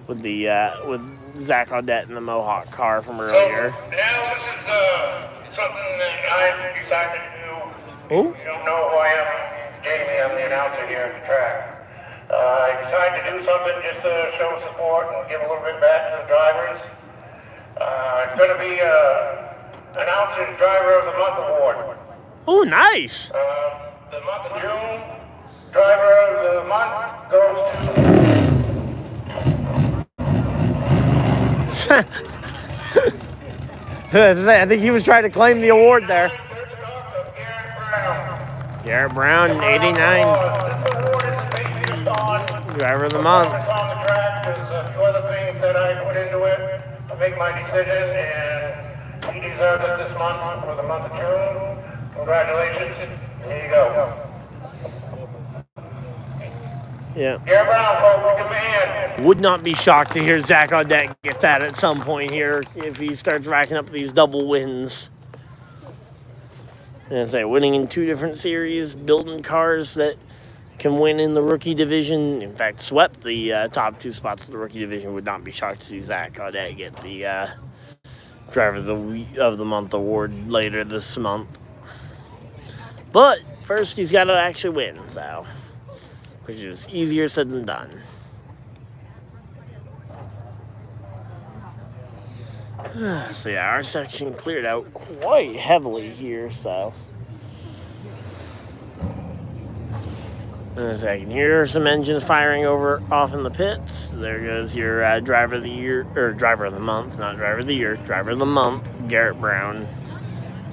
With the with Zach Audette in the Mohawk car from earlier. So now this is something that I decided to do. Oh. You don't know who I am, Jamie. I'm the announcer here at the track. I decided to do something just to show support and give a little bit back to the drivers. It's going to be announcer's Driver of the Month award. Oh, nice. The month of June, Driver of the Month goes to... I think he was trying to claim the award there. Garrett Brown, 89. Driver of the Month. On the track, there's a few other things that I put into it to make my decision, and he deserves it this month for the month of June. Congratulations. Here you go. Yeah. Garrett Brown, folks, good man. Would not be shocked to hear Zach Audette get that at some point here if he starts racking up these double wins. And I say, winning in 2 different series, building cars that can win in the rookie division. In fact, swept the top 2 spots of the rookie division. Would not be shocked to see Zach Audette get the Driver of the Month award later this month. But first, he's got to actually win, so, which is easier said than done. So yeah, our section cleared out quite heavily here, so. And I can hear some engines firing off in the pits. There goes your driver of the year, or driver of the month, not driver of the year, driver of the month, Garrett Brown.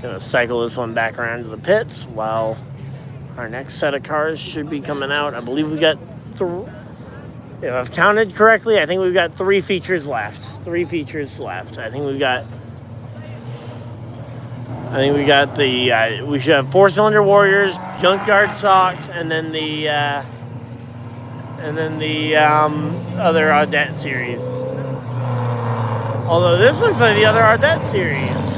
Gonna cycle this one back around to the pits while our next set of cars should be coming out. I believe we got if I've counted correctly, I think we've got 3 features left. 3 features left. I think we got the we should have 4-cylinder Warriors, Junkyard Sox, and then the other Audette series. Although this looks like the other Audette series.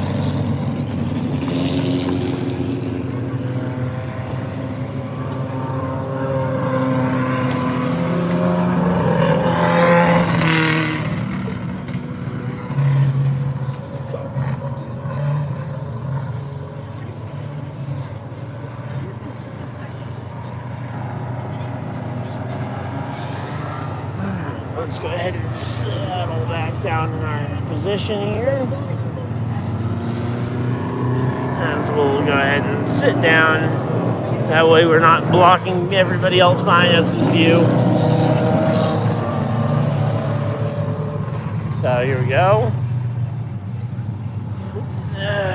Let's go ahead and settle back down in our position here. And so we'll go ahead and sit down. That way we're not blocking everybody else behind us' view. So here we go.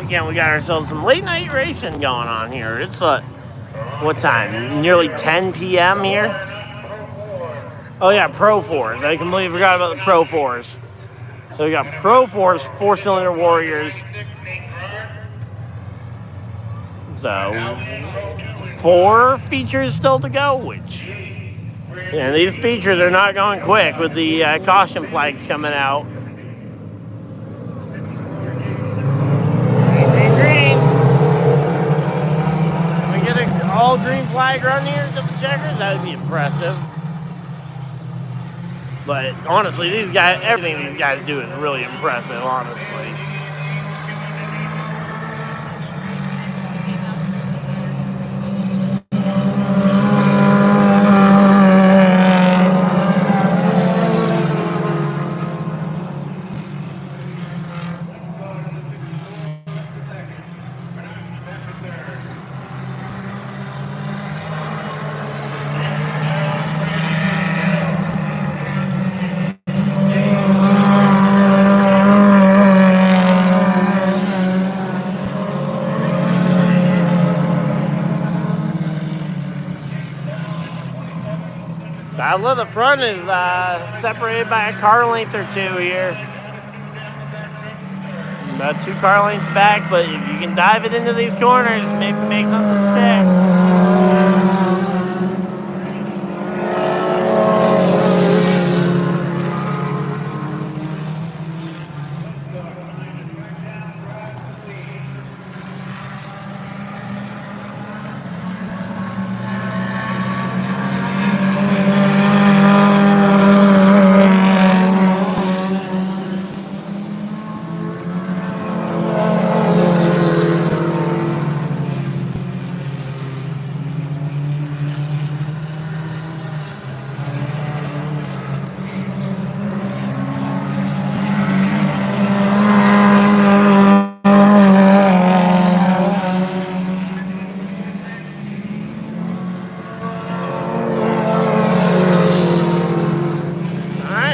Again, we got ourselves some late night racing going on here. It's what time? Nearly 10 p.m. here. Oh yeah, Pro 4s. I completely forgot about the Pro 4s. So we got Pro 4s, 4-cylinder Warriors. So 4 features still to go, which, and these features are not going quick with the caution flags coming out. Green. Can we get an all green flag run here to the checkers? That would be impressive. But honestly, everything these guys do is really impressive, honestly. of the front is separated by a car length or two here. About 2 car lengths back, but if you can dive it into these corners, maybe make something stick.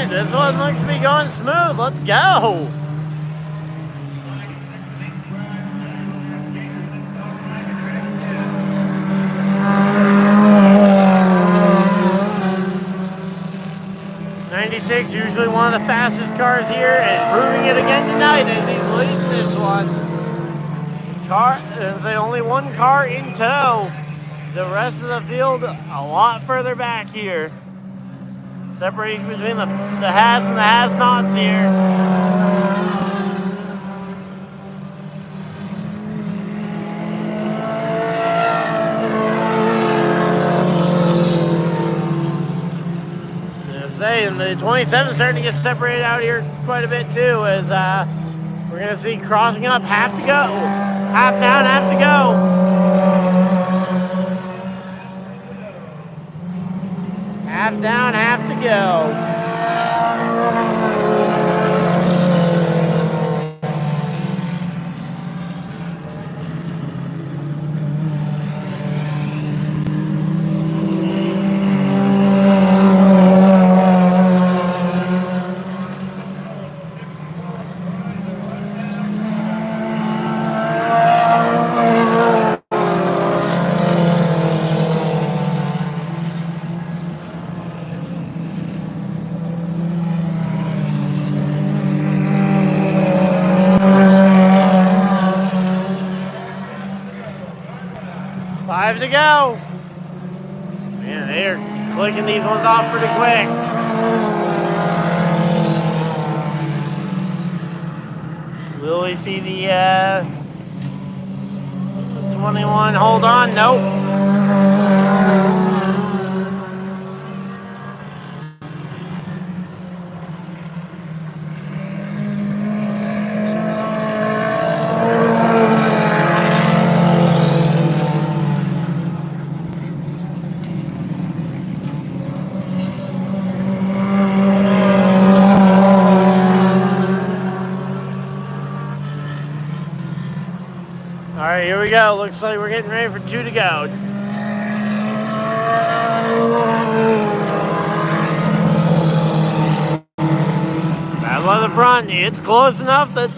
This one looks to be going smooth. Let's go. '96, usually one of the fastest cars here, and proving it again tonight as he's leading this one. There's only one car in tow. The rest of the field a lot further back here. Separation between the has and the has-nots here. And the 27 is starting to get separated out here quite a bit too, as we're going to see crossing up, half to go. Half down, half to go. Half down, half to go. Five to go. Man, they're clicking these ones off pretty quick. Will we see the 21 hold on? Nope. Here we go. Looks like we're getting ready for 2 to go. Battle of the front. It's close enough that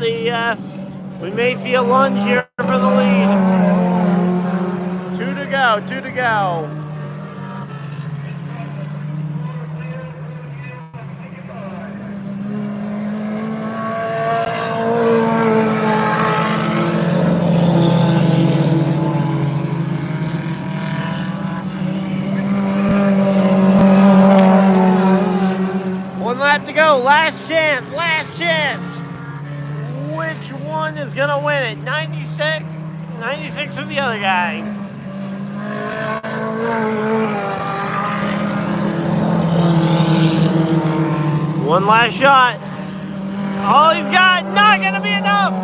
we may see a lunge here for the lead. 2 to go. 2 to go. To go, last chance, last chance. Which one is gonna win it? 96? 96 for the other guy. One last shot. All he's got, not gonna be enough.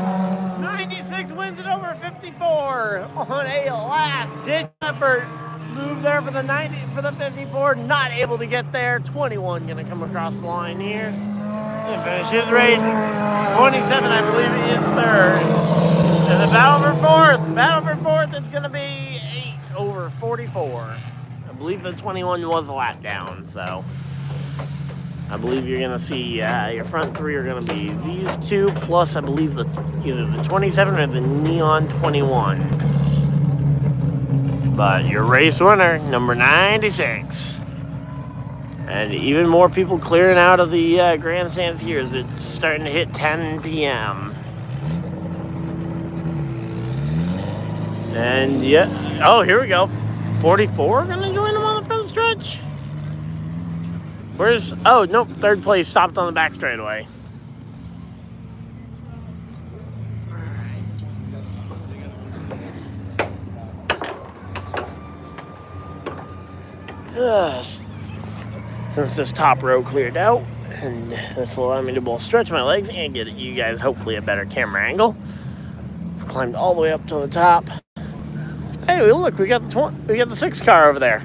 96 wins it over 54 on a last-ditch effort. Move there for the 90, for the 54, not able to get there. 21 gonna come across the line here and finish his race. 27, I believe, is third. And the battle for fourth, it's gonna be 8 over 44. I believe the 21 was a lap down, so I believe you're gonna see your front three are gonna be these two plus I believe either the 27 or the neon 21. But your race winner, number 96. And even more people clearing out of the grandstands here as it's starting to hit 10 p.m. And yeah, oh, here we go. 44 gonna join them on the front stretch. Where's, oh, nope, third place stopped on the back straightaway. Yes. Since this top row cleared out, and this will allow me to both stretch my legs and get you guys hopefully a better camera angle. I've climbed all the way up to the top. Hey, look, we got the 6 car over there.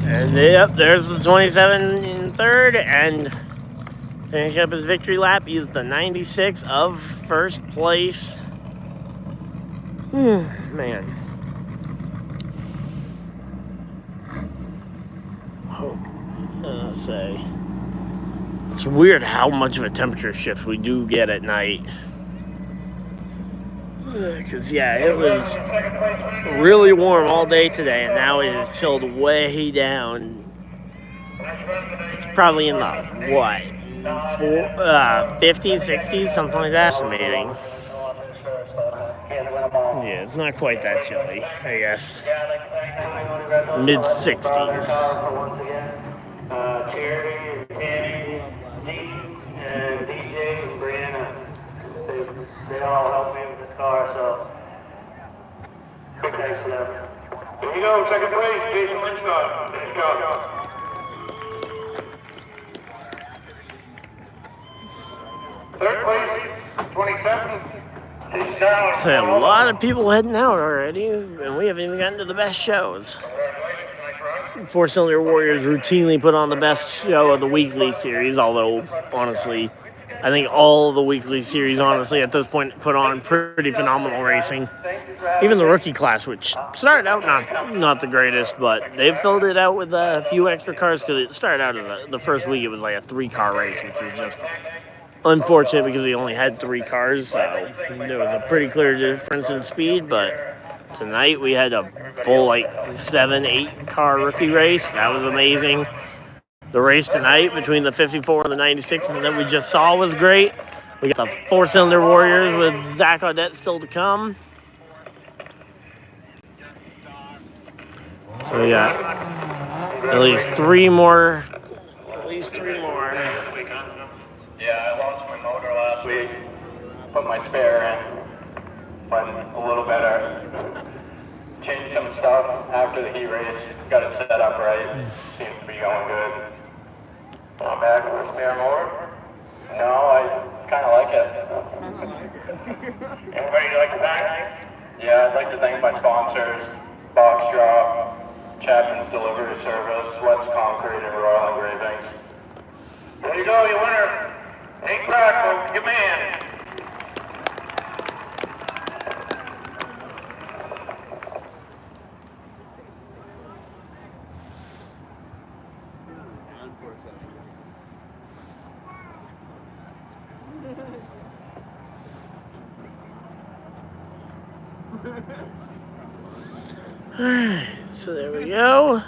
And yep, there's the 27 in third, and finishing up his victory lap, he's the 96 of first place. Man. Let's say it's weird how much of a temperature shift we do get at night. Because, yeah, it was really warm all day today, and now it has chilled way down. It's probably in the, what, 50s, 60s, something like that. Estimating. Yeah, it's not quite that chilly, I guess. Mid-60s. Terry, Tammy, Dean, and DJ, and Brianna, they all helped me with this car, so big thanks to them. Here you go, second place, Jason Lynchcott. Finish job. Third place, 27. So a lot of people heading out already, and we haven't even gotten to the best shows. Four-Cylinder Warriors routinely put on the best show of the weekly series, although, honestly, I think all of the weekly series, honestly, at this point, put on pretty phenomenal racing. Even the rookie class, which started out not the greatest, but they've filled it out with a few extra cars, because it started out as the first week, it was like a 3-car race, which was just unfortunate because we only had 3 cars, so there was a pretty clear difference in speed, but tonight we had a full, like, 7-8 car rookie race. That was amazing. The race tonight between the 54 and the 96 that we just saw was great. We got the Four-Cylinder Warriors with Zach Audette still to come. So we got at least 3 more. Yeah, I lost my motor last week. Put my spare in. Went a little better. Changed some stuff after the heat race. Got it set up right. Seems to be going good. I'm back with a spare motor. No, I kind of like it. Anybody like the back? Yeah, I'd like to thank my sponsors. Box Drop, Chapman's Delivery Service, West Concrete, and Royal Engravings. There you go, you winner. Ain't crack, your man. Alright, so there we go.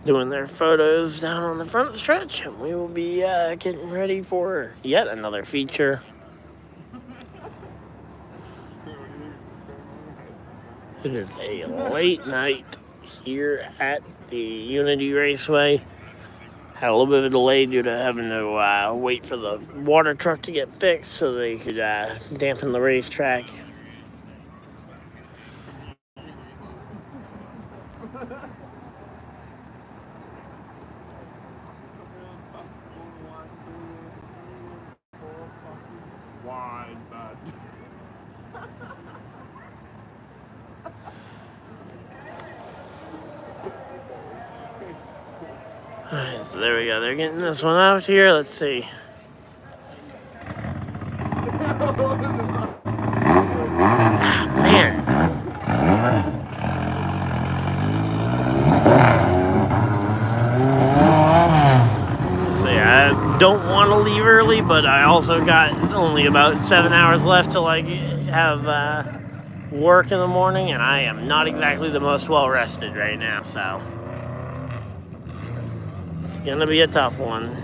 Doing their photos down on the front stretch, and we will be getting ready for yet another feature. It is a late night here at the Unity Raceway. Had a little bit of a delay due to having to wait for the water truck to get fixed so they could dampen the racetrack. Alright, so there we go. They're getting this one out here. Let's see. Man. See, I don't want to leave her early, but I also got only about 7 hours left till I have work in the morning, and I am not exactly the most well rested right now, so it's gonna be a tough one.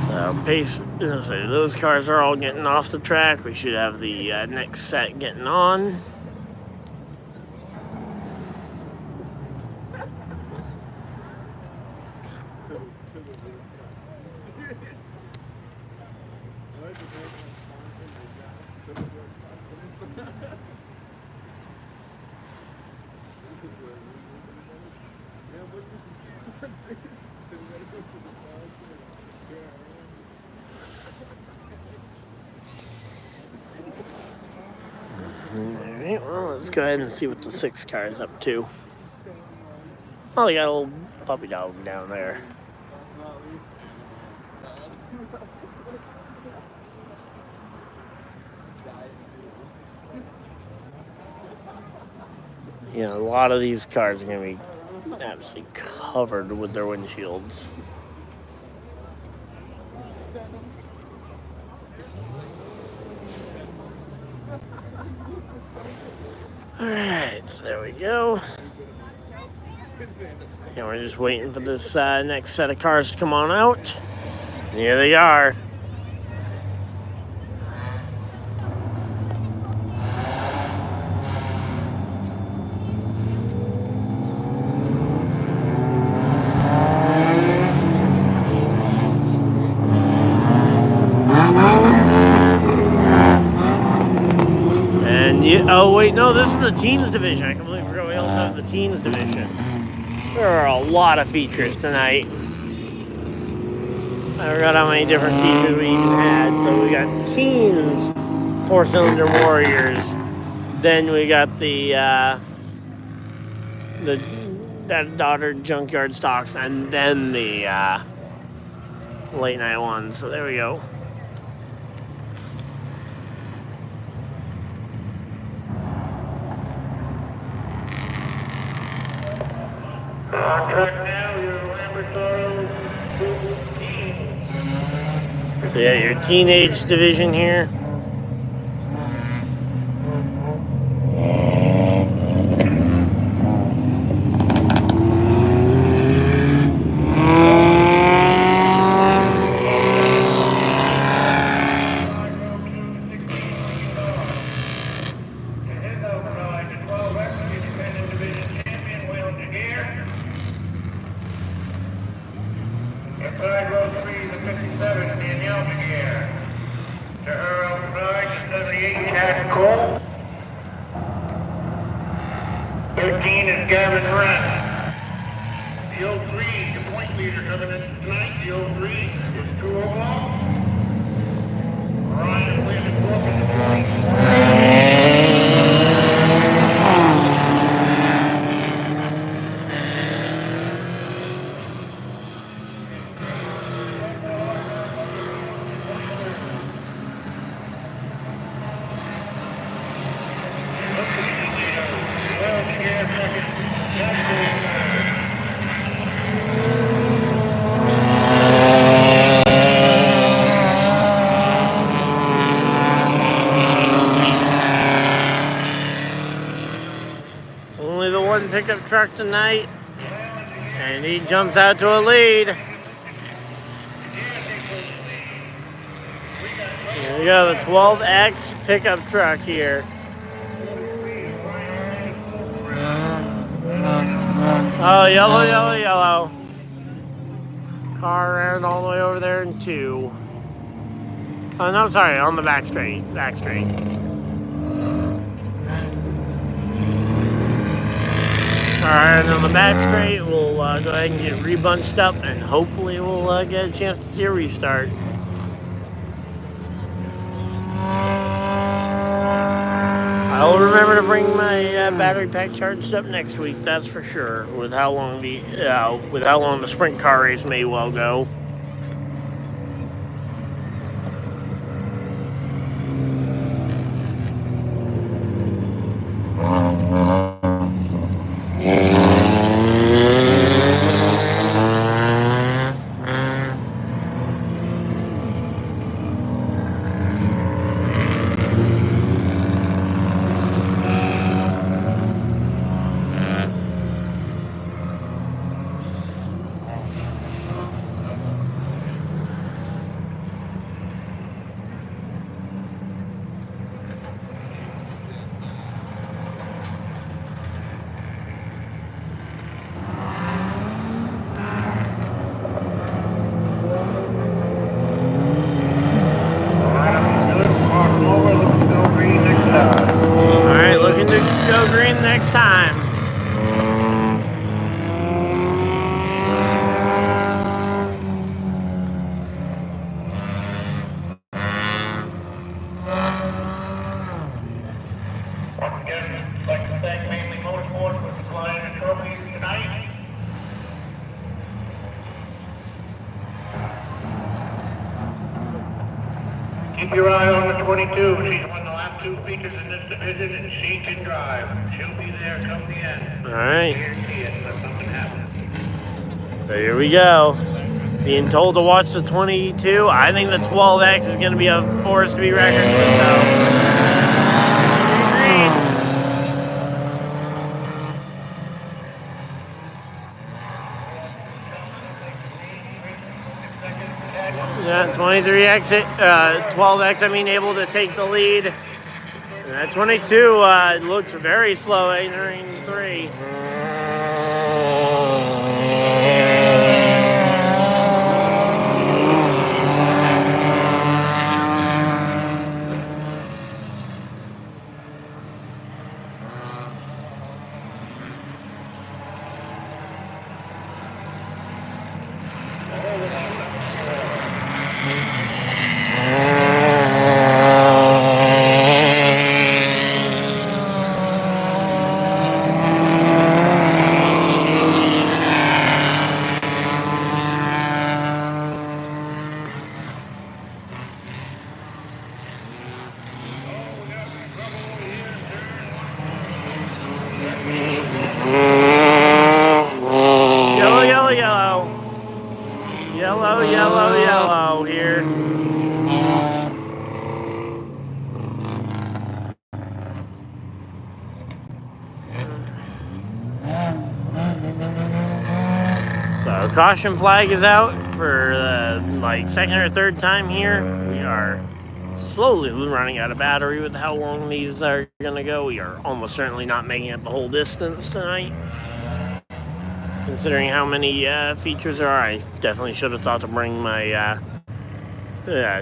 So pace, so those cars are all getting off the track. We should have the next set getting on. Alright, well, let's go ahead and see what the 6 car is up to. Oh, they got a little puppy dog down there. You know, a lot of these cars are going to be absolutely covered with their windshields. Alright, so there we go. And we're just waiting for this next set of cars to come on out. And here they are. Oh, wait, no, this is the teens division. I completely forgot we also have the teens division. There are a lot of features tonight. I forgot how many different features we even had. So we got teens, 4-cylinder warriors. Then we got the daughter junkyard stocks, and then the late night ones. So there we go. On track now, your Lamberto teens. So yeah, your teenage division here. Inside row 3, the 57, Danielle Jaguar. To her outside, the 78, Chad Cole. 13 is Gavin Wren. The 03, the point leader coming in tonight, the 03 is 2 Oval. Ryan Williams in the 20. Only the one pickup truck tonight, and he jumps out to a lead. Here we go, the 12X pickup truck here. Oh, yellow, yellow, yellow. Car ran all the way over there in 2. Oh, no, sorry, on the back straight. Back straight. Alright, and on the back straight, we'll go ahead and get rebunched up, and hopefully we'll get a chance to see a restart. I'll remember to bring my battery pack charged up next week, that's for sure, with how long the sprint car race may well go. Keep your eye on the 22. She's won the last 2 features in this division, and she can drive. She'll be there come the end. All right. Guarantee it unless something happens. So here we go. Being told to watch the 22. I think the 12X is going to be a force to be reckoned with, though. Yeah, 23X, 12X, I mean, able to take the lead. And that 22 looks very slow entering 3. Yellow here. So caution flag is out for like second or third time here. We are slowly running out of battery with how long these are gonna go. We are almost certainly not making it the whole distance tonight. Considering how many features there are, I definitely should have thought to bring my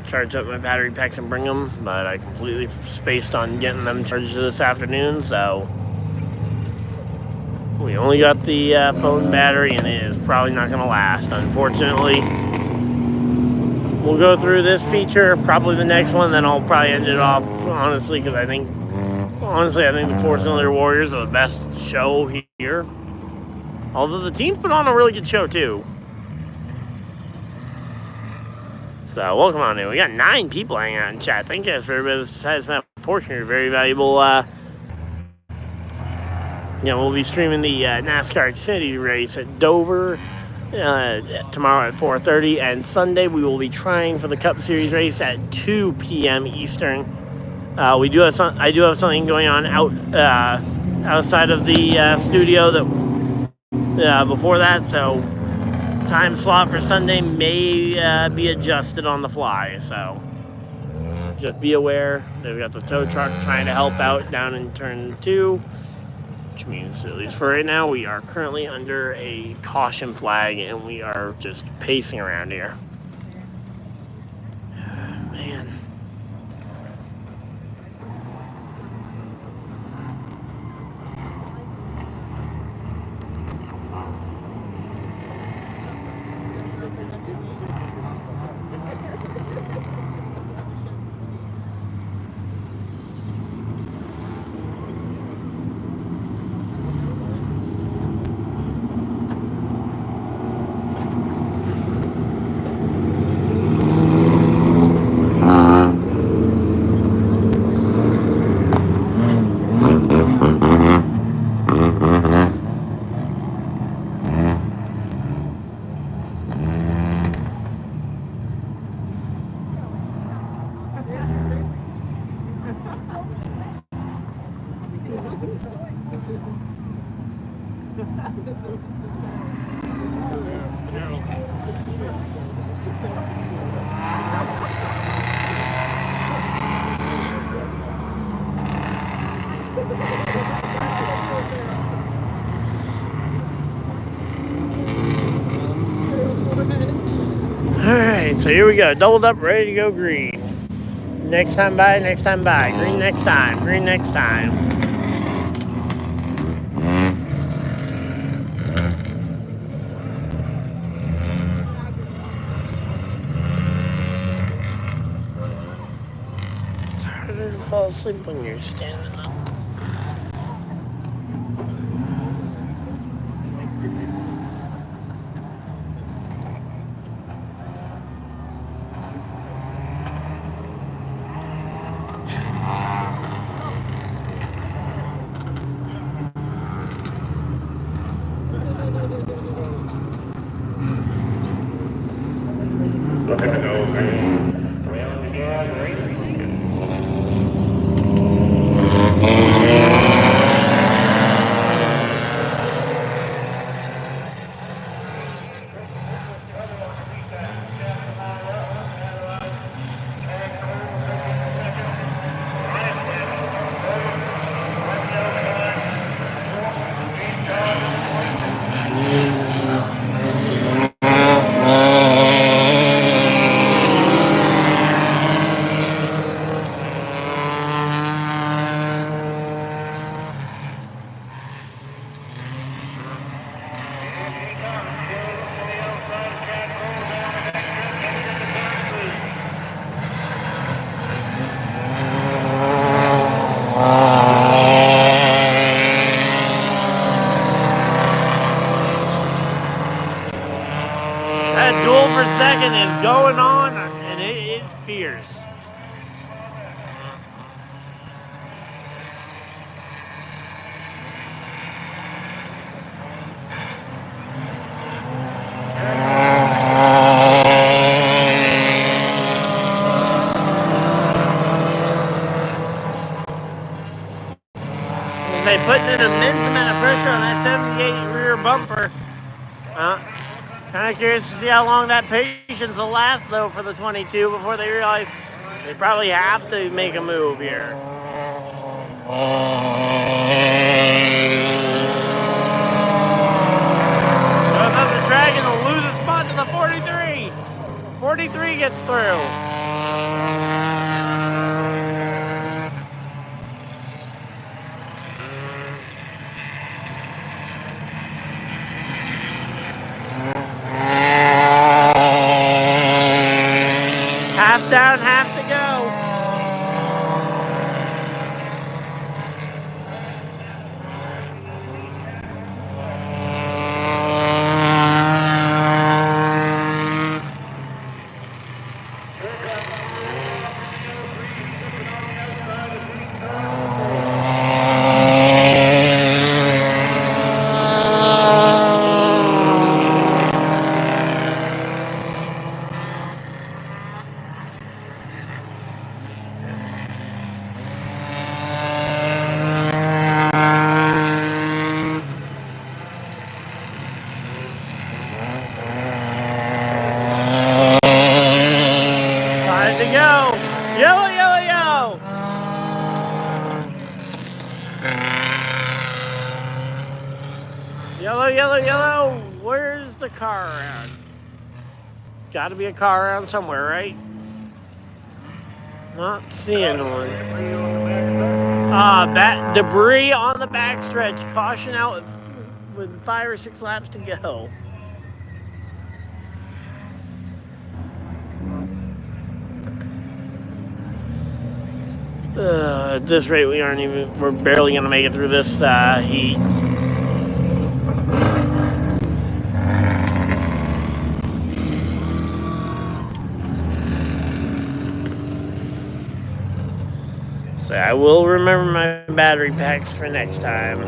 charge up my battery packs and bring them, but I completely spaced on getting them charged this afternoon, so we only got the phone battery, and it is probably not going to last, unfortunately. We'll go through this feature, probably the next one, then I'll probably end it off, honestly, because I think the 4-cylinder Warriors are the best show here. Although the teams put on a really good show, too. So, welcome on in. We got 9 people hanging out in chat. Thank you guys for everybody that decided to spend a portion of your very valuable, we'll be streaming the NASCAR Xfinity race at Dover tomorrow at 4:30, and Sunday we will be trying for the Cup Series race at 2 p.m. Eastern. I do have something going on outside of the studio that before that, so time slot for Sunday may be adjusted on the fly, so just be aware that we got the tow truck trying to help out down in turn 2, which means, at least for right now, we are currently under a caution flag and we are just pacing around here. Man. Alright, so here we go. Doubled up, ready to go green. Next time by. Green next time. Green next time. It's harder to fall asleep when you're standing up. Looking to go green. Round the gas, green. That duel per second is going on, and it is fierce. They putting an immense amount of pressure on that 78 rear bumper. Kind of curious to see how long that patience will last, though, for the 22 before they realize they probably have to make a move here. Goes up the track and will lose a spot to the 43. 43 gets through. Half down, half to go. Time to go. Yellow, yellow, yellow. Yellow, yellow, yellow. Where's the car around? There's got to be a car around somewhere, right? Not seeing one. Debris on the backstretch. Caution out with 5 or 6 laps to go. At this rate, we're barely gonna make it through this heat. So I will remember my battery packs for next time.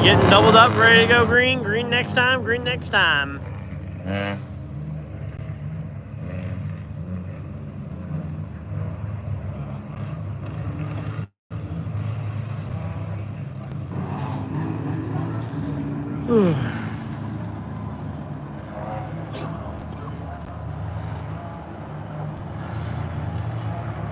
Getting doubled up, ready to go green. Green next time, green next time.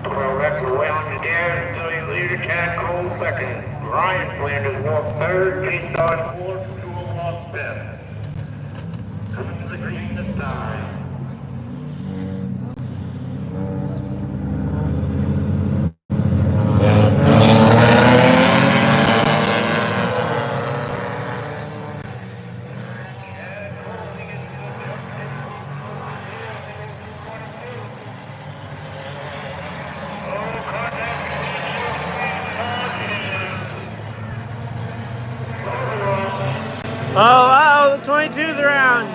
Well, that's the way on the gas until you leave the cat cold second. Ryan Flanders walked third, Keith Dodge fourth, Jewel lost fifth. Coming to the green this time. Oh, the 22's around.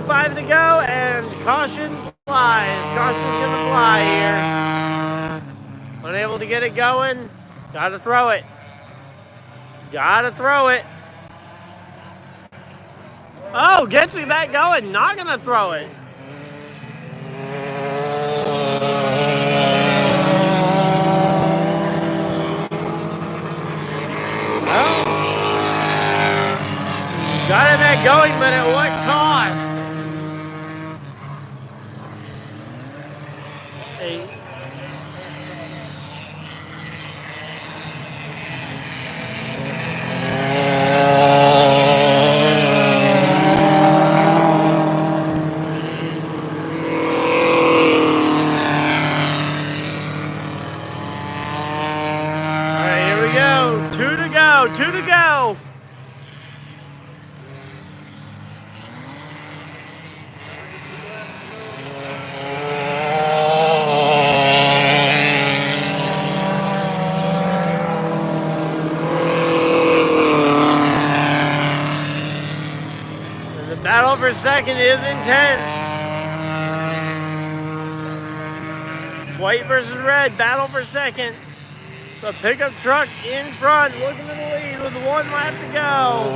5 to go, and caution flies. Caution's gonna fly here. Unable to get it going. Gotta throw it. Gotta throw it. Oh, gets me back going. Not gonna throw it. Well, got it back going, but at what cost? Hey. Two to go. And the battle for second is intense. White versus red, battle for second. The pickup truck in front, looking to the lead with 1 lap to go.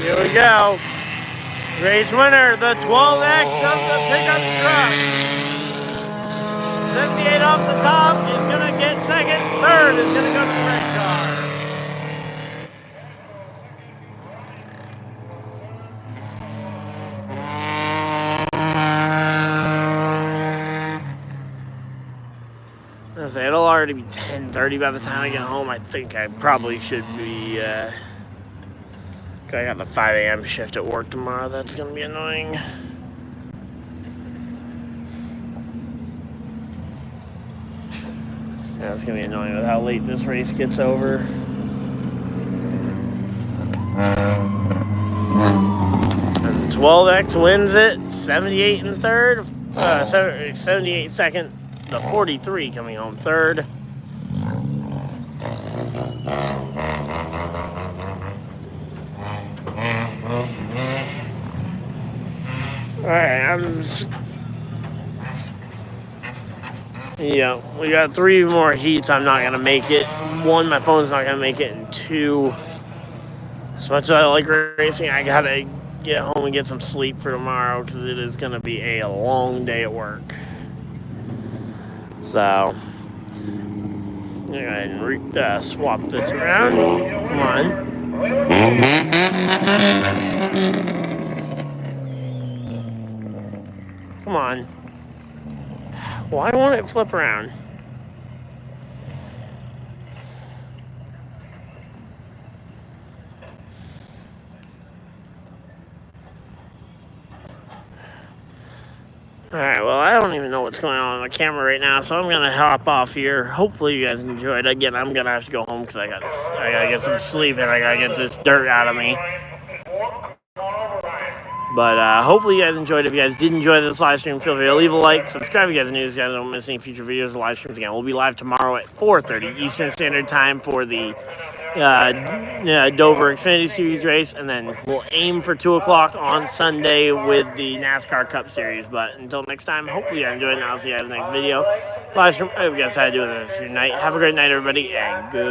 Here we go. Race winner, the 12X of the pickup truck. 78 off the top is going to get second. Third is going to go to the red car. It'll already be 10:30 by the time I get home. I think I probably should be, I got the 5 a.m. shift at work tomorrow. That's going to be annoying. Yeah, it's going to be annoying with how late this race gets over. And the 12X wins it. 78 in third. 78 second. The 43 coming home third. Alright, yeah, we got 3 more heats. I'm not gonna make it. 1, my phone's not gonna make it, and 2, as much as I like racing, I gotta get home and get some sleep for tomorrow because it is gonna be a long day at work. So, I'm gonna go ahead and swap this around. Come on. Come on. Why won't it flip around? Alright, well, I don't even know what's going on with my camera right now, so I'm going to hop off here. Hopefully you guys enjoyed. Again, I'm going to have to go home because I got to get some sleep and I got to get this dirt out of me. But hopefully you guys enjoyed. If you guys did enjoy this live stream, feel free to leave a like, subscribe if you guys are new, so you guys don't miss any future videos or live streams. Again, we'll be live tomorrow at 4:30 Eastern Standard Time for the Dover Xfinity Series race, and then we'll aim for 2 o'clock on Sunday with the NASCAR Cup Series. But until next time, hopefully you guys enjoyed, and I'll see you guys in the next video. Live stream, I hope you guys had to do with this your night. Have a great night, everybody, and good.